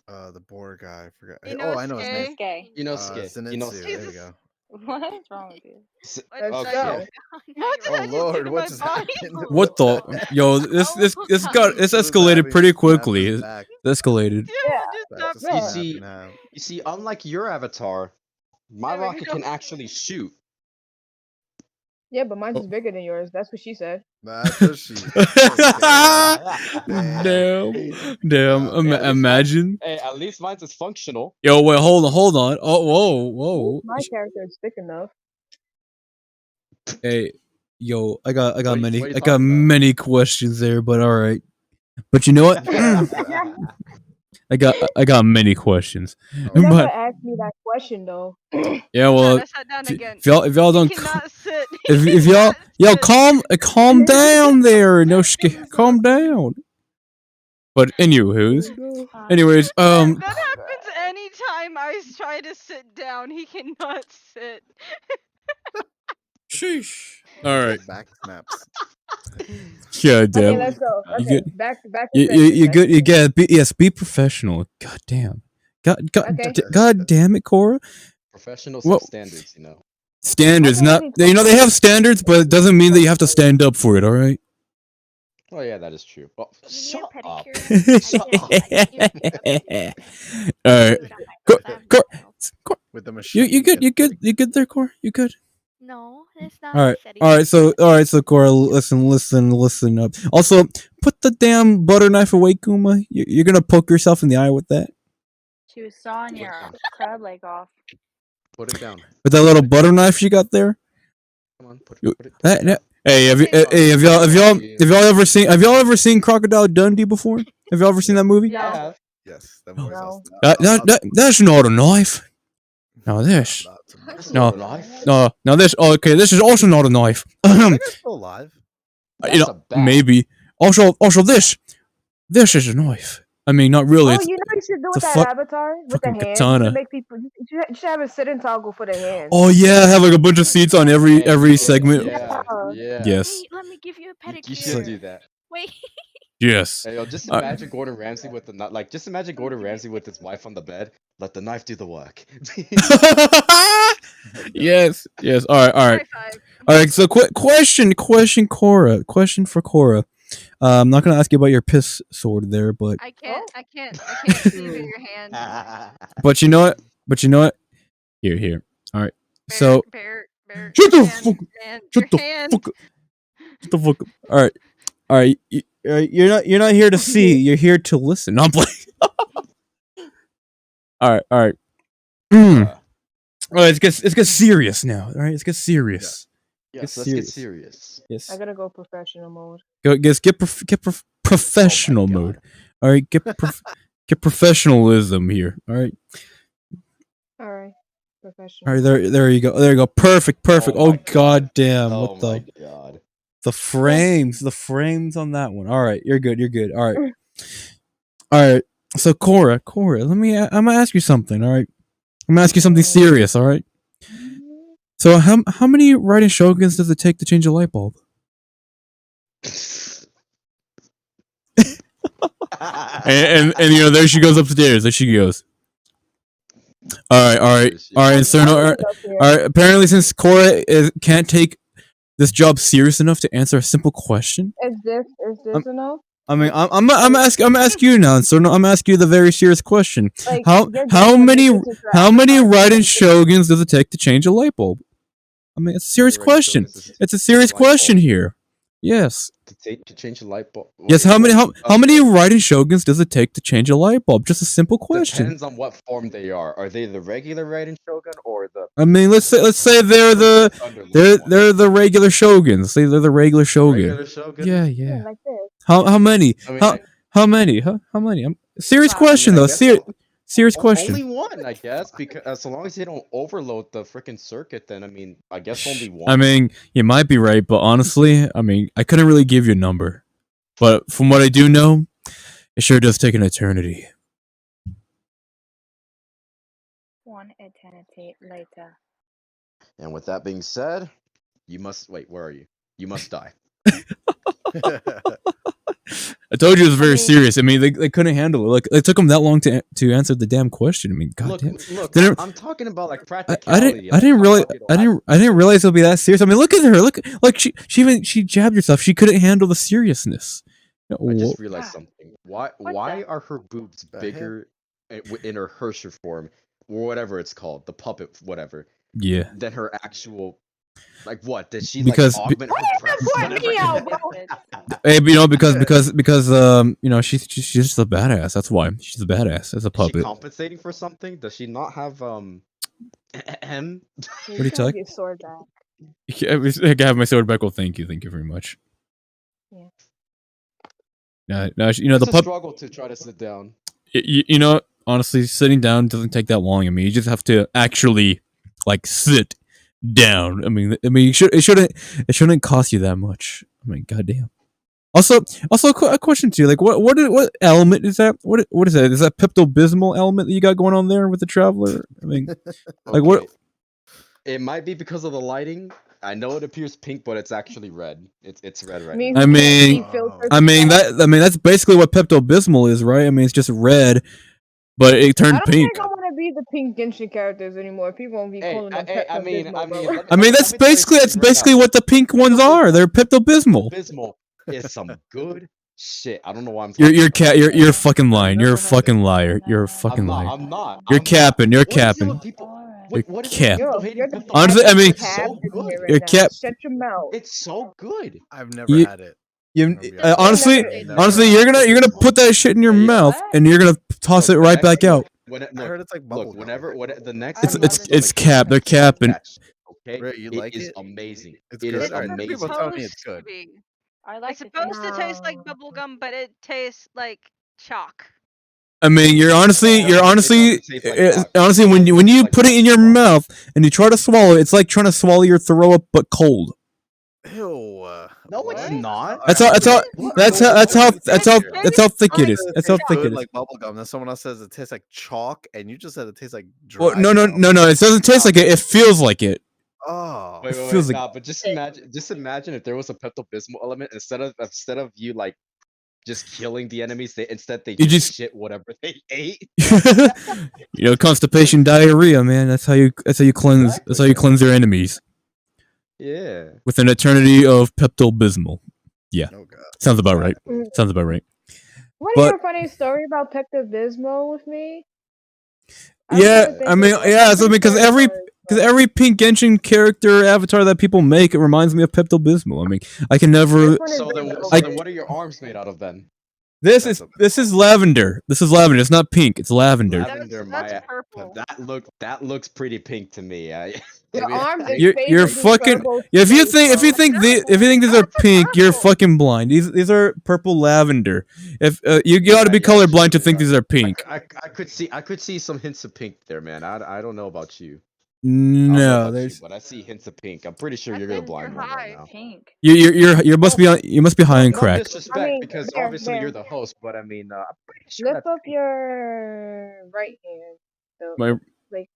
The boar guy. I forgot. You Oh, know, I know his name. Skay. Gay. Inosuke. Zenitsu. There we Jesus. go. What is wrong with you? let's What Okay. go. What did Oh I just do Lord, to what my just body? happened? What the? happened? Yo, this Who's escalated having pretty to snap quickly. his It back? escalated. Dude, Yeah, just Back stop. to yeah. snap see- in half. You see, unlike your avatar, my There we rocket go. can actually shoot. Yeah, but mine's Oh. is bigger than yours. That's what she said. That's what she. Damn. Wow. Hey, at least Imagine. Hey, at least mine's is functional. Yo, wait, hold on. Oh, whoa. My character is thick enough. Hey, yo, I got What are you many talking about? many questions there, but all right. But you know what? I got many questions. Oh, You never But asked me that question though. yeah, well, I sat down again. if y'all He don't cannot sit. if y'all calm down there. No, calm down. But anywho's, anyways, That happens anytime I try to sit down. He cannot sit. sheesh. All right, back snaps. yeah, Okay, damn. let's go. You Okay, good? back to You session, back good? to You session. get yes. Be professional. God damn. Okay. God damn it, Cora. Professionals Well- have standards, you know. Standards, I can't not really you know they have standards, but it doesn't mean that you have to stand up for it. All right. Oh yeah, that is true. Oh, You need a shut up. pedicure? All right. With the machine. You good? get You good there, Cora? You good? No, it's not. All right. Machete. All right. So Cora, listen up. Also, put the damn butter knife away, Kuma. You're gonna poke yourself in the eye with that. She was sawing your crab leg off. Put it down. With that little butter knife you got there. Come on, put You- it That, down. hey, have y'all ever seen Crocodile Dundee before? Have you ever seen that movie? No. Yeah. Yes, that movie's No. awesome. That's not a knife. Now this. Not so much. That's No. not a knife. Now this. Okay, this is also not a knife. That guy's still alive. You That's know, a bat. maybe. Also this is a knife. I mean, not really. Oh, It's, you know what you should do it's with a that avatar with the fucking hands. katana. To make people, you should have a sit-in toggle for the hands. Oh yeah, have like a bunch of seats on every Hey, segment. Yeah. Yeah. Yes. Wait, let me give you a You pedicure. should do that. Wait. Yes. Hey, yo, just imagine Gordon Ramsay with the like. Just imagine Gordon Ramsay with his wife on the bed. Let the knife do the work. Yes. Yes. All right. High five. All right. So, question, Cora. Question for Cora. I'm not gonna ask you about your piss sword there, but I can't see it in your hand. but you know what? Here. All right. So Bear, shut the your fuck. hand, Shut your the hand. fuck. Shut the fuck. All right. You're not here to see. You're here to listen. No, I'm playing. All right. All right, let's get serious now. All right, let's get serious. Yes, let's get serious. Yes. I gotta go professional mode. Get professional God. mode. All right, get professionalism here. All right. All right, professional. All right, there you go. There you go. Perfect. Oh Oh, my God. god damn. Oh What my God. the frames on that one. All right, you're good. All right. All right. So Cora, I'm gonna ask you something, all right? I'm gonna ask you something serious, all right? So how many Raiden Shoguns does it take to change a light bulb? And you know, there she goes upstairs. There she goes. All right. So all right. Apparently, since Cora can't take this job serious enough to answer a simple question, Is this enough? I mean, I'm gonna ask you now. So no, I'm gonna ask you the very serious question. Like, How many Raiden Shoguns does it take to change a light bulb? I mean, it's a serious question. It's a serious question here. Yes. To change a light bulb. Yes. How many Raiden Shoguns does it take to change a light bulb? Just a simple question. Depends on what form they are. Are they the regular Raiden Shogun or the? I mean, let's say they're the regular Shoguns. Say they're the regular Shogun. Regular Shogun? Yeah. Like this. How many? I mean, How many? Huh? How many? Serious Five. question I though. guess Serious question. Only one, I guess, because so long as they don't overload the freaking circuit, then I mean, I guess only one. I mean, you might be right, but honestly, I mean, I couldn't really give you a number. But from what I do know, it sure does take an eternity. One eternity later. And with that being said, you must wait. Where are you? You must die. I told you it was very serious. I mean, they couldn't handle it. Like, it took them that long to answer the damn question. I mean, goddamn. Look, I'm talking about like practicality. I didn't realize it'll be that serious. I mean, look at her. Look, like she jabbed herself. She couldn't handle the seriousness. I just realized something. Why are her boobs bigger in her Hersher form, or whatever it's called, the puppet, whatever? Yeah. Than her actual. Like what? Did she because like augment her breasts? Hey, you know, because you know, she's just a badass. That's why she's a badass as a puppet. Is she compensating for something? Does she not have What are you talking? Get sword back. I can have my sword back. Well, thank you very much. Yeah. Now you know the puppet. Struggle to try to sit down. You know, honestly, sitting down doesn't take that long. I mean, you just have to actually like sit down. I mean, it shouldn't cost you that much. I mean, goddamn. Also, a question to you. Like, what element is that? What is that? Is that Pepto-Bismol element that you got going on there with the Traveler? I mean, like what? It might be because of the lighting. I know it appears pink, but it's actually red. It's red right now. I mean that's basically what Pepto-Bismol is, right? I mean, it's just red, but it turned pink. I don't think I want to be the pink Genshin characters anymore. People won't be calling them Pepto-Bismol. I mean, that's basically what the pink ones are. They're Pepto-Bismol. Bismol is some good shit. I don't know why I'm. You're fucking lying. You're a fucking liar. You're a fucking liar. I'm not. You're capping. You're capping. You're capping. Honestly, I mean, you're cap. Shut your mouth. It's so good. I've never had it. Honestly, you're gonna put that shit in your mouth and you're gonna toss it right back out. I heard it's like bubble. The next. It's cap. They're capping. Okay, you like it? Is amazing. It's it good. is amazing. People tell me it's good. I like it's supposed to taste like bubblegum, but it tastes like chalk. I mean, you're honestly, It doesn't taste like chalk. honestly, It when you tastes like put it in your chalk. mouth and you try to swallow it, it's like trying to swallow your throw up but cold. Ew. No, it's what? not. That's how. That's how. That's how thick it is. That's how thick it is. Like bubblegum. Then someone else says it tastes like chalk, and you just said it tastes like Well, dry. no. It doesn't taste like it. It feels like it. Oh. Wait, feels like- nah, but just imagine if there was a Pepto-Bismol element instead of you like just killing the enemies, they just shit whatever they ate. Constipation, diarrhea, man. That's how you cleanse. Exactly, That's how you cleanse your enemies Yeah. with an eternity of Pepto Bismol. Yeah, Oh god. sounds about right. Mm. Sounds about right. Want to hear But- a funny story about Pepto-Bismol with me? Yeah, I mean, because every pink Genshin character avatar that people make, it reminds me of Pepto Bismol. I mean, I can never. So then what are your arms made out of then? This is lavender. This is lavender. It's not pink. It's lavender. Lavender, That's purple. that looks pretty pink to me. Your arms and You're face is fucking. purple Yeah, if you space, think bro. these are That's pink, you're purple. fucking blind. These are purple lavender. If you got to be Yeah, colorblind to think these are pink. I could see some hints of pink there, man. I don't know about you. I No, don't know about there's you, but I see hints of pink. I'm pretty sure I you're the think blind you're one right high. now. Pink. you must be high on No crack. disrespect, I mean, because there, obviously there. you're the host, but I mean, I'm pretty sure Lift that's up your right hand. So, My- like,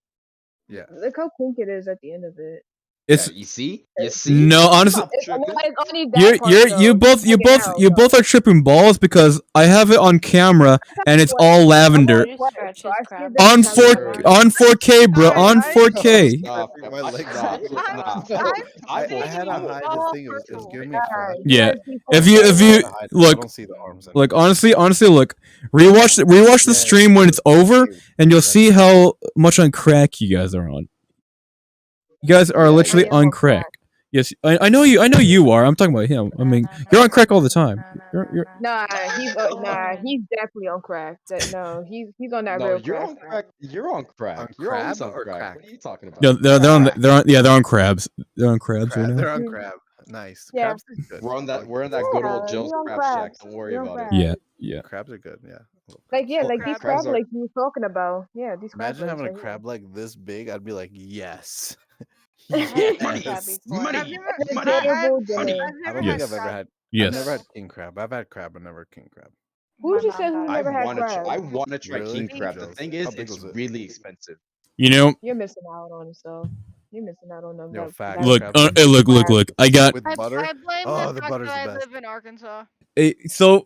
Yeah. look how pink it is at the end of it. It's you see. no, honestly. Stop It's tripping. only that part, You though. both Check it out, are tripping balls because I have it on camera and it's all lavender. You What? scratch So his I see crab. that On it's four not- on 4K, bro. Alright, On I- 4K. Stop, My leg stop. hurt. Nah, I seen had to you hide all this thing. It was purple. giving me Alright, flash. you Yeah. guys keep If going. you I had to look, I don't see the arms. Like honestly, look. Rewatch the stream when it's over, and you'll see how much on crack you guys are on. You guys are Yeah, literally yeah. on crack. Yes, I know you. I know you are. I'm talking about him. I mean, you're on crack all the time. You're Nah, he's definitely on crack. No, he's on that no, real you're crack. on crack. You're on crack. On You're always crab on or crack. crack? What are you talking about? no, they're on crabs. They're on crabs right now. They're on crab. Nice. Yeah. Crabs are good. We're on that Yeah, good old Joe's you're on crab shack. crabs. Don't worry You're on about it. crabs. Yeah. Crabs are good. Yeah. I love Like crabs. like these Crabs crab are- legs you were talking about. Yeah, these crab Imagine having a legs right crab leg this big. I'd be like, yes. Money. yes. Money. I've never, Money. Terrible Money. dinner. I've I never don't had think I've ever crab. had. Yes. I've never had king crab. I've had crab, but never king crab. Who My just said mom who got never it. had I crab? want to try Really? king crab. The thing is, How big it's was it? really expensive. You know, You're missing out on stuff. You're missing out on them. Yo, that- facts. that- look, crab look. I got with I butter. blame Oh, the the fact butter's that the I best. live in Arkansas. so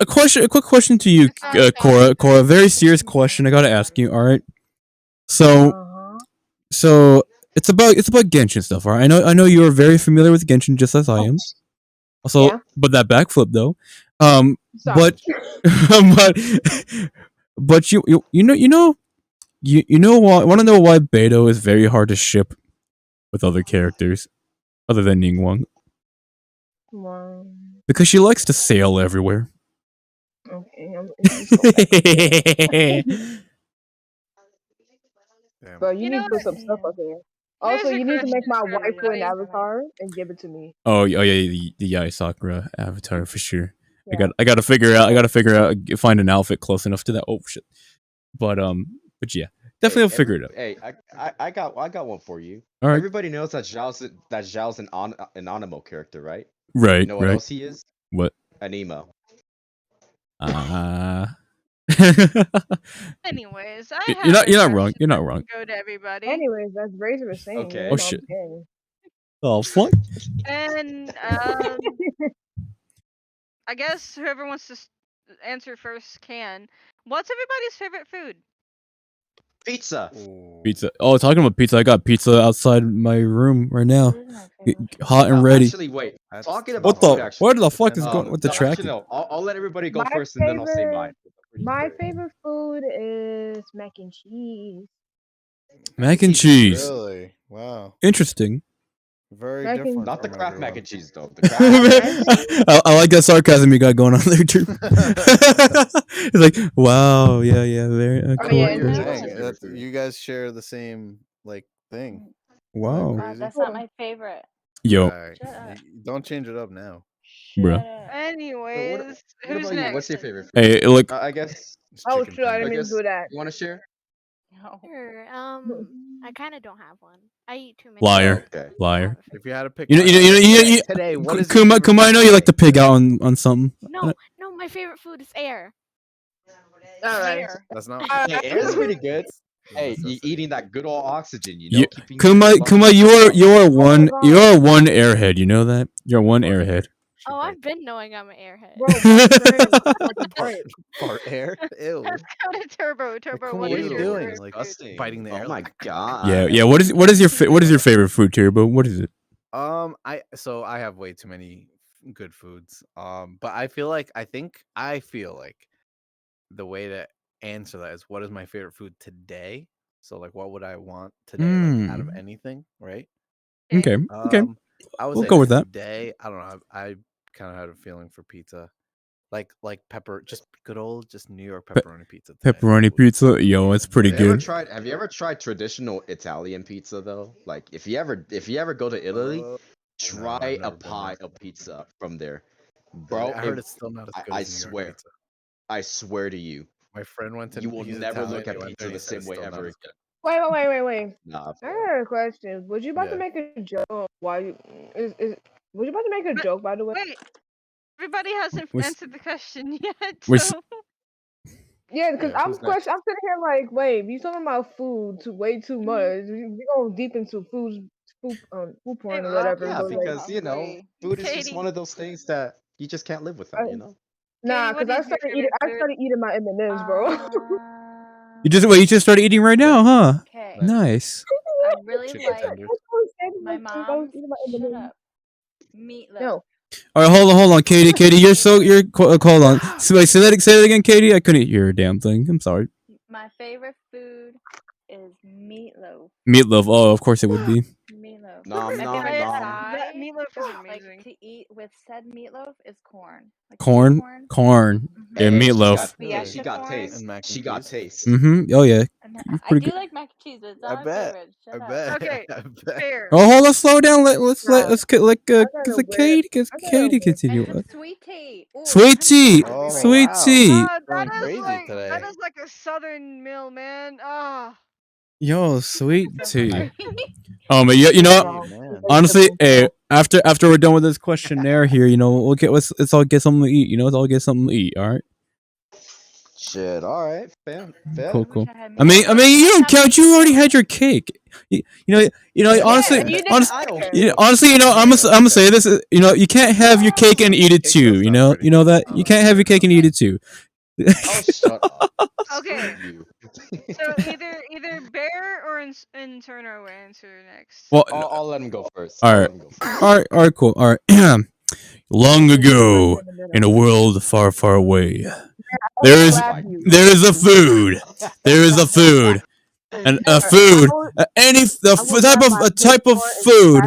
a question to you, It's not Cora. Cora, very serious question. I gotta ask you. All right. So Uh-huh. it's about Genshin stuff. All right. I know you are very familiar with Genshin, just as I am. Also, Yeah. but that backflip though. Sorry. but you know why? Want to know why Beto is very hard to ship with other characters other than Ningguang? Wow. Because she likes to sail everywhere. Okay. Let's go back. Damn. Bro, you You need know to put what? some stuff up there. There's Also, a you need to question make my for waifu an everybody. avatar and give it to me. Oh yeah, the Yai Sakura avatar for sure. Yeah. I gotta figure out find an outfit close enough to that. Oh shit. But yeah, definitely I'll figure it out. Hey, I got one for you. All right, Everybody knows that Zhao's an Animo character, right? right, You know what right. else he is? What? An emo. Anyways, You're not wrong. You're not wrong. Go to everybody. Anyways, that's Razor was saying. Okay. Oh, shit. Oh fuck. And I guess whoever wants to answer first can. What's everybody's favorite food? Pizza. Ooh. Pizza. Oh, talking about pizza, I got pizza outside my room right now, This is my favorite food. hot and ready. Actually, wait. That's Talking tough. about What the? food, actually. Where the fuck is going with the no, tracking? actually, no. I'll let everybody go My first, and then I'll say favorite- mine. My favorite food is mac and cheese. Mac and cheese. Really? Wow. Interesting. Very Mac and- different. Not the from Kraft mac everyone. and cheese, though. The Kraft mac and cheese. I like that sarcasm you got going on there too. It's like, wow, yeah, very Oh, cool. yeah, cool. it's- Dang, Favorite that's- food. you guys share the same thing. Wow. Crazy. That's not my favorite. Yo, Alright, Shut up. Don't change it up now. Bruh. up. Anyways, What who's about you? What's next? your favorite food? Hey, look. I guess. It's Oh, chicken sure. I tenders. didn't I mean to guess do that. you want to share? No. Sure. I kind of don't have one. I eat too many. Liar. Okay. Liar. If you had to pick You know, one you know, you know, you know, today, you, today, what is your Kuma, favorite Kuma, food I know you like to today? pig out on something. No, no, my favorite food is air. All right. Hair. That's not. Hey, air's pretty good. That's a Hey, necessity. eating that good old oxygen, You, keeping Kuma, your Kuma, lungs you're Oh my god. one airhead. You know that? You're one Fart. airhead. She Oh, fart. I've been knowing I'm an airhead. Bro, my friend fucking Fart, fart. fart air. Ew. Let's go to Turbo. Like, Turbo, Kuma, what what are is you your doing? favorite Like food? biting the air. Oh my like- Yeah, god. yeah. What is your favorite food, Turbo? What is it? I have way too many good foods. But I feel like the way to answer that is what is my favorite food today? So like what would I want today, like out of anything, right? Okay, okay. I would We'll say go with that. today, I don't know. I kind of had a feeling for pizza. Like pepper, just good old just New York pepperoni pizza. Today. Pepperoni pizza, yo, it's pretty good. Have you ever tried traditional Italian pizza though? Like if you ever go to Italy, try I've a never been pie there. of pizza from there. Really? Bro, I heard it's still not as good I as New York swear. pizza. I swear to you, My friend went to. you will He's never Italian, look he at went pizza there, the he said same it's way still not ever as again. Wait. Nah, I got a question. Was you about to Yeah. make a joke? Why you is was you about to make a But- joke, by the way? Wait, everybody hasn't Was- answered the question yet, was- so Yeah, because Yeah, I'm who's next? sitting here like, wait, you talking about food way too much. We go deep into food porn or whatever. yeah, But like, because Hungry. food is just Katie. one of those things that you just can't live without. I- You know. nah, Katie, what because is your favorite I food? started eating my M&Ms, bro. You just started eating right now, huh? Okay. Nice. I really Chicken like tenders. my I was mom's. eating my Shut M&Ms. up. Meatloaf. No. All right, hold on, Katie, hold on. Say that again, Katie. I couldn't hear a damn thing. I'm sorry. My favorite food is meatloaf. Meatloaf. Oh, of course it would be. Meatloaf. Nom My nom favorite nom. That side, meatloaf is like amazing. to eat with said meatloaf, is corn. Like Corn. corn. Corn. Yeah, Mhm. Hey, meatloaf. she Fiesta got corn. taste. And mac She and got cheese. taste. Mm-hmm. Oh yeah. And You're I pretty do good. like mac and cheese, but it's I not my bet. favorite. I Shut up. bet. Okay, I bet. fair. Oh, hold on, slow down. Let's Nah, cause I got a weird. I got a weird. Continue. And some sweet tea. Ooh, Sweet honey tea. mustard would be Oh, my Sweet wow. tea. That Going is crazy like today. that is like a southern meal, man. Ah, Yo, sweet so tea. hungry. But you know, Wrong. man. honestly, Vegetable after we're done with this questionnaire here, let's all get something to eat. Let's all get something to eat. All right. Shit. All right. Fair. Cool, I wish cool. I had I mean, meatloaf. you don't Have count. You already meatloaf. had your cake. Honestly, and you didn't honestly, I don't care. honestly, I'm gonna say this. You can't have your cake and eat it Cake too. does sound pretty You know good. that you can't have your cake and eat it too. Oh, shut up. okay. Screw you. So either Bear or Inferno will answer next. Well, I'll let him go first. all I'll right, let him go first. all right, cool. All right. Long ago, in a world far, far away, there is Slap you. a food. There is a food. And a food, any a type of food,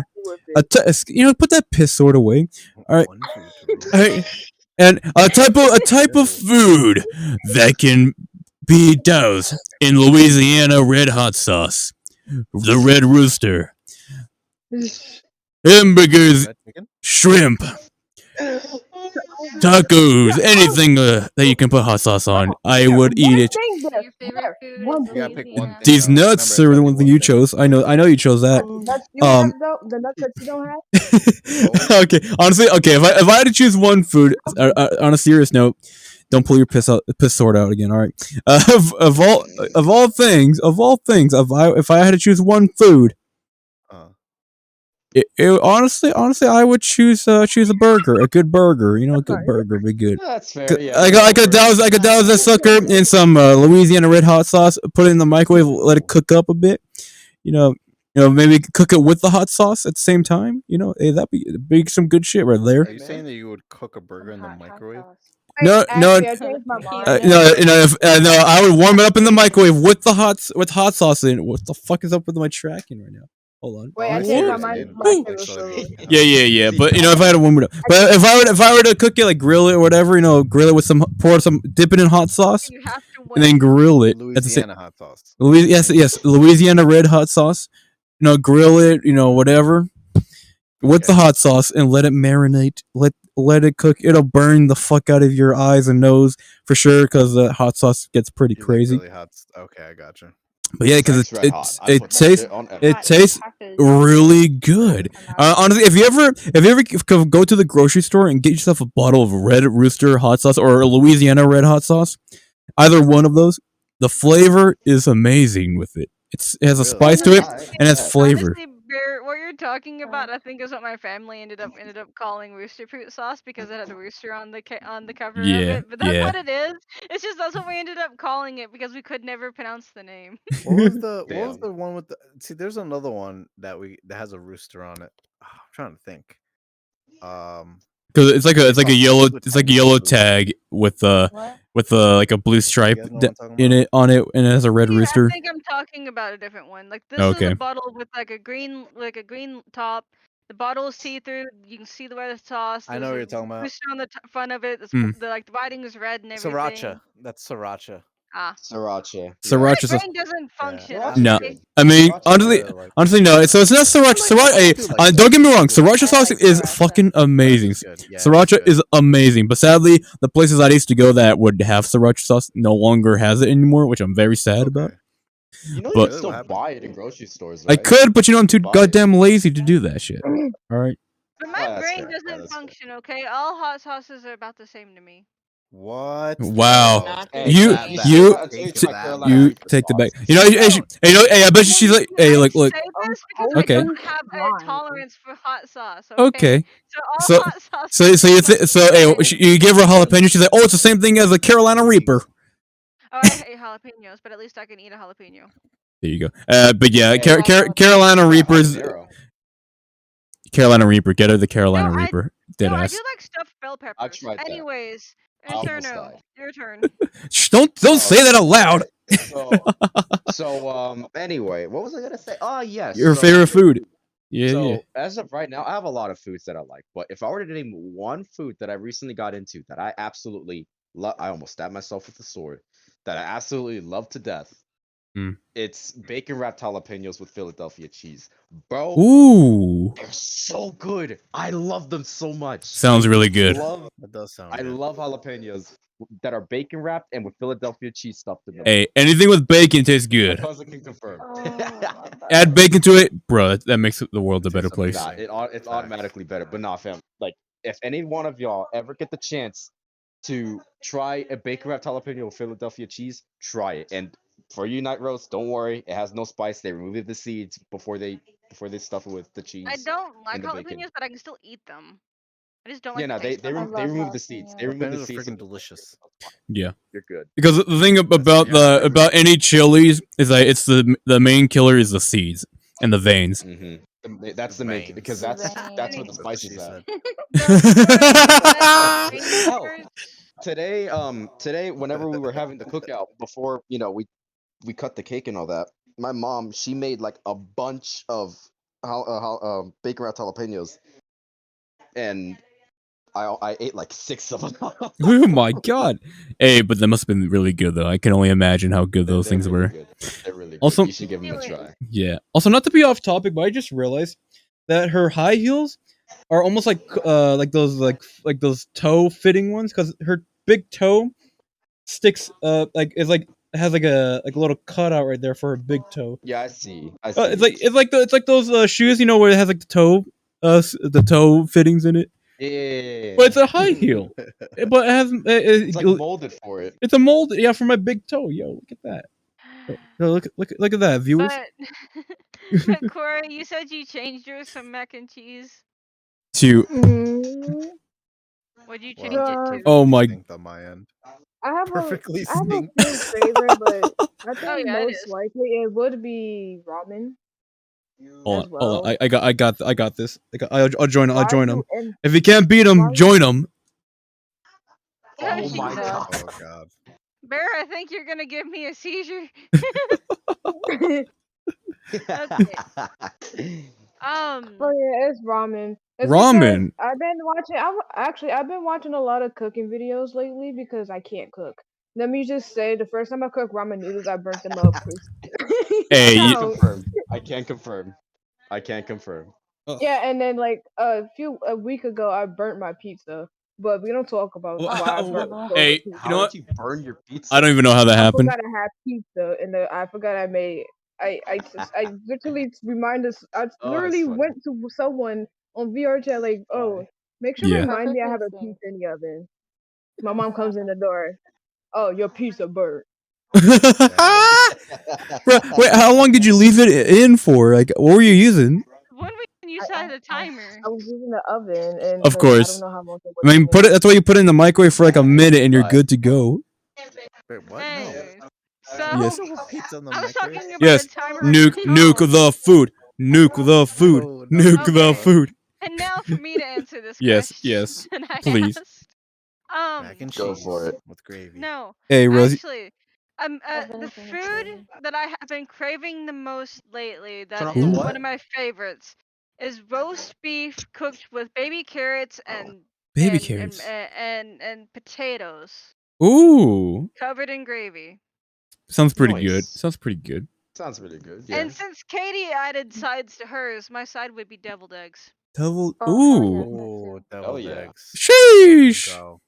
put that piss sword away. All right, One food to rule. all right. And a type of food that can be doused in Louisiana red hot sauce, the Red Rooster, hamburgers, Red chicken? shrimp, tacos, anything that you can put hot sauce on. I would eat it. So your favorite food One is You gotta pick one Louisiana. thing. These though. nuts Remember, are it's the only one thing you thing. chose. I know you chose that. Nuts you have though? The nuts that you don't have? Okay, honestly, okay. If I had to choose one food, on a serious note, don't pull your piss sword out again. All right. Of all things, if I had to choose one food, honestly, I would choose a burger, a good burger. A good burger would be good. That's fair. Yeah. I could douse that sucker in some Louisiana red hot sauce, put it in the microwave, let it cook up a bit. Maybe cook it with the hot sauce at the same time. Hey, that'd be some good shit right there. Are you saying that you would cook a burger in the microwave? No, Actually, I changed my mind. no, I would warm it up in the microwave with hot sauce in it. What the fuck is up with my tracking right now? Hold on. Wait, I Oh, changed my yeah, mind. dude. My Actually, favorite food. Yeah. But if I had to warm it up, but if I were to cook it, like grill it or whatever, grill it with dip it in hot sauce, You have to and then win. grill it at the same. Louisiana hot sauce. Yes, Louisiana red hot sauce. Grill it, whatever, with the hot sauce, and let it marinate. let it cook. It'll burn the fuck out of your eyes and nose for sure because the hot sauce gets pretty You crazy. like really hot. Okay, I gotcha. But yeah, because Frank's Red Hot. I it put that tastes shit on it everything. tastes really good. Honestly, if you ever go to the grocery store and get yourself a bottle of Red Rooster hot sauce or Louisiana Red hot sauce, either one of those, the flavor is amazing with it. It has a Really? spice to it Alright, and it has yeah. flavor. Honestly, Bear, what you're talking about, I think is what my family ended up calling rooster fruit sauce because it had a rooster on the cover of Yeah, it. But that's yeah. what it is. It's just that's what we ended up calling it because we could never pronounce the name. What was the Damn. one with the? See, there's another one that has a rooster on it. I'm trying to think. Because it's like Based a off yellow liquid it's like a Chinese yellow food. tag with What? like a blue stripe You guys know what I'm talking in about? it on it and it has a red I rooster. think I'm talking about a different one. Like this is Okay. a bottle with like a green top. The bottle is see through. You can see the red sauce. I know There's what a you're talking about. rooster on the front of it. Mm. The writing is red and everything. Sriracha. That's sriracha. Ah. Sriracha. Sriracha My sauce. brain doesn't function. Sriracha's No, Okay. good. I mean Sriracha's honestly, good. honestly no. So it's not sriracha. I do Sriracha. like Don't get me wrong. sriracha. Sriracha I sauce like is sriracha. fucking amazing. Sriracha's good. Yeah, it's Sriracha good. is amazing, but sadly, the places I used to go that would have sriracha sauce no longer has it anymore, which I'm very sad about. Okay. You know you But can still What happened? buy it in grocery stores, I right? could, but you know I'm too Buy it. goddamn lazy to do that shit. All right. But Oh, my that's brain fair. Yeah, doesn't that's fair. function. Okay, all hot sauces are about the same to me. What? Wow. No. Not Hey, the You that, same. that, you until you Take try that Carolina you Reaper take the sauce. bag. You know, hey, I bet you she's like, hey, I look. say this because I Okay. don't have a Blind. tolerance for hot sauce. Okay. So all So hot sauces. so hey, you give her a jalapeno. She's like, oh, it's the same thing as a Carolina Reaper. Oh, I hate jalapenos, but at least I can eat a jalapeno. There you go. But yeah, Hey, Carolina try Reapers. habanero. Carolina Reaper. Get her the No, Carolina Reaper. no, I Deadass. do like stuffed bell peppers. tried that. Anyways, Almost Inferno, died. your turn. Shh, don't say that out loud. So anyway, what was I gonna say? Oh yes. Your so- favorite food. Yeah, So yeah. as of right now, I have a lot of foods that I like. But if I were to name one food that I recently got into that I absolutely love, I almost stabbed myself with a sword. That I absolutely love to death. Mm. It's bacon wrapped jalapenos with Philadelphia cheese, bro. Ooh. They're so good. I love them so much. Sounds really good. That does sound I good. love jalapenos that are bacon wrapped and with Philadelphia cheese stuffed in them. Hey, anything with bacon tastes My good. cousin can confirm. Add bacon to it, bro. That makes the world a better Tastes place. Nah, amazing. it's automatically better. But nah, fam. Like, if any one of y'all ever get the chance to try a bacon wrapped jalapeno with Philadelphia cheese, try it. And for you night roast, don't worry, it has no spice. They remove the seeds before they stuff it with the cheese. I don't like the bacon. jalapenos, but I can still eat them. I just don't Yeah, like no, the they taste they, of I them. they love remove the seeds. They jalapenos. remove the Jalapenos are seeds. freaking delicious. Yeah. You're good. Because the thing about yeah, I agree. any chilies is that it's the main killer is the seeds and the veins. Mm-hmm. That's the main Veins. because The that's where the veins. spice is She at. The Hell, flavors- today, whenever we were having the cookout before, we cut the cake and all that. My mom, she made like a bunch of bacon wrapped jalapenos, and I ate like 6 of them. Oh my god! Hey, but that must have been really good though. I can only imagine how good those things really were. good. They're really good. Also- You should give them a Anyway. try. Yeah. Also, not to be off topic, but I just realized that her high heels are almost like those toe fitting ones because her big toe sticks has like a little cutout right there for her big toe. Yeah, I see. I see. It's like those shoes where it has like the toe fittings in it. Yeah. But it's a high heel. But it has It's like molded for it. it's a mold, yeah, for my big toe. Yo, look at that. Yo, look at that, viewers. But Corey, you said you changed yours from mac and cheese. To What'd you Well, change it to? oh my, Synced on my end. I have Perfectly a synced. few favorite, but I think Oh, yeah, it most is. likely it would be ramen. hold as on, hold on. well. I got this. I'll join Why him. you- and If you can't beat him, why- join him. Oh Oh my god. Oh god. Bear, I think you're gonna give me a seizure. Oh yeah, it's ramen. It's Ramen? because I've been watching. I've been watching a lot of cooking videos lately because I can't cook. Let me just say, the first time I cooked ramen noodles, I burnt them up. Hey, I you- can't confirm. I can't confirm. I can't confirm. Yeah, and then like a week ago, I burnt my pizza, but we don't talk about why I burnt frozen Hey, pizza. you know How what? did you burn your pizza? I don't even know how that I happened. forgot I had pizza, and I forgot I made. I literally reminded. I Oh, that's literally funny. went to someone on VR chat like, oh, make sure Yeah. remind me I have a Self-existing. pizza in the oven. My mom comes in the door. Oh, your pizza burnt. Dang. Bro, wait, how long did you leave it in for? Like, what were you using? When you I, set I, a timer. I was using the oven, and Of like I don't course. know how long it I was mean, in put it. there. That's why you put it in the microwave for like a minute, and you're Right. good to go. Wait, what? No. Anyways, You so Yes. don't put pizza in the I was microwave? talking about Yes. a timer on Nuke, my nuke phone. the food. Nuke the food. No, Nuke the Okay. food. And now for me to answer this Yes, question yes. that I Please. asked. Mac and Go cheese for it. with gravy. No, Hey, Rosie. actually, Of the anything with food gravy. that I have been craving the most lately, Turn that off the is Ooh. one what? of my favorites, is roast beef cooked with baby carrots Baby carrots. and potatoes Ooh. covered in gravy. Sounds pretty good. Nice. Sounds pretty good. Sounds really good. Yeah. And since Katie added sides to hers, my side would be deviled eggs. Double. Oh, hell Ooh. yes, that Oh, too. deviled yeah. eggs. Sheesh. Go.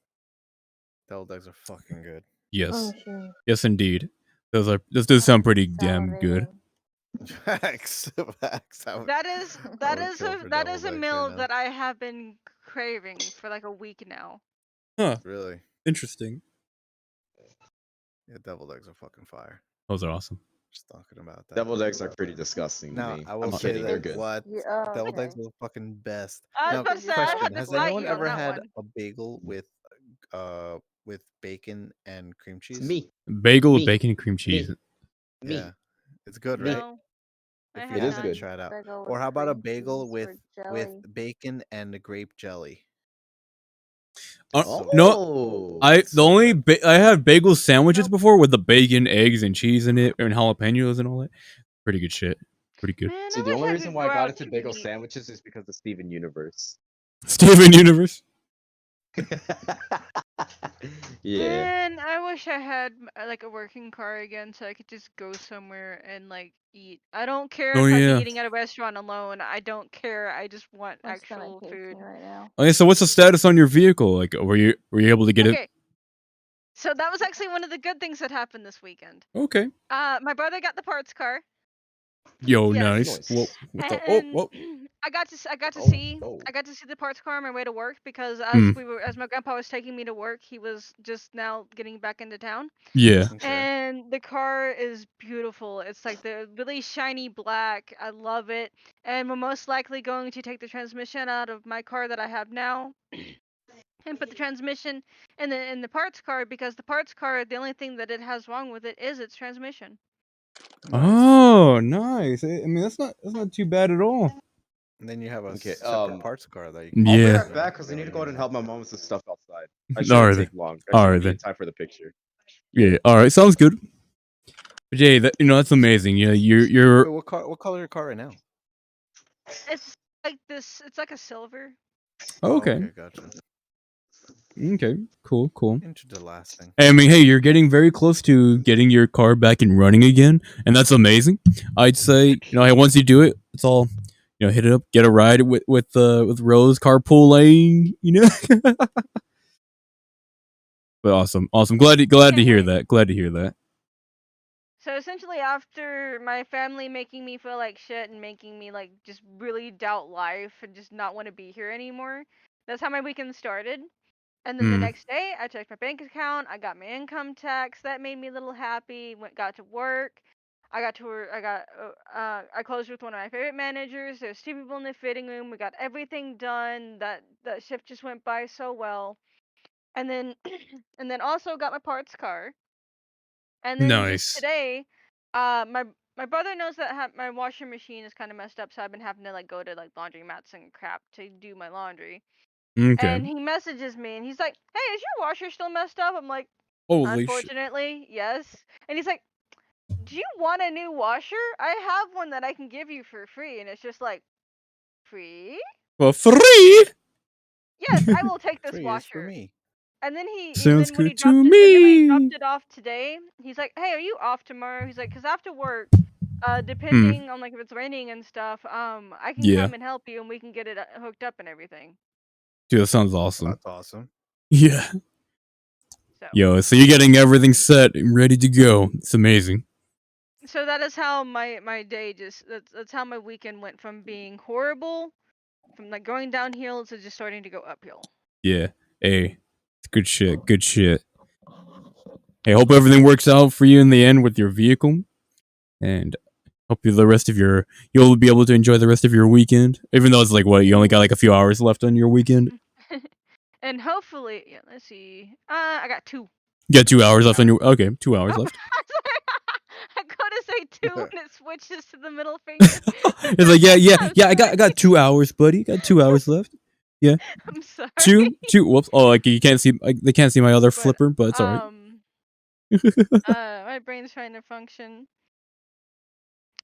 Deviled eggs are fucking good. Yes. Oh shit. Yes, indeed. Those do sound pretty I'm damn good. salivating. Facts. Facts. I would kill for That is deviled a eggs meal right now. that I have been craving for like a week now. Huh. Really? Interesting. Yeah, deviled eggs are fucking fire. Those are awesome. Just talking about that. Deviled eggs are pretty disgusting to Now, me. I will I'm say kidding. They're that good. what Yeah, deviled eggs okay. are the fucking best. I was Now, about to say I question: had to has fight anyone you on ever that had one. a bagel with bacon and cream cheese? Me. Bagel with Me. bacon and cream cheese. Me. Yeah, Me. it's good, Me. right? No, I If you have It is haven't, not. good. try it out. Bagel Or with how about a cream bagel cheese or with jelly. bacon and grape jelly? So No, Oh. it's the so only good. I had bagel sandwiches Nope. before with the bacon, eggs, and cheese in it, and jalapenos and all that. Pretty good shit. Pretty good. Man, See, I the wish only I reason could why go I got out into to bagel eat. sandwiches is because of Steven Universe. Steven Universe. Yeah. Man, I wish I had like a working car again so I could just go somewhere and like eat. I don't care Oh if I'm yeah. eating at a restaurant alone. I don't care. I just want My stomach actual hates food. me right now. Okay, so what's the status on your vehicle? Like, were you able to get it? Okay, so that was actually one of the good things that happened this weekend. Okay. My brother got the parts car. Yo, Yes. nice. Nice. Whoa, what the? And Whoa. I got to Oh, see oh. the parts car on my way to work because Hmm. as my grandpa was taking me to work, he was just now getting back into town. Yeah. Okay. And the car is beautiful. It's like the really shiny black. I love it. And we're most likely going to take the transmission out of my car that I have now and put the transmission in the parts car because the parts car, the only thing that it has wrong with it is its transmission. Nice. Oh, nice. I mean, that's not too bad at all. And then you have a Okay. separate parts car that you can I'll be Yeah. use. right back because I need to go out and help my mom with some stuff outside. I All shouldn't right then. take long. I All shouldn't right be in then. time for the picture. Yeah. All right. Sounds good. But Jay, that's amazing. Yeah, you're. Wait, what color is your car right now? It's like this. It's like a silver. Oh, Oh, okay. okay, gotcha. Okay. Cool. Into the last thing. I mean, hey, you're getting very close to getting your car back and running again, and that's amazing. I'd say, hey, once you do it, it's all, hit it up, get a ride with Rose carpooling, But awesome. Glad to Can't hear wait. that. Glad to hear that. So essentially, after my family making me feel like shit and making me like just really doubt life and just not want to be here anymore, that's how my weekend started. And then the Hmm. next day, I checked my bank account. I got my income tax. That made me a little happy. Got to work. I got to work. I closed with one of my favorite managers. There's two people in the fitting room. We got everything done. That shift just went by so well. And then and then also got my parts car. And then just Nice. today, my brother knows that my washing machine is kind of messed up, so I've been having to like go to like laundromats and crap to do my laundry. Okay. And he messages me and he's like, "Hey, is your washer still messed up?" I'm like, Holy shit. "Unfortunately, yes." And he's like, "Do you want a new washer? I have one that I can give you for free." And it's just like, "Free? For free. Yes, I will take this Free is for washer." me. And then Sounds good to when he dropped me. it off today, he's like, "Hey, are you off tomorrow?" He's like, "'Cause after work, Depending on like if it's raining and stuff, I can Yeah. come and help you, and we can get it hooked up and everything. Dude, that sounds awesome. That's awesome. Yeah. So. Yo, so you're getting everything set and ready to go. It's amazing. So that is how my day that's how my weekend went from being horrible, from like going downhill to just starting to go uphill. Yeah. Hey, good shit. Good shit. Hey, hope everything works out for you in the end with your vehicle, and hope you'll be able to enjoy the rest of your weekend. Even though it's like what, you only got like a few hours left on your weekend. And hopefully, yeah, let's see. I got 2. You got 2 hours left on your 2 hours left. I go to say 2 and it switches to the middle finger. It's like yeah. I got 2 hours, buddy. Got 2 hours left. Yeah. I'm sorry. Two. Whoops. Oh, like you can't see. They can't see my other flipper, but it's alright. My brain's trying to function.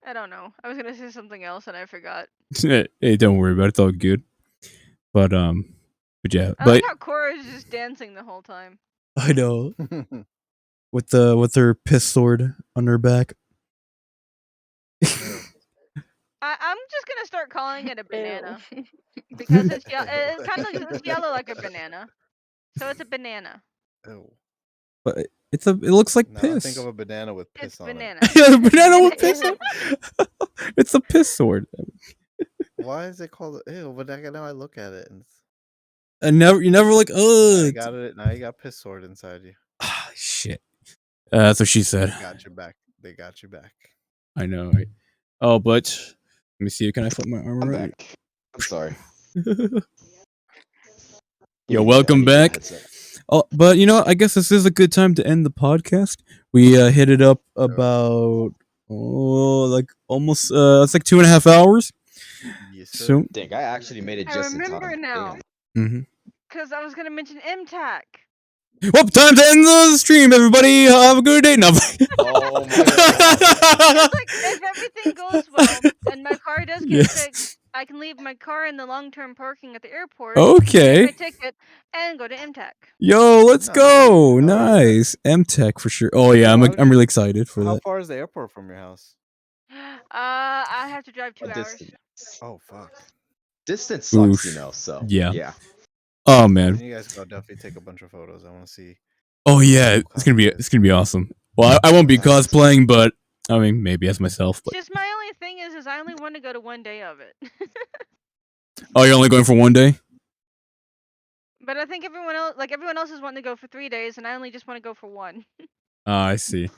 I don't know. I was gonna say something else and I forgot. Hey, don't worry about it. It's all good. But yeah. I like how Cora is just dancing the whole time. I know. with her piss sword on her back. I'm just gonna start calling it a banana because it's it kind of looks yellow like a banana, so it's a banana. Ew. But it looks like Now piss. I think of a banana with piss It's on banana. it. Yeah, the banana with piss on it. It's a piss sword. Why is it called? Ew, but now I look at it and You never like, I ugh. got it. Now you got piss sword inside you. Ah, shit. That's what she said. They got your back. They got your back. I know, right? Oh, but let me see. Can I flip my arm I'm around? back. I'm sorry. Yo, welcome back. Oh, but you know, I guess this is a good time to end the podcast. We hit it up about like almost it's like 2.5 hours. Yes, sir. So Dang, I actually made it I just in remember time. now. Mhm. Because I was gonna mention MTAC. Well, time to end the stream, everybody. Have a good day. No. Oh my It's like if everything goes well and my car does get Yes. fixed, I can leave my car in the long-term parking at the airport. Okay. Get my ticket and go to MTAC. Yo, let's Nice. go. I like that. Nice. MTech for sure. Oh yeah, Why would I'm you- really excited for How that. far is the airport from your house? I have to drive 2 A hours. distance. Oh fuck. Distance sucks, Oof. you know. So Yeah. Oh man. When you guys go, definitely take a bunch of photos. I want to see. Oh yeah, It's gonna be awesome. Well, I won't be cosplaying, but I mean maybe as myself. But Just my only thing is I only want to go to 1 day of it. oh, you're only going for 1 day? But I think everyone else is wanting to go for 3 days, and I only just want to go for 1. I see.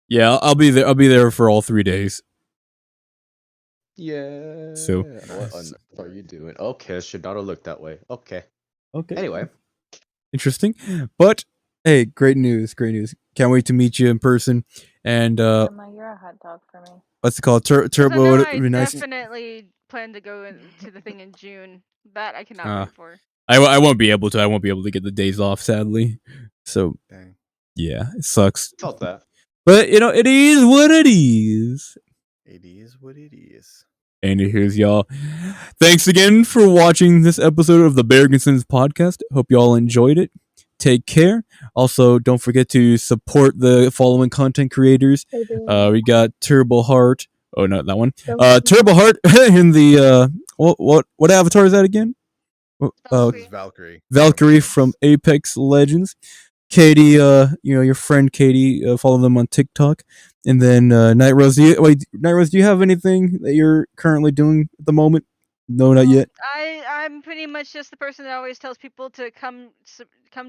Yeah, I'll be there. I'll be there for all 3 days. yeah. So- What on earth are you doing? Okay, should not have looked that way. Okay. Okay. Anyway, Interesting. But hey, great news. Great news. Can't wait to meet you in person. And Emma, you're a hot dog for me. what's it called? 'Cause I Turbo know would I be nice. definitely plan to go to the thing in June. That I cannot Ah. wait for. I won't be able to. I won't be able to get the days off, sadly. So Dang. yeah, it sucks. felt that. But you know, it is what it is. It is what it is. And here's y'all. Thanks again for watching this episode of the Beargunson's podcast. Hope y'all enjoyed it. Take care. Also, don't forget to support the following content creators. We got Turbo Heart. Oh, not that one. Turbo Heart in the what avatar is that again? This is Valkyrie. Valkyrie from Apex Legends. Katie, your friend Katie, follow them on TikTok. And then Night Rose, do you have anything that you're currently doing at the moment? No, not yet. I'm pretty much just the person that always tells people to come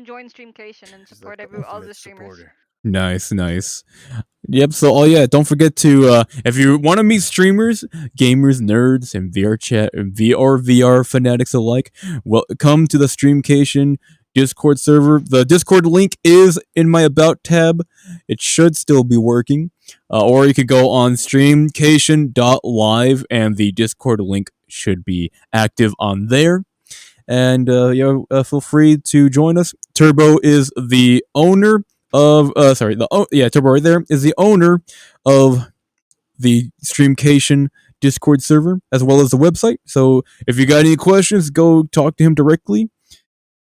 join Streamcation and She's support like the all the ultimate streamers. supporter. Nice. Yep. So, don't forget to if you want to meet streamers, gamers, nerds, and VR fanatics alike, well, come to the Streamcation Discord server. The Discord link is in my About tab. It should still be working, or you could go on streamcation.live, and the Discord link should be active on there. And feel free to join us. Turbo is the owner of Turbo right there is the owner of the Streamcation Discord server as well as the website. So if you got any questions, go talk to him directly.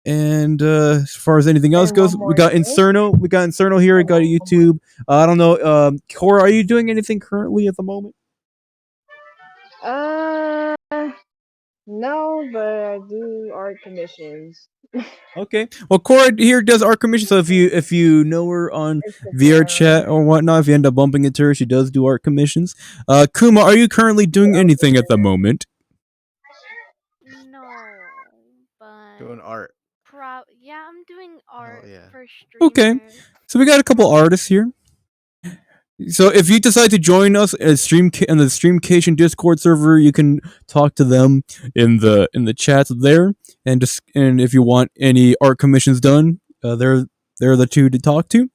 And as far as anything else goes, we got Incerno. We got Incerno here. We got YouTube. I don't know. Cora, are you doing anything currently at the moment? Uh, no, but I do art commissions. Okay. Well, Cora here does art commissions. So if you know her on VR Instagram. chat or whatnot, if you end up bumping into her, she does do art commissions. Kuma, are you currently doing anything at the moment? No, Doing but art. yeah, I'm doing Hell art yeah. for Okay. streamers. So we got a couple artists here. So if you decide to join us at in the Streamcation Discord server, you can talk to them in the chat there, and if you want any art commissions done, they're the two to talk to.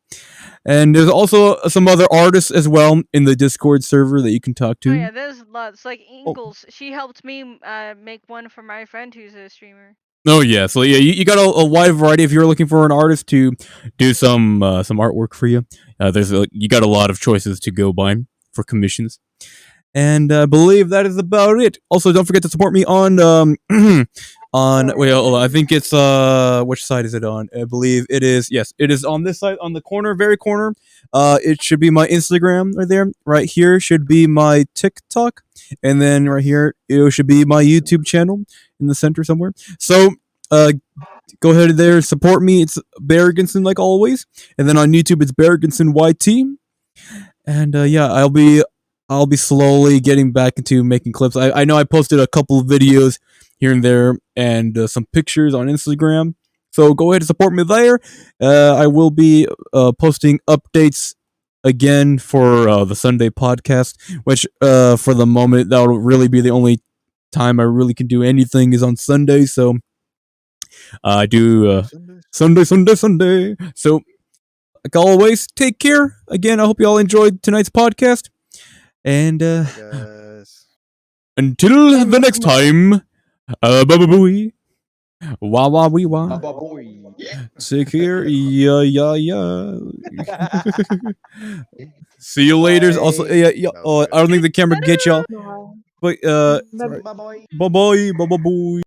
And there's also some other artists as well in the Discord server that you can talk Oh to. yeah, there's lots. Like Oh, Ingles, she helped me make one for my friend who's a streamer. oh yeah, so yeah, you got a wide variety. If you're looking for an artist to do some artwork for you, you got a lot of choices to go by for commissions. And I believe that is about it. Also, don't forget to support me on on wait, hold on. I think it's which side is it on? I believe it is. Yes, it is on this side, on the corner, very corner. It should be my Instagram right there. Right here should be my TikTok, and then right here it should be my YouTube channel in the center somewhere. So go ahead there, support me. It's Beargunson like always, and then on YouTube it's Beargunson YT. And yeah, I'll be slowly getting back into making clips. I know I posted a couple of videos here and there and some pictures on Instagram. So go ahead and support me there. I will be posting updates again for the Sunday podcast, which for the moment that'll really be the only time I really can do anything is on Sunday. So I do Sunday. So like always, take care. Again, I hope you all enjoyed tonight's podcast. And Guys. until the next time, bye bye bye. Wah wah wee wah. Baba boy. Take care. Yeah, yeah, yeah. See you later. Also, Bye. yeah, yeah. That was Oh, good. I don't think the camera can get y'all. Bye. But Bye. bye bye. Bye bye bye.